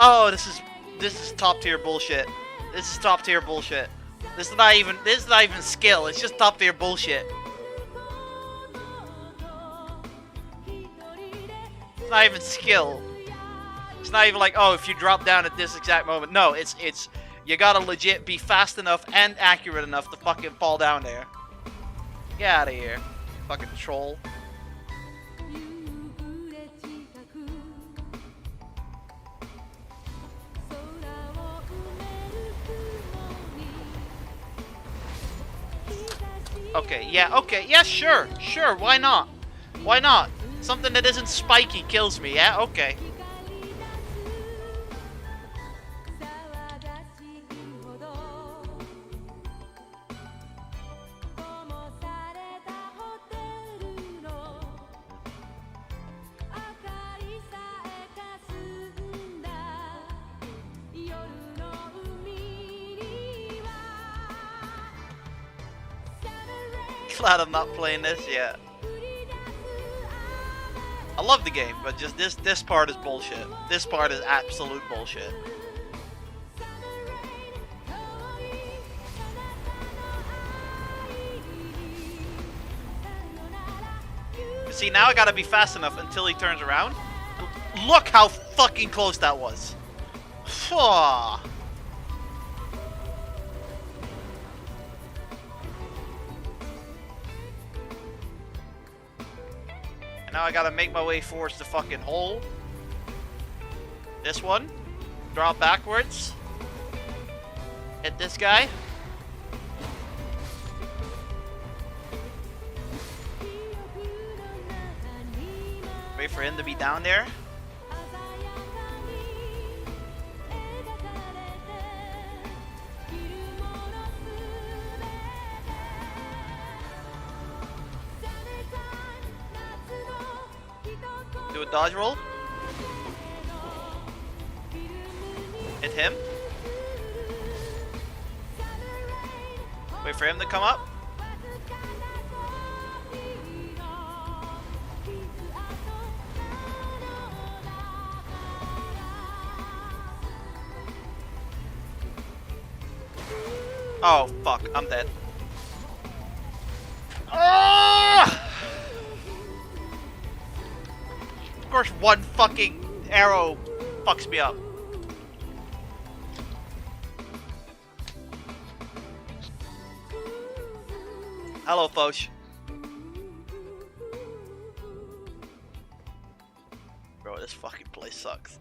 Oh, this is top tier bullshit. This is top tier bullshit. This is not even skill. It's just top tier bullshit. It's not even skill. It's not even like, oh, if you drop down at this exact moment. No, it's you gotta legit be fast enough and accurate enough to fucking fall down there. Get out of here, fucking troll. Okay, yeah, sure, why not? Why not? Something that isn't spiky kills me, yeah? Okay. Glad I'm not playing this yet. I love the game, but just this part is bullshit. This part is absolute bullshit. See, now I gotta be fast enough until he turns around. Look how fucking close that was. Phew. Now I gotta make my way towards the fucking hole. This one. Drop backwards. Hit this guy. Wait for him to be down there. Do a dodge roll. Hit him. Wait for him to come up. Oh fuck, I'm dead. Ah! Of course one fucking arrow fucks me up. Hello, Foch. Bro, this fucking place sucks.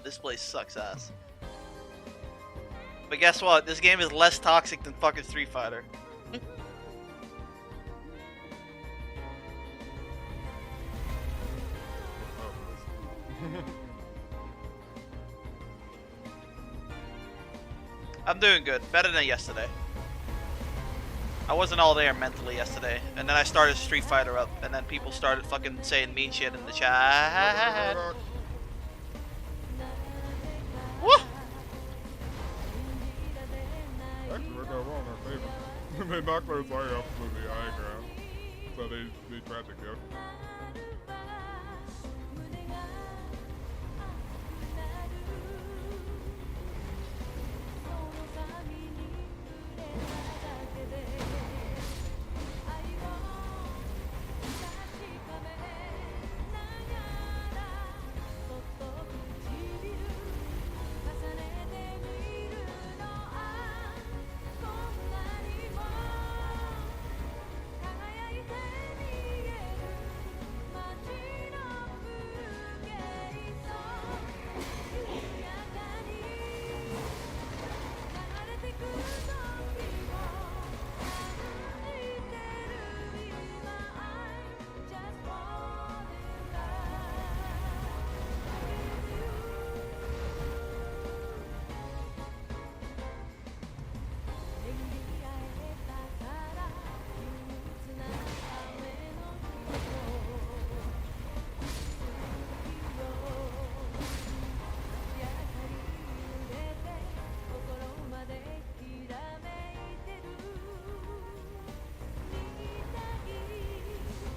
This place sucks ass. But guess what? This game is less toxic than fucking Street Fighter. I'm doing good. Better than yesterday. I wasn't all there mentally yesterday. And then I started Street Fighter up. And then people started fucking saying mean shit in the chat. Woo! They knocked my fire off with the high ground. So they tried to kill.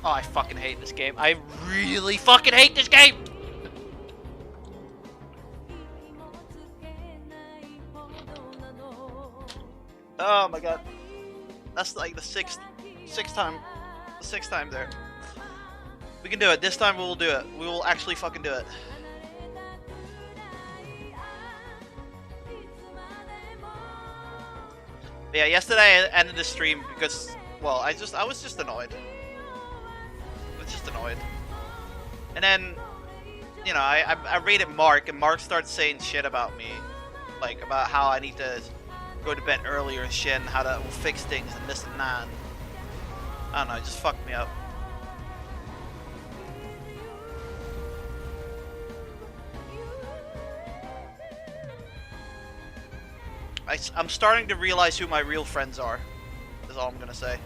Oh, I fucking hate this game. I really fucking hate this game! Oh my god. That's like the sixth time there. We can do it. This time we will do it. We will actually fucking do it. But yeah, yesterday I ended the stream because, well, I was just annoyed. I was just annoyed. And then, you know, I rated Mark, and Mark starts saying shit about me. Like, about how I need to go to bed earlier and shit, and how to fix things, and this and that. And I don't know, it just fucked me up. I'm starting to realize who my real friends are. Is all I'm gonna say.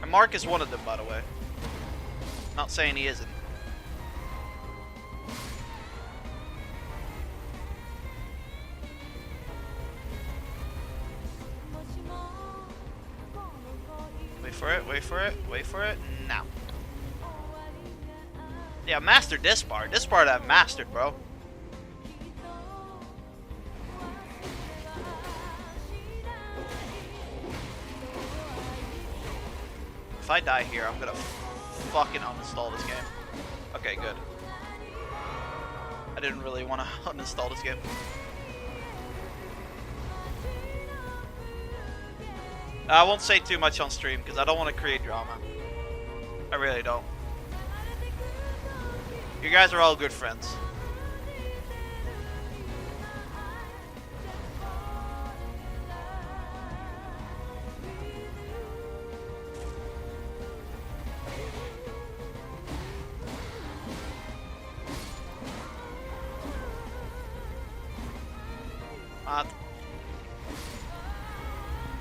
And Mark is one of them, by the way. Not saying he isn't. Wait for it, wait for it, wait for it. Now. Yeah, I mastered this part. This part I've mastered, bro. If I die here, I'm gonna fucking uninstall this game. Okay, good. I didn't really want to uninstall this game. I won't say too much on stream because I don't want to create drama. I really don't. You guys are all good friends.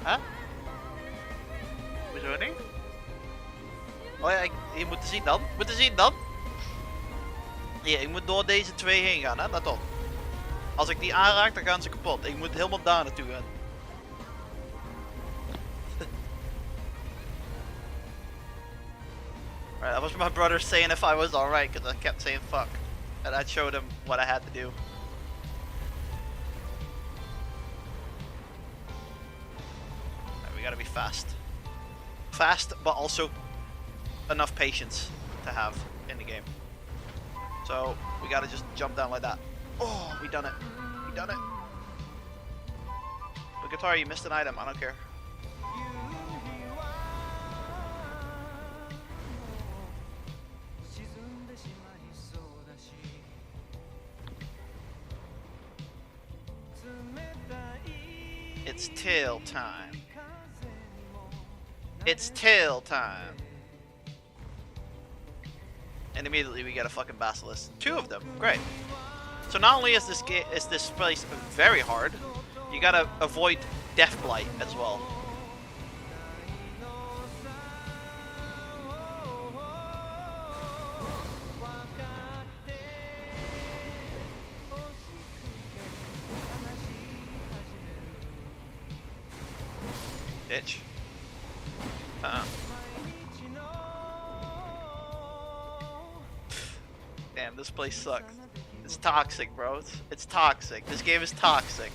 Huh? Hoezo niet? Oh ja, je moet zien dan. Moet je zien dan? Ja, ik moet door deze twee heen gaan, hè? Let op. Als ik die aanraak, dan gaan ze kapot. Ik moet helemaal daar naartoe gaan. Alright, that was my brother saying if I was alright, because I kept saying fuck. And I showed him what I had to do. Right, we gotta be fast. Fast, but also enough patience to have in the game. So, we gotta just jump down like that. Oh, we done it. We done it. But Guitar, you missed an item. I don't care. It's tail time. It's tail time. And immediately we get a fucking basilisk. 2 of them. Great. So not only is this place very hard, you gotta avoid death blight as well. Bitch. Damn, this place sucks. It's toxic, bro. It's toxic. This game is toxic.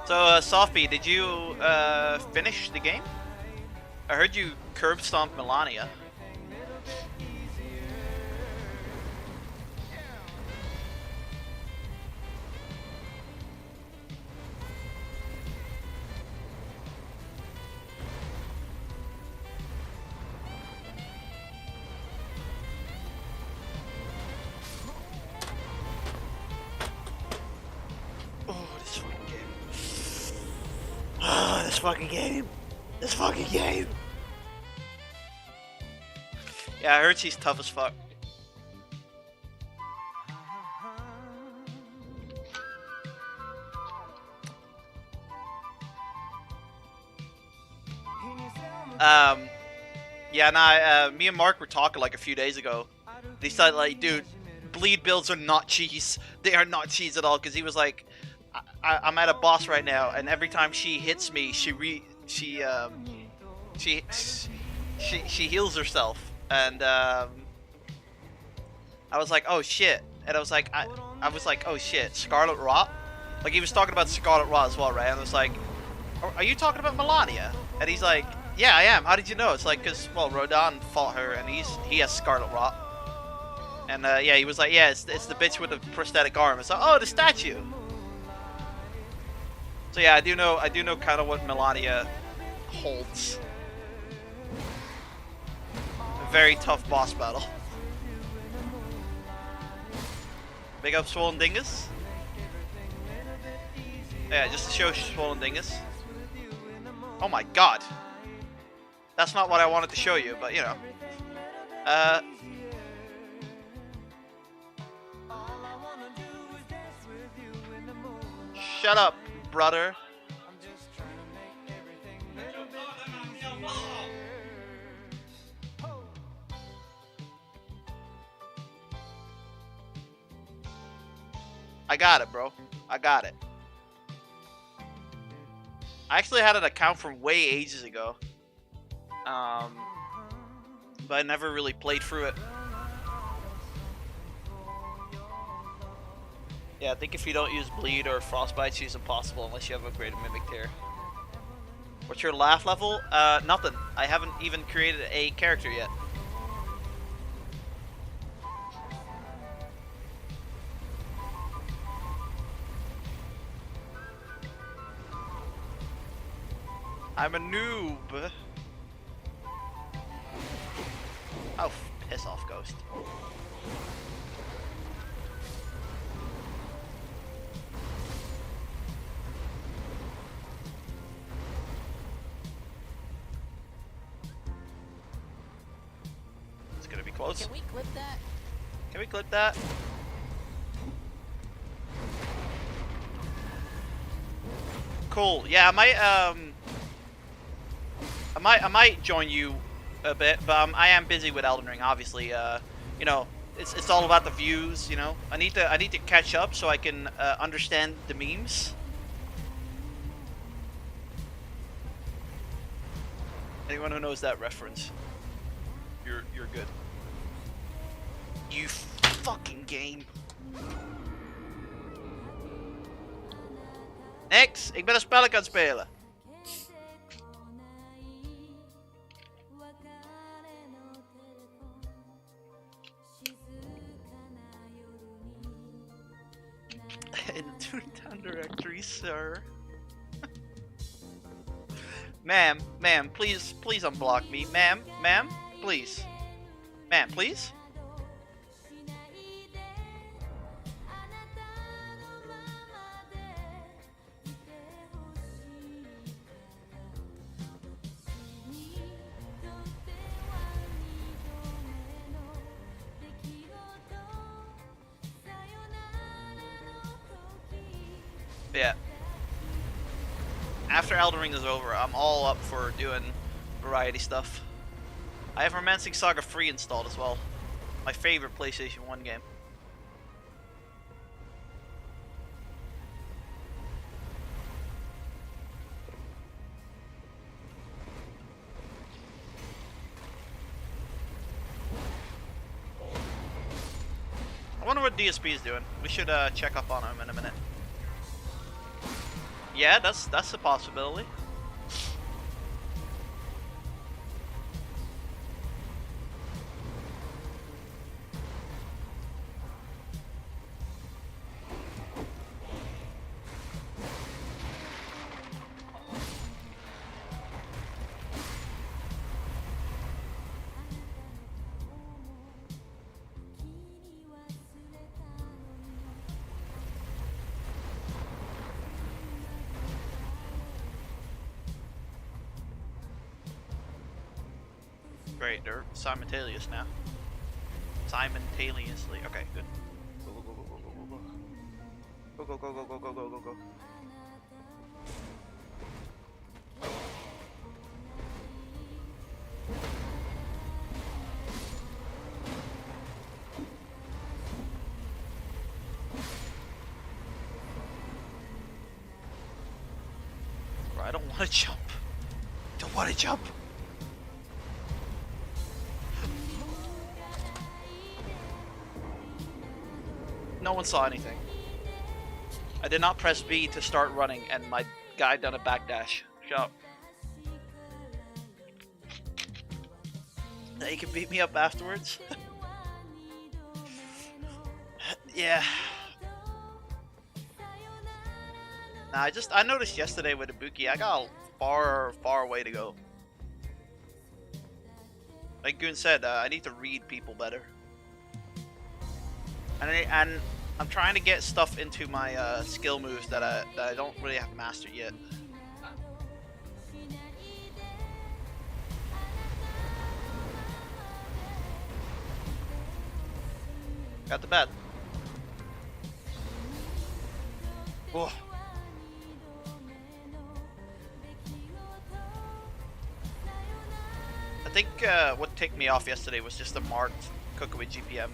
So, Softbee, did you finish the game? I heard you curb stomped Melania. This fucking game. Yeah, I heard she's tough as fuck. Yeah, nah, me and Mark were talking like a few days ago. They said like, dude, bleed builds are not cheese. They are not cheese at all. Because he was like, I'm at a boss right now, and every time she hits me, she heals herself. And I was like, oh shit. And I was like, oh shit, Scarlet Rot. Like he was talking about Scarlet Rot as well, right? And I was like, are you talking about Melania? And he's like, yeah, I am. How did you know? It's like, cause well, Rodan fought her, and he has Scarlet Rot. And yeah, he was like, yeah, it's the bitch with the prosthetic arm. It's like, oh, the statue. So yeah, I do know kind of what Melania holds. A very tough boss battle. Big up Swollen Dingus. Yeah, just to show Swollen Dingus. Oh my god. That's not what I wanted to show you, but you know. Shut up, brother. I got it, bro. I got it. I actually had an account from way ages ago. But I never really played through it. Yeah, I think if you don't use Bleed or Frostbite, it's impossible unless you have upgraded Mimic Tear. What's your laugh level? Nothing. I haven't even created a character yet. I'm a noob. Oh, piss off, Ghost. It's gonna be close. Can we clip that? Can we clip that? Cool. Yeah, I might join you a bit, but I am busy with Elden Ring, obviously. You know, it's all about the views. You know, I need to catch up so I can understand the memes. Anyone who knows that reference, you're good. You fucking game. Next, ik ben een spel aan het spelen. Into town directory, sir. Ma'am, please unblock me. Ma'am, please. Ma'am, please. Yeah. After Elden Ring is over, I'm all up for doing variety stuff. I have Romancing Saga 3 installed as well. My favorite PlayStation 1 game. I wonder what DSP is doing. We should check up on him in a minute. Yeah, that's a possibility. Great, they're simultaneous now. Simultaneously. Okay, good. Go, go, go, go, go, go, go, go. Go, go, go, go, go, go, go, go. wanna jump. Don't wanna jump. No one saw anything. I did not press B to start running, and my guy done a backdash. Shut up. Now you can beat me up afterwards. Yeah. Nah, I noticed yesterday with Ibuki, I got a far way to go. Like Goon said, I need to read people better. And I'm trying to get stuff into my skill moves that I don't really have mastered yet. Got the bat. Oh. I think what ticked me off yesterday was just the marked cooking with GPM,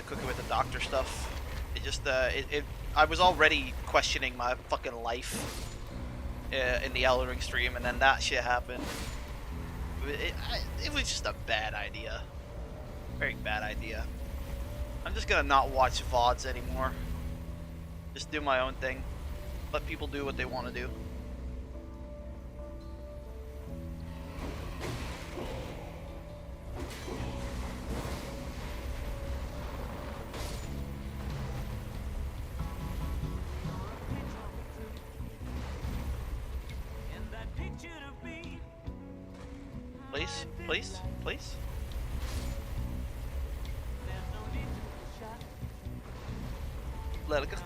cooking with the doctor stuff. It just I was already questioning my fucking life in the Elden Ring stream, and then that shit happened. It was just a bad idea, very bad idea. I'm just gonna not watch VODs anymore. Just do my own thing. Let people do what they want to do. Please, please, please. Let it go.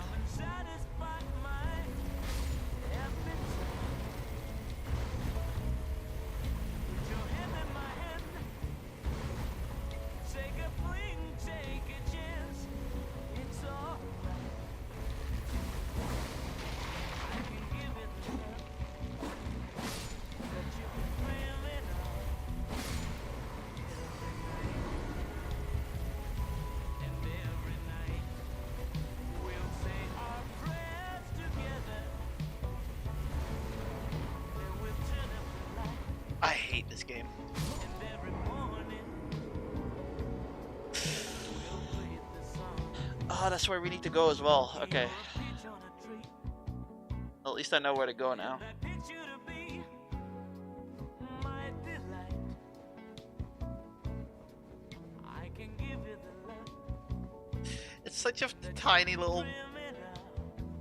I hate this game. Oh, that's where we need to go as well. Okay. Well, at least I know where to go now. It's such a tiny little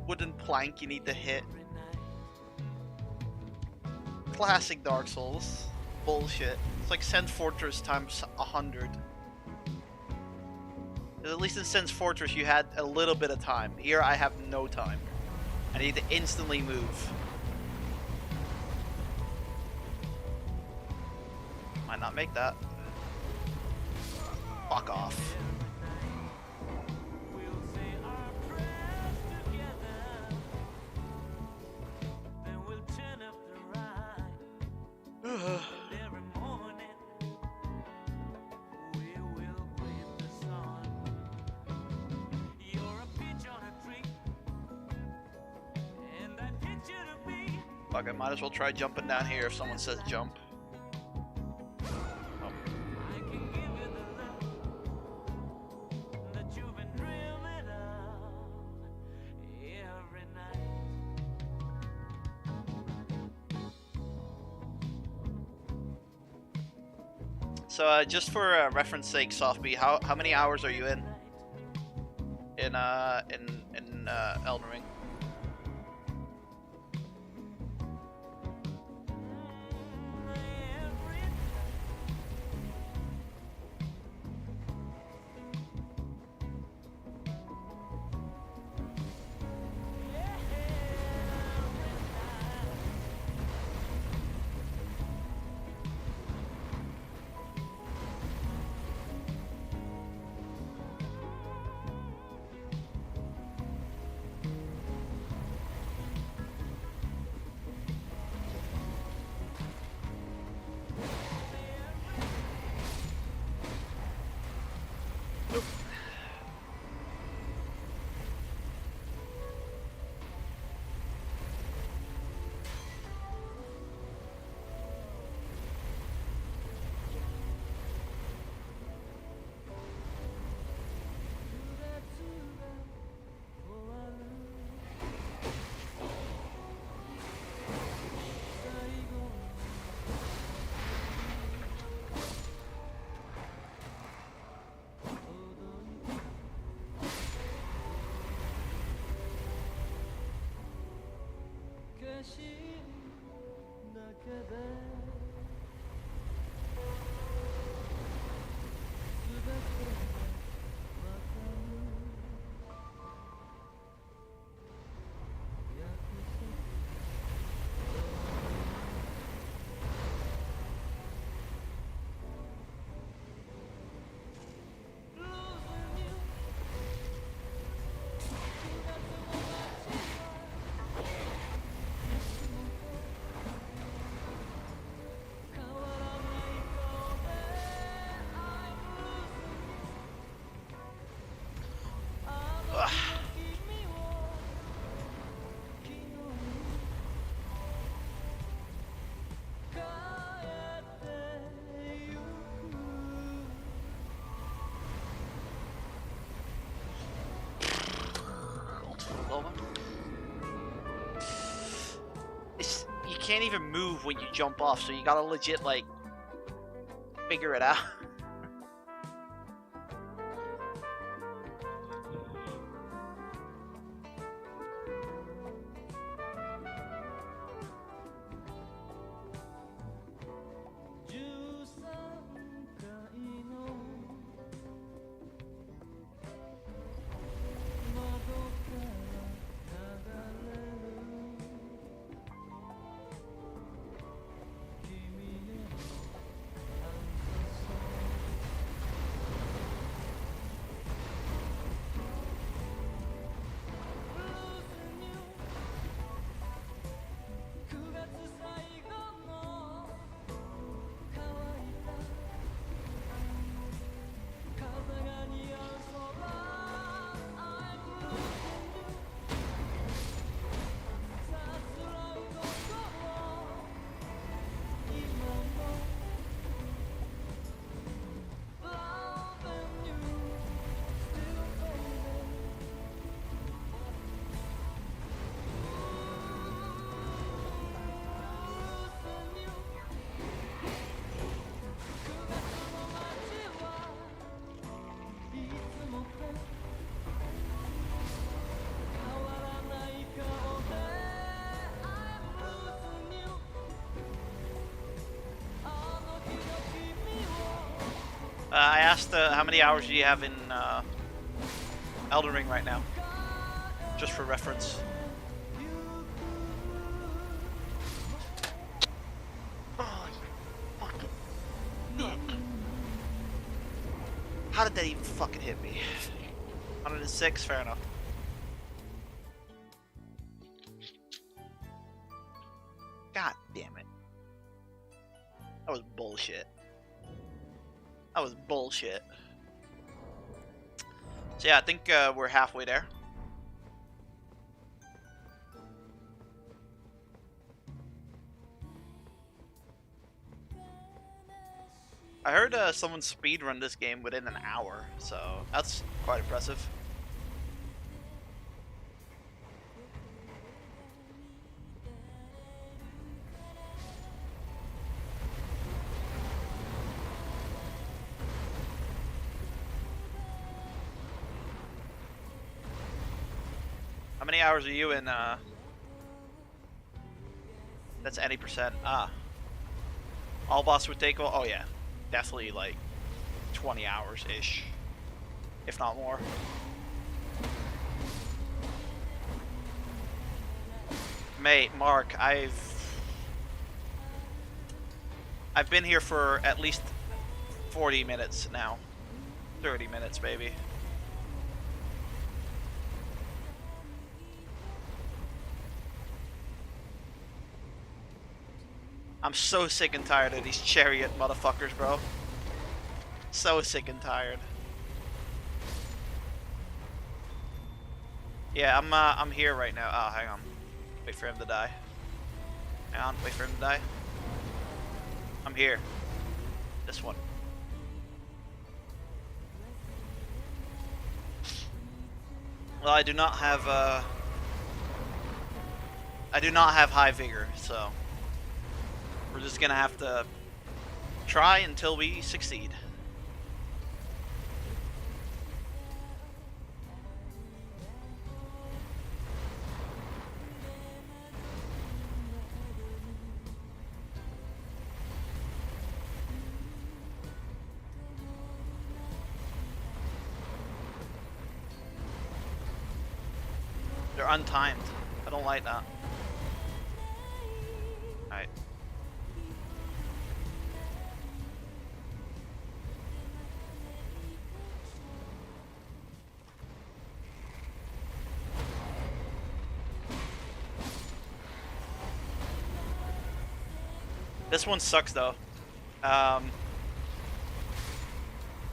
wooden plank you need to hit. Classic Dark Souls. Bullshit. It's like Sen's Fortress times 100. At least in Sen's Fortress you had a little bit of time. Here I have no time. I need to instantly move. Might not make that. Fuck off. Fuck, I might as well try jumping down here if someone says jump. Oh. So just for reference sake, Softbee, how many hours are you in Elden Ring? You can't even move when you jump off, so you gotta legit like figure it out. I asked how many hours do you have in Elden Ring right now? Just for reference. Oh, fucking dick. How did that even fucking hit me? 106? Fair enough. God damn it. That was bullshit. That was bullshit. So yeah, I think we're halfway there. I heard someone speedrun this game within an hour, so that's quite impressive. How many hours are you in? That's any percent. Ah. All boss would take, oh yeah. Definitely like 20 hours-ish. If not more. Mate, Mark, I've been here for at least 40 minutes now. 30 minutes, maybe. I'm so sick and tired of these chariot motherfuckers, bro. So sick and tired. Yeah, I'm here right now. Oh, hang on. Wait for him to die. Hang on, wait for him to die. I'm here. This one. Well, I do not have high vigor, so we're just gonna have to try until we succeed. They're untimed. I don't like that. Alright. This one sucks though.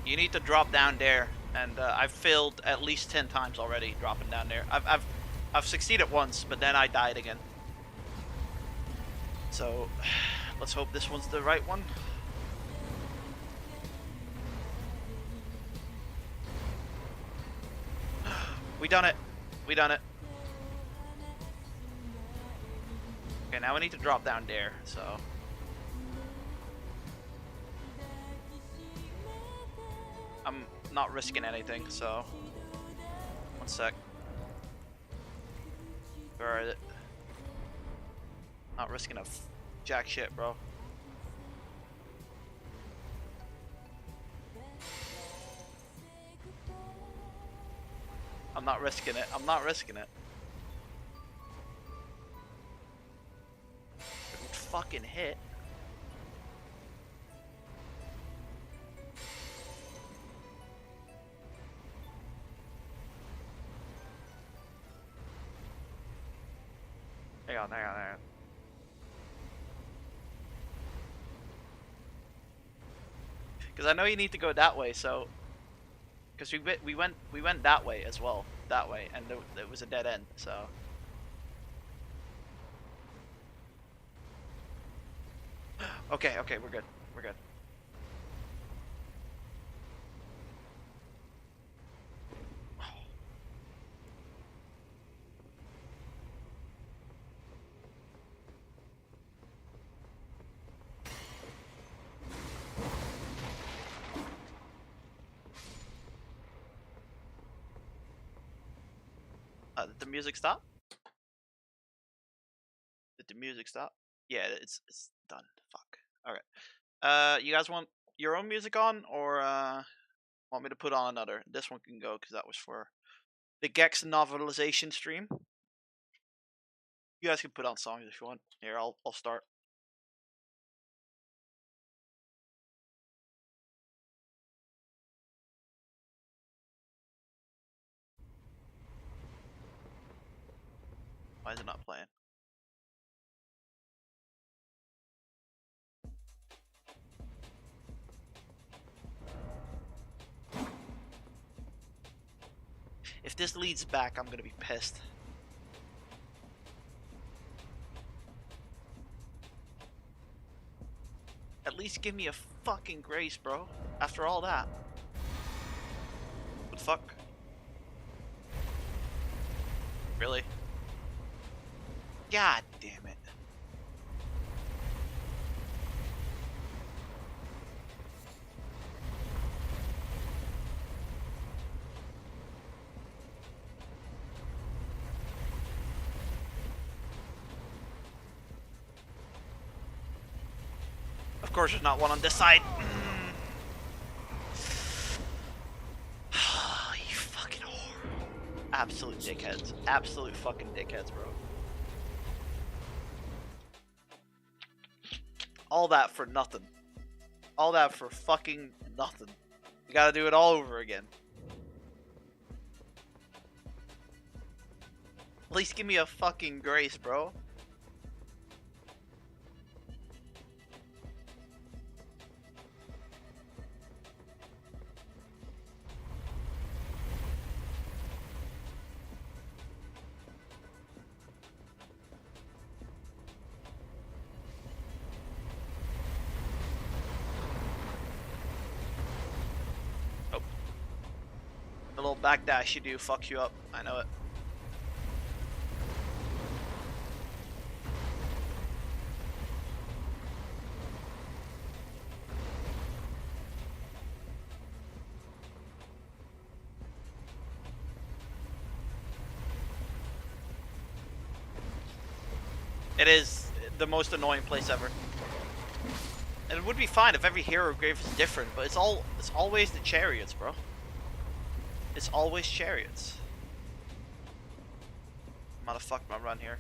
You need to drop down there, and I've failed at least 10 times already dropping down there. I've succeeded once, but then I died again. So let's hope this one's the right one. We done it. We done it. Okay, now we need to drop down there, so. I'm not risking anything, so. One sec. Where is it? Not risking a jack shit, bro. I'm not risking it. I'm not risking it. It would fucking hit. Hang on, hang on, hang on. Because I know you need to go that way, so. Because we went that way as well, that way, and it was a dead end, so. Okay, okay, we're good, we're good. Did the music stop? Did the music stop? Yeah, it's done. Fuck. Alright. You guys want your own music on, or want me to put on another? This one can go because that was for the Gex novelization stream. You guys can put on songs if you want. Here, I'll start. Why is it not playing? If this leads back, I'm gonna be pissed. At least give me a fucking grace, bro. After all that. What the fuck? Really? God damn it. Of course there's not one on this side. You fucking whore. Absolute dickheads. Absolute fucking dickheads, bro. All that for nothing. All that for fucking nothing. You gotta do it all over again. At least give me a fucking grace, bro. The little backdash you do fucks you up. I know it. It is the most annoying place ever. And it would be fine if every hero grave is different, but it's always the chariots, bro. It's always chariots. I'm gonna fuck my run here.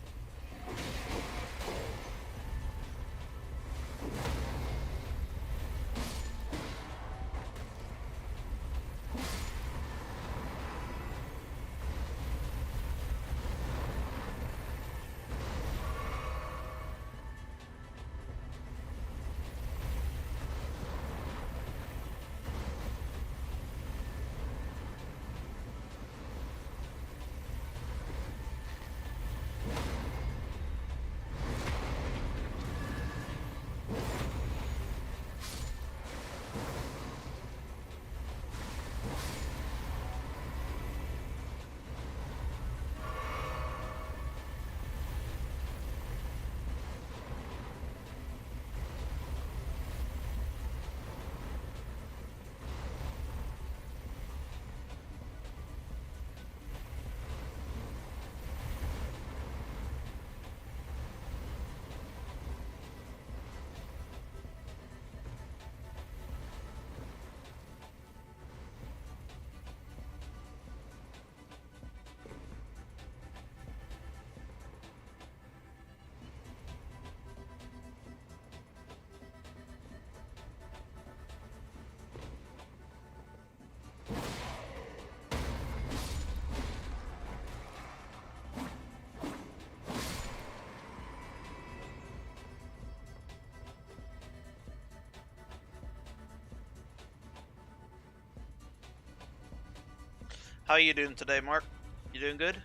How are you doing today, Mark? You doing good?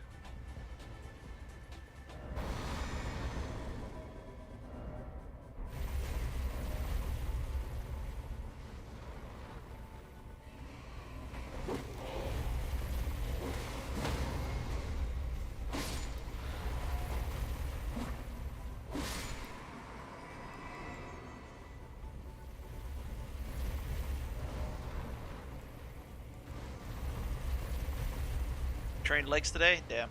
Trained legs today? Damn.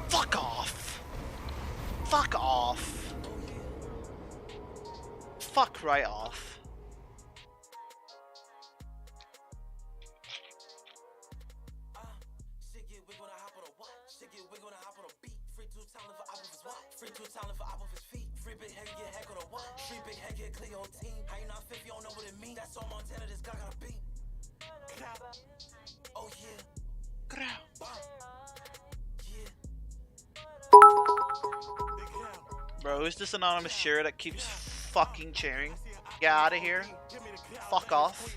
Fuck off! Fuck off! Fuck right off. Bro, who's this anonymous sharer that keeps fucking cheering? Get out of here. Fuck off.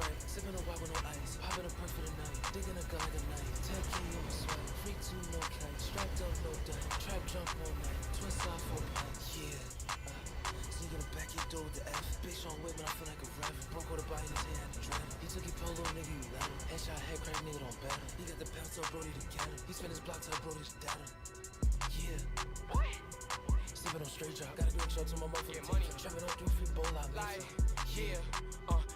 Sprite, sipping a white with no ice, popping a perk for the night, digging a gun like a knife, 10K on my swag, free 2 no cash, strapped up no dime, trap jump all night, twist off 4 pack, yeah. Sneaking the back your door with the F, bitch on whip and I feel like a ref, broke with a body in his hand, the dread. He took your polo, nigga, you let him, headshot, head crack, nigga don't bet him. He got the pound, tell Brody to get him, he spent his block, tell Brody to dead him. Yeah. What? Sipping on straight drop, gotta go show to my motherfucking money. Trapping on 3 free bowl out like, yeah.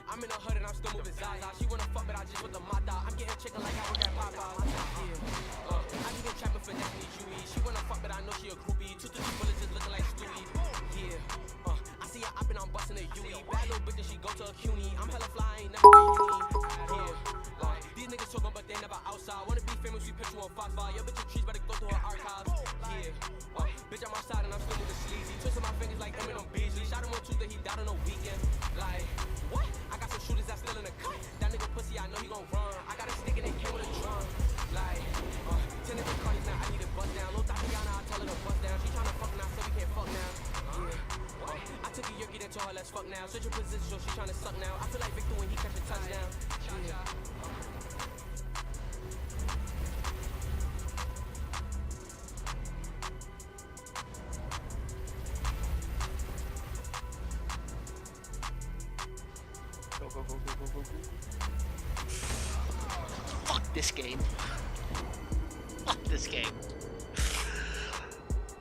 I'm in a hood and I'm still moving Zaza. She wanna fuck, but I just with the mata. I'm getting chicken like I was that Papa. Yeah. I just been trapping for Destiny Chewy. She wanna fuck, but I know she a groupie. 2 to 3 bullets just looking like Stewie. Yeah. I see her up and I'm busting a UE. Bad little bitch and she go to a CUNY. I'm hella fly, ain't never been uni. Yeah. These niggas talking, but they never outside. Wanna be famous, we put you on Fox 5. Your bitch and trees better go through her archives. Yeah. Bitch, I'm outside and I'm still moving sleazy. Twisting my fingers like Eminem Beasley. Shot him on Tuesday, he died on a weekend. Like, what? I got some shooters that's still in the cut. That nigga pussy, I know he gon' run. I got a stick and it came with a drum. Like, 10 different cardies now, I need to bust down. Lil' Tatiana, I tell her to bust down. She tryna fuck now, so we can't fuck now. Yeah. I took a yerky then told her let's fuck now. Switch your position, so she tryna suck now. I feel like Victor when he catch a touchdown. Yeah. Go. Fuck this game. Fuck this game.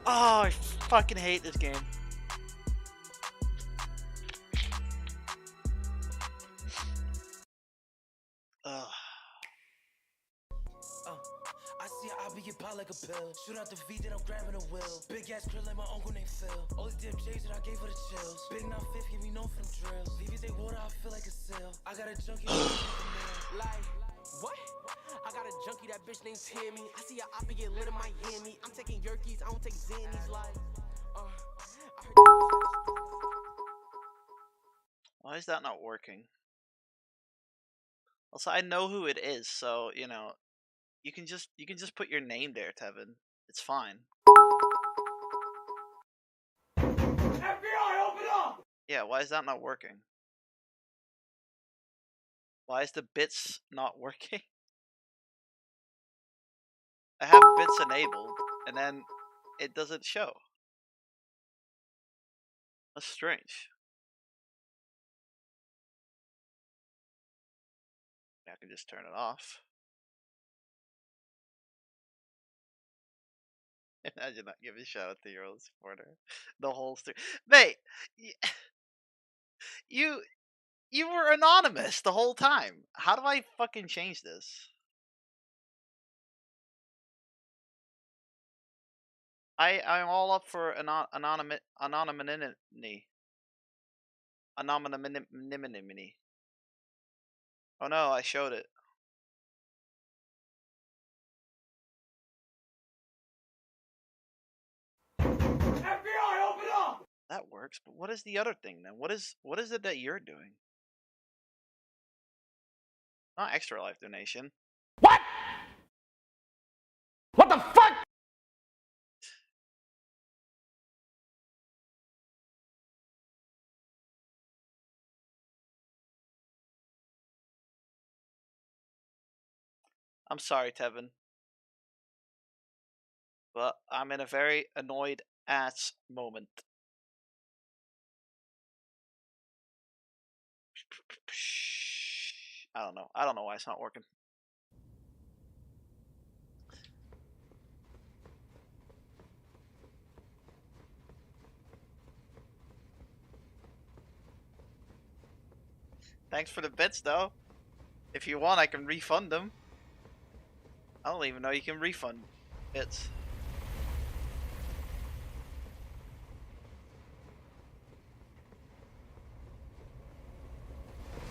Oh, I fucking hate this game. I see I be get pop like a pill. Shoot out the V, then I'm grabbing a wheel. Big ass crib like my uncle named Phil. All these damn J's that I gave her the chills. Big 950, give me known for them drills. VVs they water, I feel like a seal. I got a junkie. Like, what? I got a junkie, that bitch named Tammy. I see a op get lit in Miami. I'm taking yerkies, I don't take Xannies. Like, Why is that not working? Also, I know who it is, so you know, you can just put your name there, Tevin. It's fine. FBI, open up! Yeah, why is that not working? Why is the bits not working? I have bits enabled, and then it doesn't show. That's strange. I can just turn it off. Imagine not giving a shout out to your old supporter. The whole story. Mate, you were anonymous the whole time. How do I fucking change this? I'm all up for anonymity. Anonymity. Oh no, I showed it. FBI, open up! That works, but what is the other thing then? What is it that you're doing? Not extra life donation. What? What the fuck? I'm sorry, Tevin. But I'm in a very annoyed ass moment. I don't know. I don't know why it's not working. Thanks for the bits, though. If you want, I can refund them. I don't even know you can refund bits.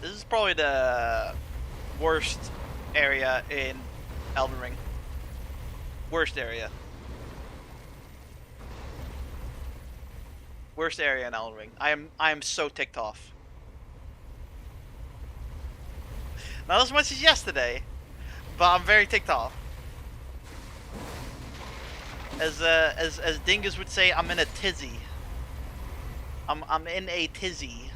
This is probably the worst area in Elden Ring. Worst area. Worst area in Elden Ring. I am so ticked off. Not as much as yesterday, but I'm very ticked off. As Dingus would say, I'm in a tizzy. I'm in a tizzy.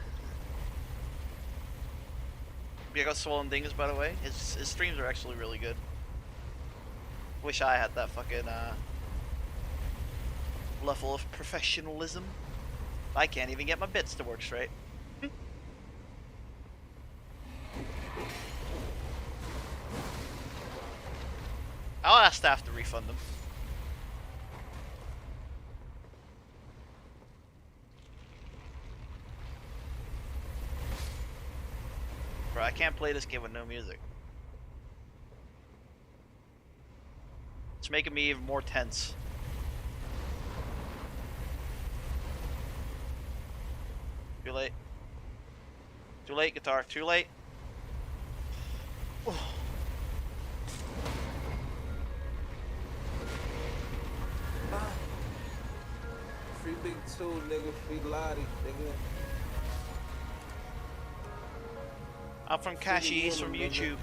Diego Swollen Dings, by the way. His streams are actually really good. Wish I had that fucking level of professionalism. I can't even get my bits to work straight. I'll ask staff to refund them. Bro, I can't play this game with no music. It's making me even more tense. Too late. Too late, guitar. Too late. Oh. Free Big 2, nigga. Free Lottie, nigga. I'm from Kashi, from YouTube.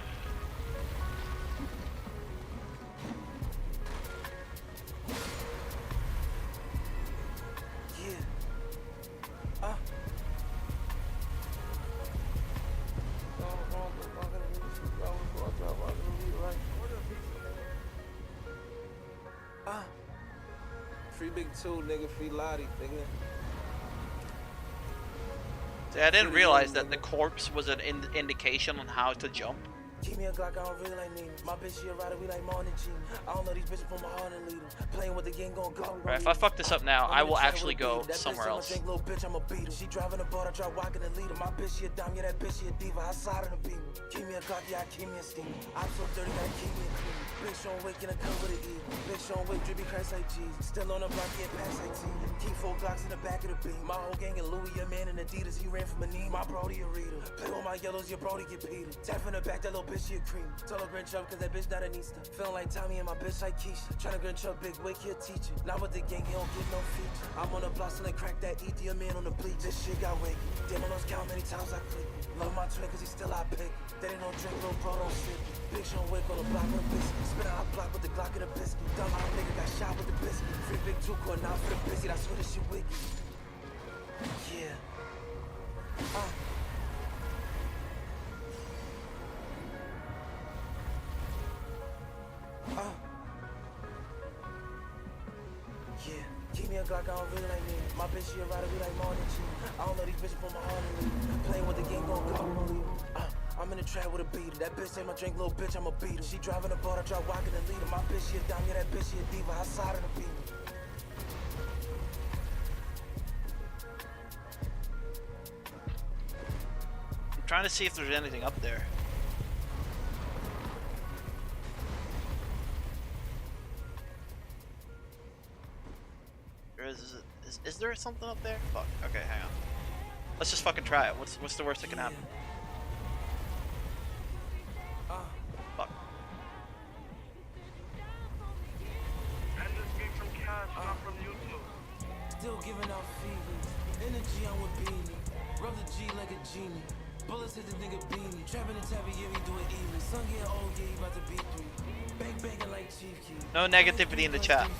Free Big 2, nigga. Free Lottie, nigga. See, I didn't realize that the corpse was an indication on how to jump. Keep me a Glock, I don't really like Nina. My bitch, she a rider, we like morning Gina. I don't know these bitches from my heart and lead them. Playing with the gang gon' go. Alright, if I fuck this up now, I will actually go somewhere else. Little bitch, I'm a beat her. She driving a boat, I drive walking and lead her. My bitch, she a dime, yeah, that bitch, she a diva. I slide on the beam. Keep me a Glock, yeah, I keep me a steam. I'm so dirty, gotta keep me a clean. Big Sean Wick in a cover to eat. Big Sean Wick, drippy Christ like G's. Still on the block, yeah, pass like T. Keep 4 Glocks in the back of the beam. My whole gang in Louis, a man in Adidas. He ran from a knee. My brody a reader. Play on my yellows, your brody get Peter. Tap in the back, that little bitch, she a cream. Tell her Grinch up, cause that bitch not a Nista. Feeling like Tommy and my bitch like Keisha. Tryna Grinch up, big wig, he a teacher. Not with the gang, he don't get no feature. I'm on the block, selling crack that ED, a man on the bleach. This shit got wicked. Damn, I lost count many times I click. Love my twin, cause he still I pick. They ain't no drink, little bro, don't sip. Big Sean Wick on the block with a biscuit. Spin a hot block with the Glock and a biscuit. Dumb hot nigga got shot with the biscuit. Free Big 2 court, now for the biscuit. I swear this shit wicked. Yeah. Yeah, keep me a Glock, I don't really like me. My bitch, she a rider, we like morning Gina. I don't know these bitches from my heart and lead. Playing with the gang, gon' go. I'm in the trap with a beater. That bitch ain't my drink, little bitch, I'm a beater. She driving a boat, I drive walking and leader. My bitch, she a dime, yeah, that bitch, she a diva. I slide on the beater. I'm trying to see if there's anything up there. Is there something up there? Fuck. Okay, hang on. Let's just fucking try it. What's the worst that can happen? Fuck. Still giving out fevers. Energy, I'm with Beanie. Rub the G like a genie. Bullets hit the nigga beanie. Trapping the tabby, yeah, we do it even. Sun get old, yeah, he about to beat 3. Bang banging like Chief Key. No negativity in the chat.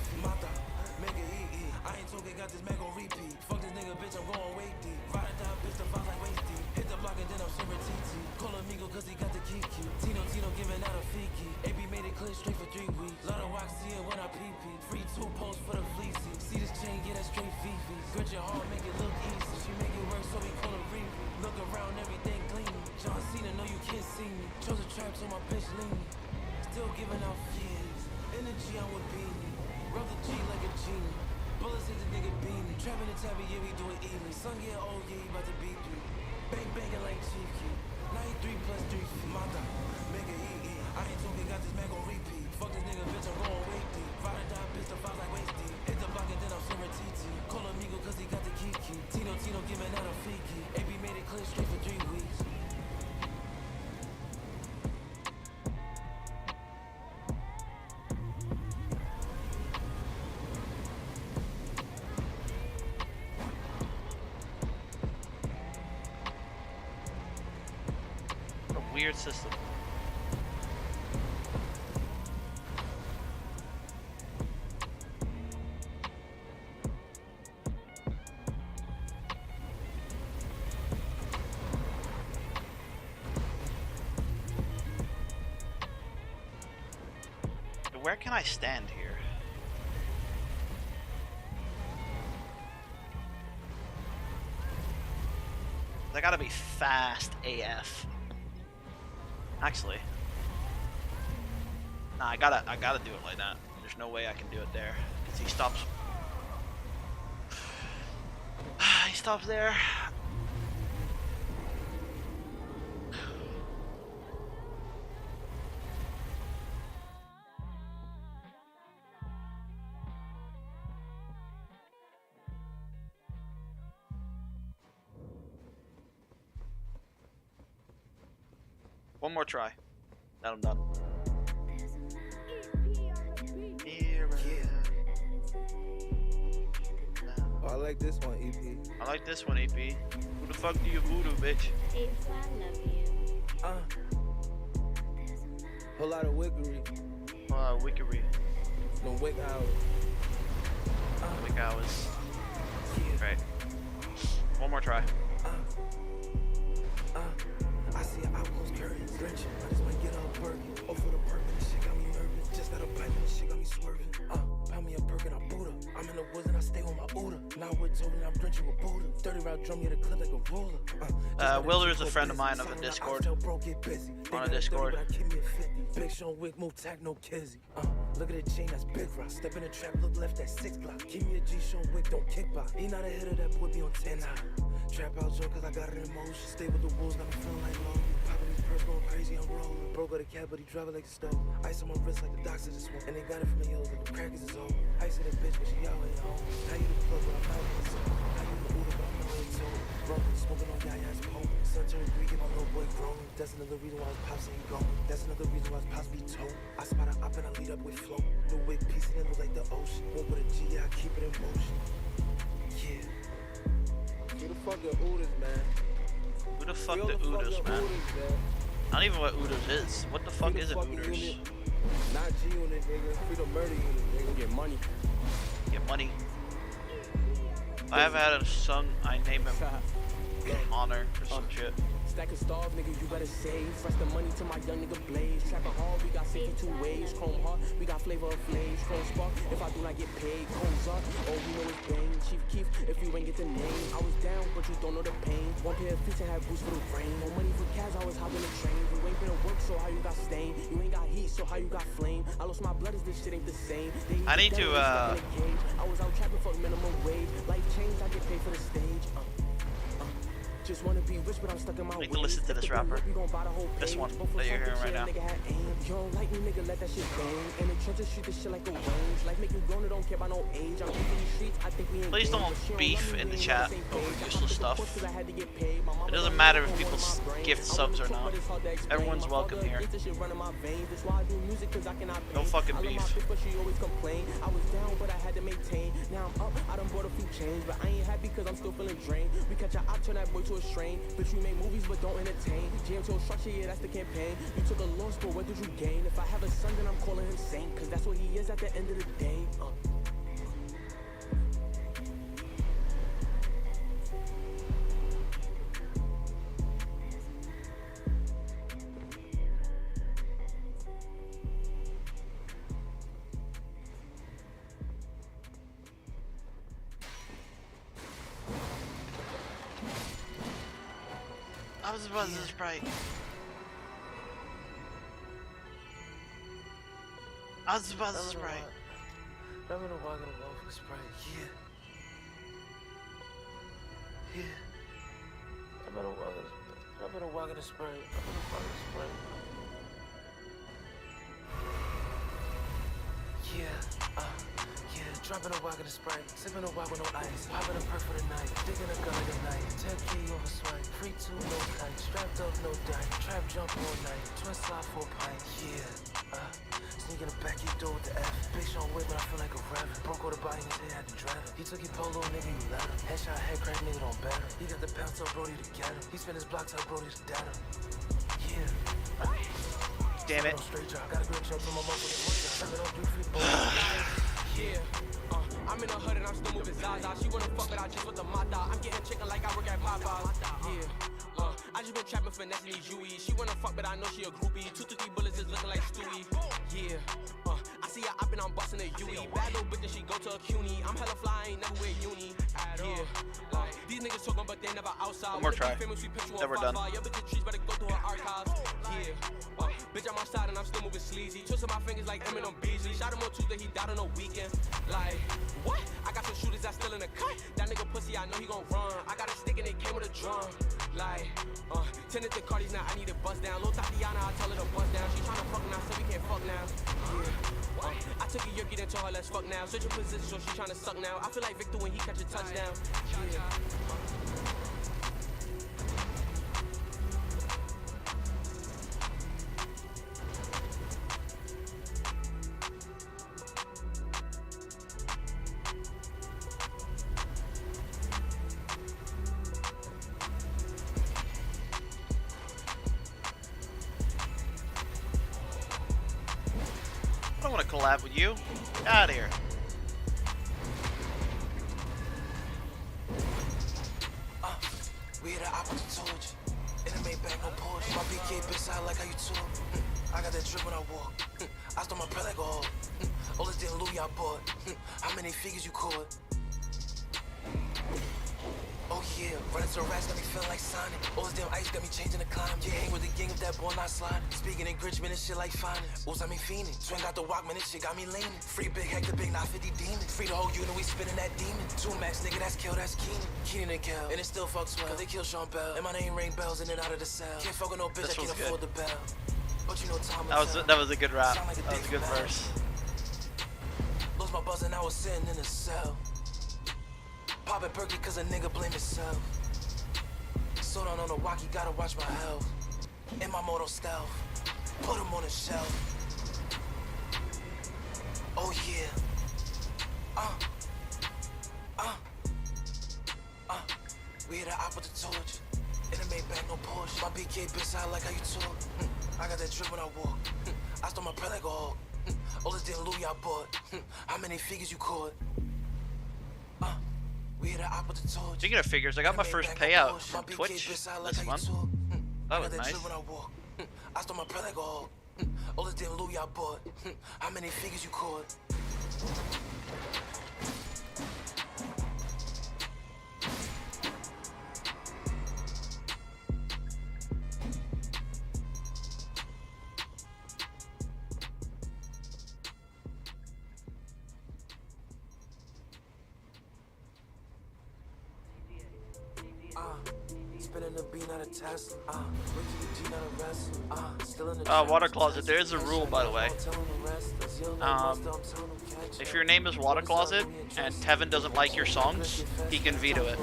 I ain't talking, got this man gon' repeat. Fuck this nigga, bitch, I'm going way deep. Ride down, bitch, the files like waist deep. Hit the block and then I'm serving TT. Call amigo cause he got the key. Tino giving out a fiki. AB made it clear straight for 3 weeks. Lot of wax see it when I PP. Free 2 posts for the fleecy. See this chain, get that straight Fifi. Grit your heart, make it look easy. She make it work, so we call her Riri. Look around, everything gleaming. John Cena, know you can't see me. Chose a trap, so my bitch lean. Still giving out fears. Energy, I'm with Beanie. Rub the G like a genie. Bullets hit the nigga beanie. Trapping the tabby, yeah, we do it evenly. Sun get old, yeah, he about to beat 3. Bang banging like Chief Key. 93 plus 3 feet. My dog, make it eat. I ain't talking, got this man gon' repeat. Fuck this nigga, bitch, I'm going way deep. Ride or die, bitch, the files like waist deep. Hit the block and then I'm serving TT. Call amigo cause he got the key. Tino giving out a fiki. AB made it clear straight for 3 weeks. Weird system. where can I stand here? I gotta be fast AF. Actually. Nah, I gotta do it like that. There's no way I can do it there. Cause he stops. He stops there. One more try. Then I'm done. Oh, I like this one, EP. I like this one, EP. Who the fuck do you voodoo, bitch? Whole lot of wickery. Wickery. No wick hours. Wick hours. Right. One more try. I see an outpost curtain drenching. I just might get up Bergen. Oh, for the perk, this shit got me nervous. Just got a pipe and this shit got me swerving. Pound me a perk and I boot up. I'm in the woods and I stay with my Uda. Now we're told and I'm drenching with Buddha. 30 round drum, get a clip like a ruler. Wilder is a friend of mine of a Discord. On a Discord. Big Sean Wick, move tag, no kizzy. Look at the chain, that's big rock. Step in the trap, look left, that's 6 block. Keep me a G Sean Wick, don't kick back. He not a hitter, that boy be on 10 high. Trap out joke, cause I got it in motion. Stay with the wolves, got me feeling like low. Popping these perks, going crazy, I'm rolling. Bro got a cab, but he drive it like a stove. Ice on my wrist like the doctor just want. And they got it from the hills, like the crackers is old. Ice in that bitch, but she out here home. How you the plug, but I'm out in the zone. How you the Uda, but I'm not really told. Broken, smoking on Yaya's pole. Sun turned Greek and my little boy grown. That's another reason why his pops ain't gone. That's another reason why his pops be told. I spot a op and I lead up with flow. New wig piece and it look like the ocean. Walk with a G, I keep it in motion. Yeah. Who the fuck the Udas, man? Who the fuck the Udas, man? Not even what Udas is. What the fuck is an Udas? Not G unit, nigga. Freedom murder unit, nigga. Get money. Get money. I have had a son, I name him Honor or some shit. Stack of stars, nigga, you better save. Fresh the money to my young nigga Blaze. Trapping hard, we got 62 ways. Chrome heart, we got flavor of flames. Chrome spark, if I do not get paid. Cones up, oh, we know it's bang. Chief Keef, if you ain't get the name. I was down, but you don't know the pain. One pair of feet to have boots for the rain. No money for cash, I was hopping the train. You ain't been to work, so how you got stain? You ain't got heat, so how you got flame? I lost my blood, as this shit ain't the same. I need to, I was out trapping for minimum wage. Life changed, I get paid for the stage. Just wanna be rich, but I'm stuck in my need to listen to this rapper. This one that you're hearing right now. You don't like me, nigga, let that shit bang. And the trenches shoot this shit like a range. Like make you grown, it don't care about no age. I'm in these streets, I think we ain't. Please don't beef in the chat over useless stuff. It doesn't matter if people gift subs or not. Everyone's welcome here. No fucking beef. I was down, but I had to maintain. Now I'm up, I done bought a few chains, but I ain't happy cause I'm still feeling drained. We catch a op, turn that boy to a strain. Bitch, we make movies but don't entertain. GM to a structure, yeah, that's the campaign. You took a loss, but what did you gain? If I have a son, then I'm calling him Saint, cause that's what he is at the end of the day. I was about to Sprite. I was about to Sprite. I'm gonna walk in the wall for Sprite. Yeah. Yeah. I'm gonna walk in the Sprite. I'm gonna walk in the Sprite. Yeah. Dropping a walk in the Sprite, sipping a walk with no ice, popping a perk for the night, digging a gun like a knife, 10K over swipe, free 2 no kite, strapped up no dime, trap jump all night, twin slide 4 pint, yeah. Sneak in the back, he do with the F, big Sean Wick, but I feel like a rapper, broke all the body in his head, had to dread him, he took your polo, nigga, you let him, headshot, head crack, nigga, don't bet him, he got the pound, tell Brody to get him, he spin his block, tell Brody to dead him, yeah. Damn it. Yeah. I'm in a hood and I'm still moving Zaza. She wanna fuck, but I just with the mata. I'm getting chicken like I work at Papa. Yeah. I just been trapping finessing these UEs. She wanna fuck, but I know she a groupie. 2 to 3 bullets is looking like Stewie. Yeah, I see her up and I'm busting a UE. Bad little bitch and she go to a CUNY. I'm hella fly, I ain't never wear uni. Yeah, like these niggas talking, but they never outside. One more try. Then we're done. Your bitch trees better go through her archives. Yeah, bitch I'm outside and I'm still moving sleazy. Twisting my fingers like Eminem Beasley. Shot him on Tuesday, he died on a weekend. Like what? I got some shooters that's still in the cut. That nigga pussy, I know he gon' run. I got a stick and it came with a drum. Like, tended to Cardi's now, I need to bust down. Lil Tatiana, I tell her to bust down. She tryna fuck now, so we can't fuck now. Yeah. I took a yerky and told her let's fuck now. Switching position, so she tryna suck now. I feel like Victor when he catch a touchdown. Yeah. I don't want to collab with you. Get out of here. We hit the opposite torch. In the main bag, no Porsche. My BK bitch, I like how you talk. I got that drip when I walk. I stole my bread like a hawk. All this damn Louis I bought. How many figures you caught? Oh yeah, running to the racks got me feeling like Sonic. All this damn ice got me changing the climate. Yeah, hang with the gang if that ball not sliding. Speaking in Grinchman and shit like finance. Oops, I mean fiending. Swing out the Walkman, this shit got me leaning. Free big Hector, big not 50 demons. Free the whole unit, we spinning that demon. 2 max, nigga, that's kill, that's Keenan. Keenan and Kel, and it still fucks well. Cause they kill Sean Bell, and my name ring bells in and out of the cell. Can't fuck with no bitch, I can't afford the bell. But you know time That was a good rap. That was a good verse. Lost my buzz and I was sitting in a cell. Poppin' perky cause a nigga blame himself. So down on the walkie, gotta watch my health. In my moto stealth, put him on the shelf. Oh yeah. We hit the op with the torch. In the main bag, no Porsche. My BK bitch, I like how you talk. I got that drip when I walk. I stole my bread like a hawk. All this damn Louis I bought. How many figures you caught? We hit the op with the torch. Speaking of figures, I got my first payout from Twitch this month. That was nice. I stole my bread like a hawk. All this damn Louis I bought. How many figures you caught? Water Closet, there is a rule, by the way. If your name is Water Closet and Tevin doesn't like your songs, he can veto it.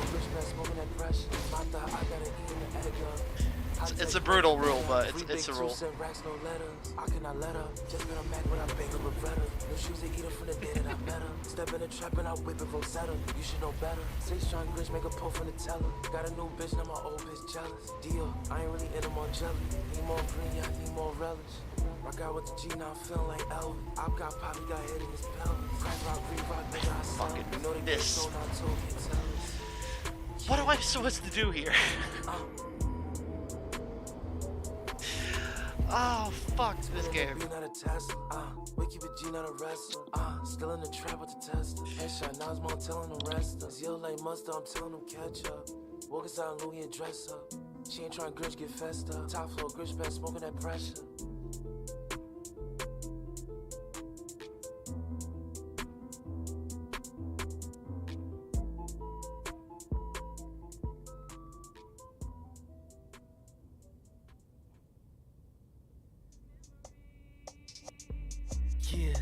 It's a brutal rule, but it's a rule. I cannot let her. Just been a Mac when I bang a Beretta. No shoes to eat her from the day that I met her. Step in the trap and I whip it Rosetta. You should know better. 6 strong bitch make a pull from the teller. Got a new bitch, now my old bitch jealous. Deal, I ain't really into more jelly. Need more green, I need more relish. Rock out with the G, now I'm feeling like Elden. I've got Poppy, got hit in his pelvis. Crack rock, re-rock, nigga, I sell. You know they this. so not told, can't tell us. What am I supposed to do here? Oh, fuck this game. We keep it G, not a wrestler. Still in the trap with the tester. Headshot, now it's more telling the rest of us. Yo, like mustard, I'm telling them catch up. Walk inside Louis and dress up. She ain't trying Grinch, get fessed up. Top floor, Grinch best, smoking that pressure. Yeah.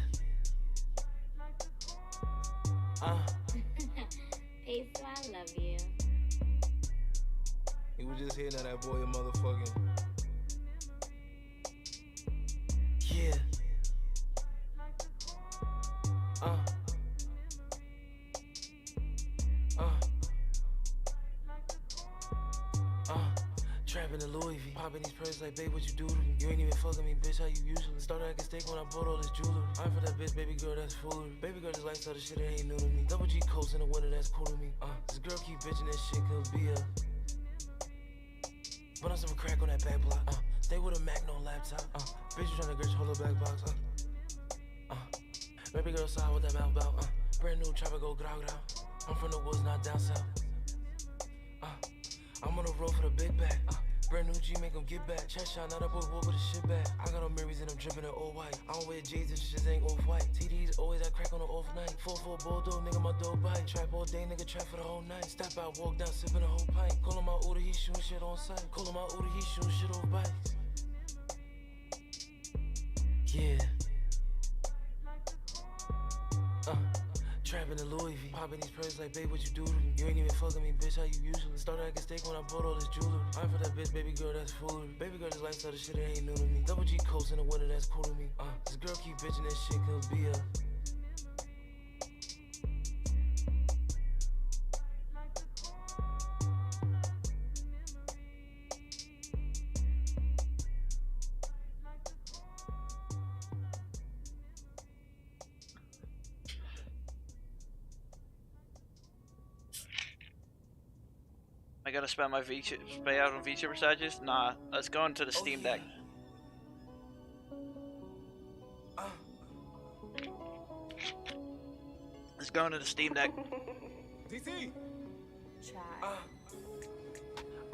Hey, so I love you. He was just hitting at that boy a motherfucking. Yeah. Trapping in Louis V. Popping these purses like, babe, what you do to me? You ain't even fucking me, bitch, how you usually? Started acting steak when I bought all this jewelry. I'm for that bitch, baby girl, that's foolery. Baby girl just likes all the shit that ain't new to me. Double G coats in the winter, that's cool to me. This girl keep bitching that shit could be a. But I'm some crack on that back block. They with a Mac, no laptop. Bitch, you tryna get hold the back box. Baby girl saw what that mouth about. Brand new trapper go grau grau. I'm from the woods, not down south. I'm on the road for the big bag. Brand new G, make 'em get back. Chest shot, not a boy, with a shit bag. I got on Marys and I'm dripping in all white. I don't wear J's, this shit ain't off white. TDs always that crack on the off night. 4-4 bulldog, nigga, my dope bite. Trap all day, nigga, trap for the whole night. Step out, walk down, sipping a whole pint. Call him my Uda, he shooting shit on sight. Call him my Uda, he shooting shit off bikes. Yeah. Trapping the Louis V. Popping these perks like, babe, what you do to me? You ain't even fucking me, bitch, how you usually? Started acting steak when I bought all this jewelry. I'm for that bitch, baby girl, that's foolery. Baby girl, this lifestyle, this shit it ain't new to me. Double G coats in the winter, that's cool to me. This girl keep bitching, that shit could be a. I gotta spend my pay out on VTuber statues? Nah, let's go into the Steam Deck. Let's go into the Steam Deck. DC!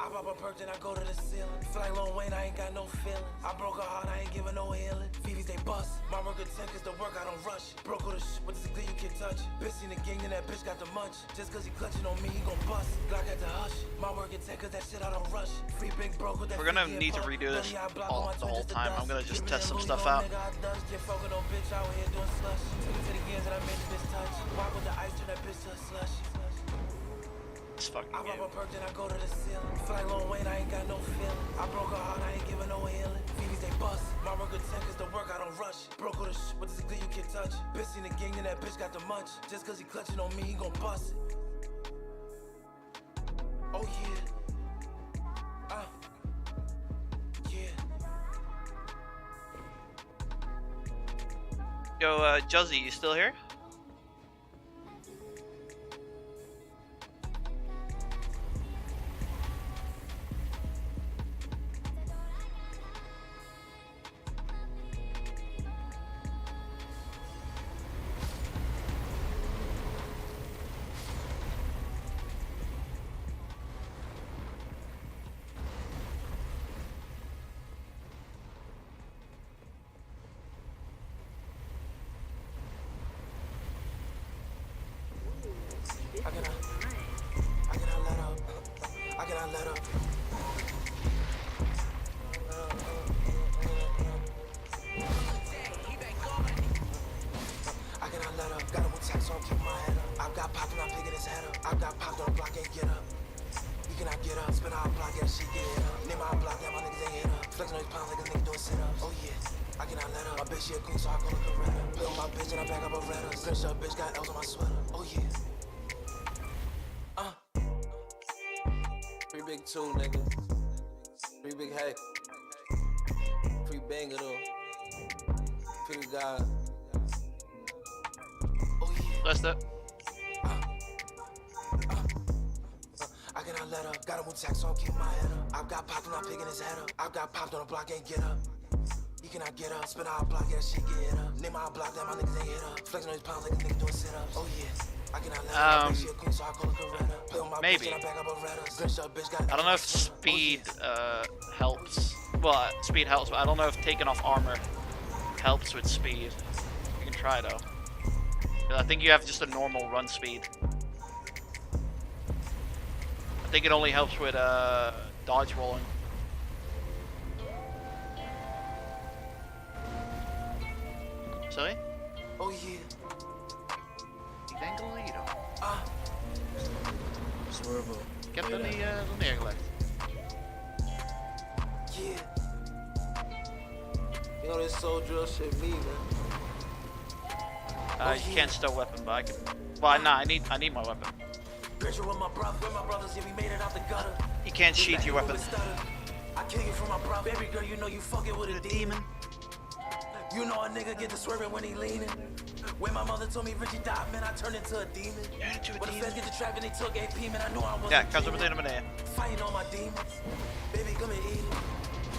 I pop a perk, then I go to the ceiling. Fly Lil Wayne, I ain't got no feeling. I broke her heart, I ain't giving no healing. Phoebes, they bust. My work attack is the work, I don't rush. Broke all the shit, but this is good, you can't touch. Bitch in the gang, then that bitch got the munch. Just cause he clutching on me, he gon' bust. Glock at the hush. My work attack, cause that shit I don't rush. Free big broke with that. We're gonna need to redo this the whole time. I'm gonna just test some stuff out. Get fucking on bitch out here doing slush. Took it to the gears and I made this bitch touch. Walk with the ice, turn that bitch to a slush. This fucking I game. pop a perk, then I go to the ceiling. Fly Lil Wayne, I ain't got no feeling. I broke her heart, I ain't giving no healing. Phoebes, they bust. My work attack is the work, I don't rush. Broke all the shit, but this is good, you can't touch. Bitch in the gang, then that bitch got the munch. Just cause he clutching on me, he gon' bust it. Oh yeah. Yeah. Yo, Juzzy, you still here? I cannot let up. I cannot let up. Got him with tax on, keep my head up. I've got popped, not picking his head up. I've got popped on the block, ain't get up. You cannot get up. Spin our block, yeah, she get it up. Name our block, yeah, my niggas ain't hit up. Flexing on these pounds like a nigga doing sit-ups. Oh yeah, I cannot let up. My bitch, she a queen, so I call her Coretta. Play on my bitch and I back up a Retta. Stretched up, bitch, got L's on my sweater. Oh yeah. Free big two, nigga. Free big hack. Free banger though. Free God. Oh yeah. That's that. I cannot let up. Got him with tax on, keep my head up. I've got popped, not picking his head up. I've got popped on the block, ain't get up. You cannot get up. Spin our block, yeah, she get it up. Name our block, that my niggas ain't hit up. Flexing on these pounds like a nigga doing sit-ups. Oh yeah. Maybe. I don't know if speed helps. Well, speed helps, but I don't know if taking off armor helps with speed. You can try though. I think you have just a normal run speed. I think it only helps with dodge rolling. Sorry? Oh yeah. Dangalito. Swervo. Get the neergelegd. Yeah. You know this soul drill shit me, man. You can't stow weapon, but I can. Well, nah, I need my weapon. Picture with my brothers, yeah, we made it out the gutter. You can't sheath your weapon. I kill you from my brother. Baby girl, you know you fucking with a demon. You know a nigga get to swerving when he leaning. When my mother told me Richie died, man, I turned into a demon. When the feds get to trapping, they took AP, man, I knew I wasn't. Yeah, cause of the fighting all my demons. Baby, come and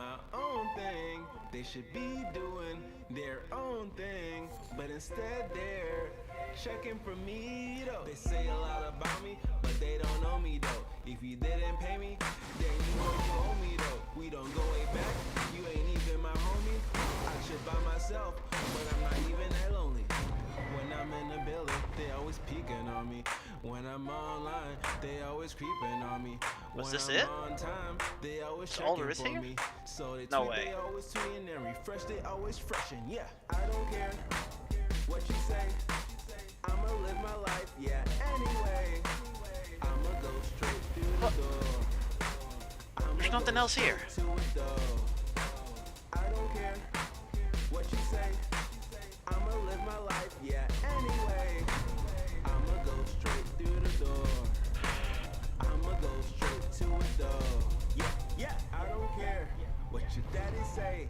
my own thing. They should be doing their own thing, but instead they're checking for me though. They say a lot about me, but they don't know me though. If you didn't pay me, then you know you owe me though. We don't go way back, you ain't even my homie. I should by myself, but I'm not even that lonely. When I'm in the building, they always peeking on me. When I'm online, they always creeping on me. Was when this I'm it? on time, they always That's all there checking is for here? me. So they No tweet, way. they always tweeting and refresh, they always freshen. Yeah, I don't care what you say. I'ma live my life, yeah, anyway. I'ma go straight through the door. There's nothing else here. To it though. I don't care what you say. I'ma live my life, yeah, anyway. I'ma go straight through the door. I'ma go straight to it though. Yeah, I don't care what your daddy say.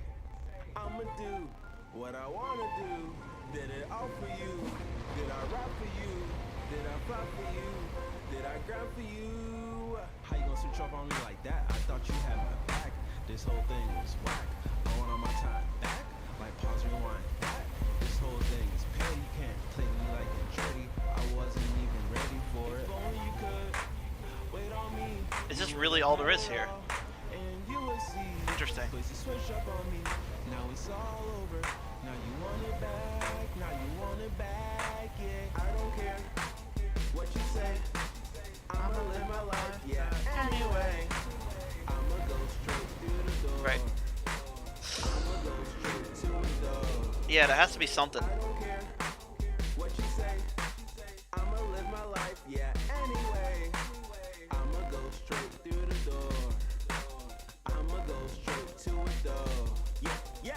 I'ma do what I wanna do. Did it all for you? Did I rap for you? Did I fly for you? Did I grab for you? How you gonna switch up on me like that? I thought you had my back. This whole thing was whack. I want all my time back. Like pause, rewind, back. This whole thing is petty. You can't play me like a jetty. I wasn't even ready for it. If only you could wait on me. Is this really all there is here? And you would see. Interesting. Places switch up on me. Now it's all over. Now you want it back. Now you want it back. Yeah. I don't care what you say. I'ma live my life. Yeah. Anyway. I'ma go straight through the door. Right. I'ma go straight to the door. Yeah, there has to be something. I don't care what you say. I'ma live my life, yeah, anyway. I'ma go straight through the door. I'ma go straight to it though. Yeah.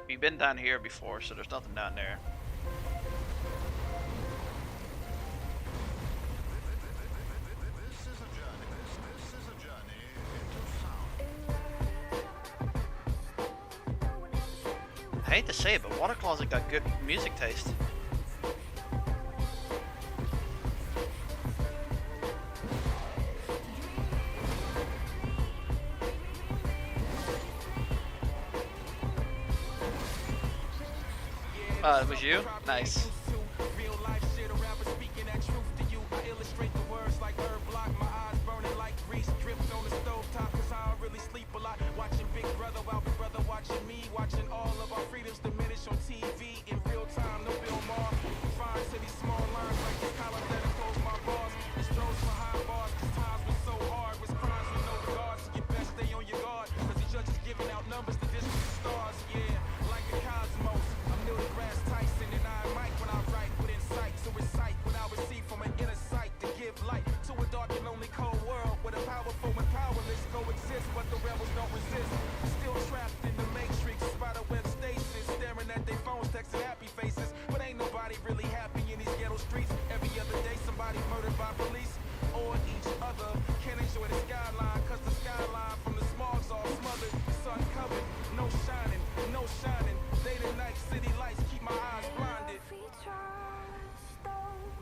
We've been down here before, so there's nothing down there. I hate to say it, but Water Closet got good music taste. It was you? Nice. Real life shit, a rapper speaking that truth to you. I illustrate the words like herb block. My eyes burning like grease dripped on the stove top. Cause I don't really sleep a lot. Watching Big Brother while Big Brother watching me. Watching all of our freedoms diminish on TV in real time. No Bill Maher. Fine to these small lines like this column that close my bars. It's strokes for high bars. Cause times was so hard. Was crimes with no regard. So you best stay on your guard. Cause the judge is giving out numbers to district stars. Yeah, like the cosmos. I'm Neil deGrasse Tyson and I mic when I write with insight. So recite what I receive from an inner sight to give light to a dark and lonely cold world where the powerful and powerless coexist, but the rebels don't resist. Still trapped in the matrix, spiderweb stasis, staring at their phones, texting happy faces. But ain't nobody really happy in these ghetto streets. Every other day somebody murdered by police or each other. Can't enjoy the skyline, cause the skyline from the smog's all smothered. Sun covered, no shining, no shining. Day to night, city lights keep my eyes blinded.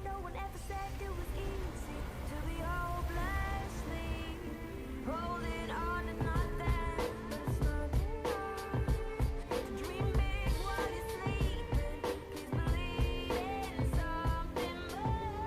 No one ever said it was easy to be hopelessly holding on to nothing, but it's not enough to dream big while you're sleeping. Please believe in something more.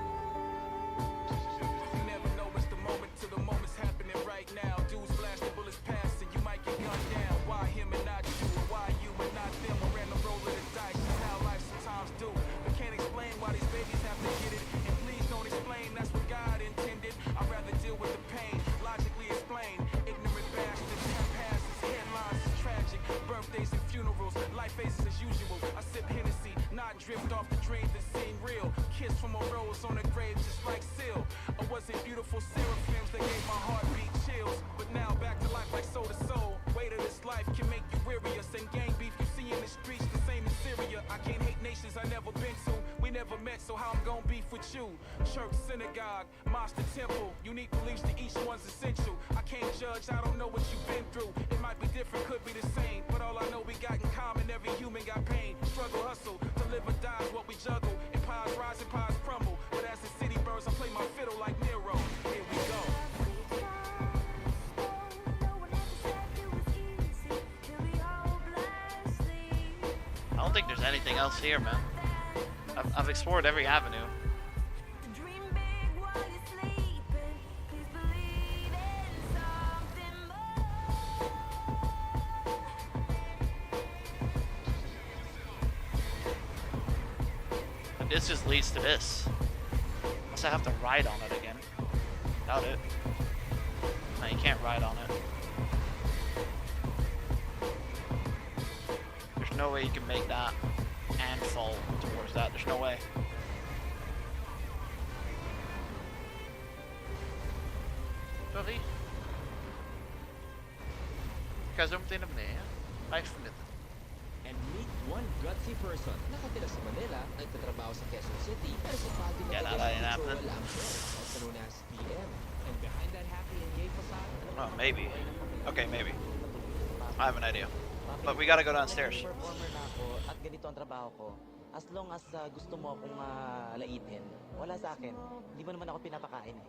You never know it's the moment till the moment's happening right now. Dudes flash the bullets past and you might get gunned down. Why him and not you? Or why you and not them? A random roll of the dice is how life sometimes do. But can't explain why these babies have to get it. And please don't explain, that's what God intended. I'd rather deal with the pain, logically explain. Ignorant bastards have passes, headlines is tragic. Birthdays and funerals, life phases as usual. I sip Hennessy, not drift off the dreams that seem real. Kiss from a rose on a grave just like Seal. Or was it beautiful seraphims that gave my heartbeat chills? But now back to life like soul to soul. Weight of this life can make you weary. And gang beef you see in the streets the same in Syria. I can't hate nations I never been to. We We never met, so how I'm gonna beef with you? Church, synagogue, mosque, the temple. Unique beliefs to each one's essential. I can't judge, I don't know what you've been through. It might be different, could be the same. But all I know we got in common, every human got pain. Struggle, hustle, to live or die is what we juggle. Empires rise, empires crumble. But as the city burns, I play my fiddle like Nero. Here we go. I don't think there's anything else here, man. I've explored every avenue. And this just leads to this. Unless I have to ride on it again. Doubt it. No, you can't ride on it. There's no way you can make that and fall towards that. There's no way. Sorry. Kazumti na niya. Life minute. And meet one gutsy person. Nakatira sa Manila, nagtatrabaho sa Quezon City, pero sa Baguio na control ang also known as PM. And behind that happy and gay facade, Oh, maybe. Okay, maybe. I have an idea. But we gotta go downstairs. Performer na ako at ganito ang trabaho ko. As long as gusto mo akong laitin, wala sa akin. Hindi mo naman ako pinapakain eh.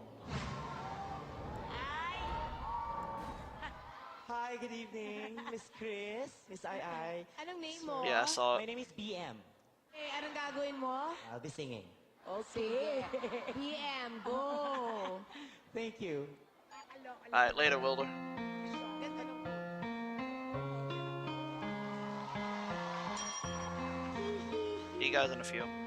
Hi, good evening, Miss Chris, Miss Ai. Anong name mo? Yeah, I saw My it. name is BM. Eh, anong gagawin mo? I'll be singing. Okay. PM, go! Thank you. Alright, later, Wilder. See you guys in a few.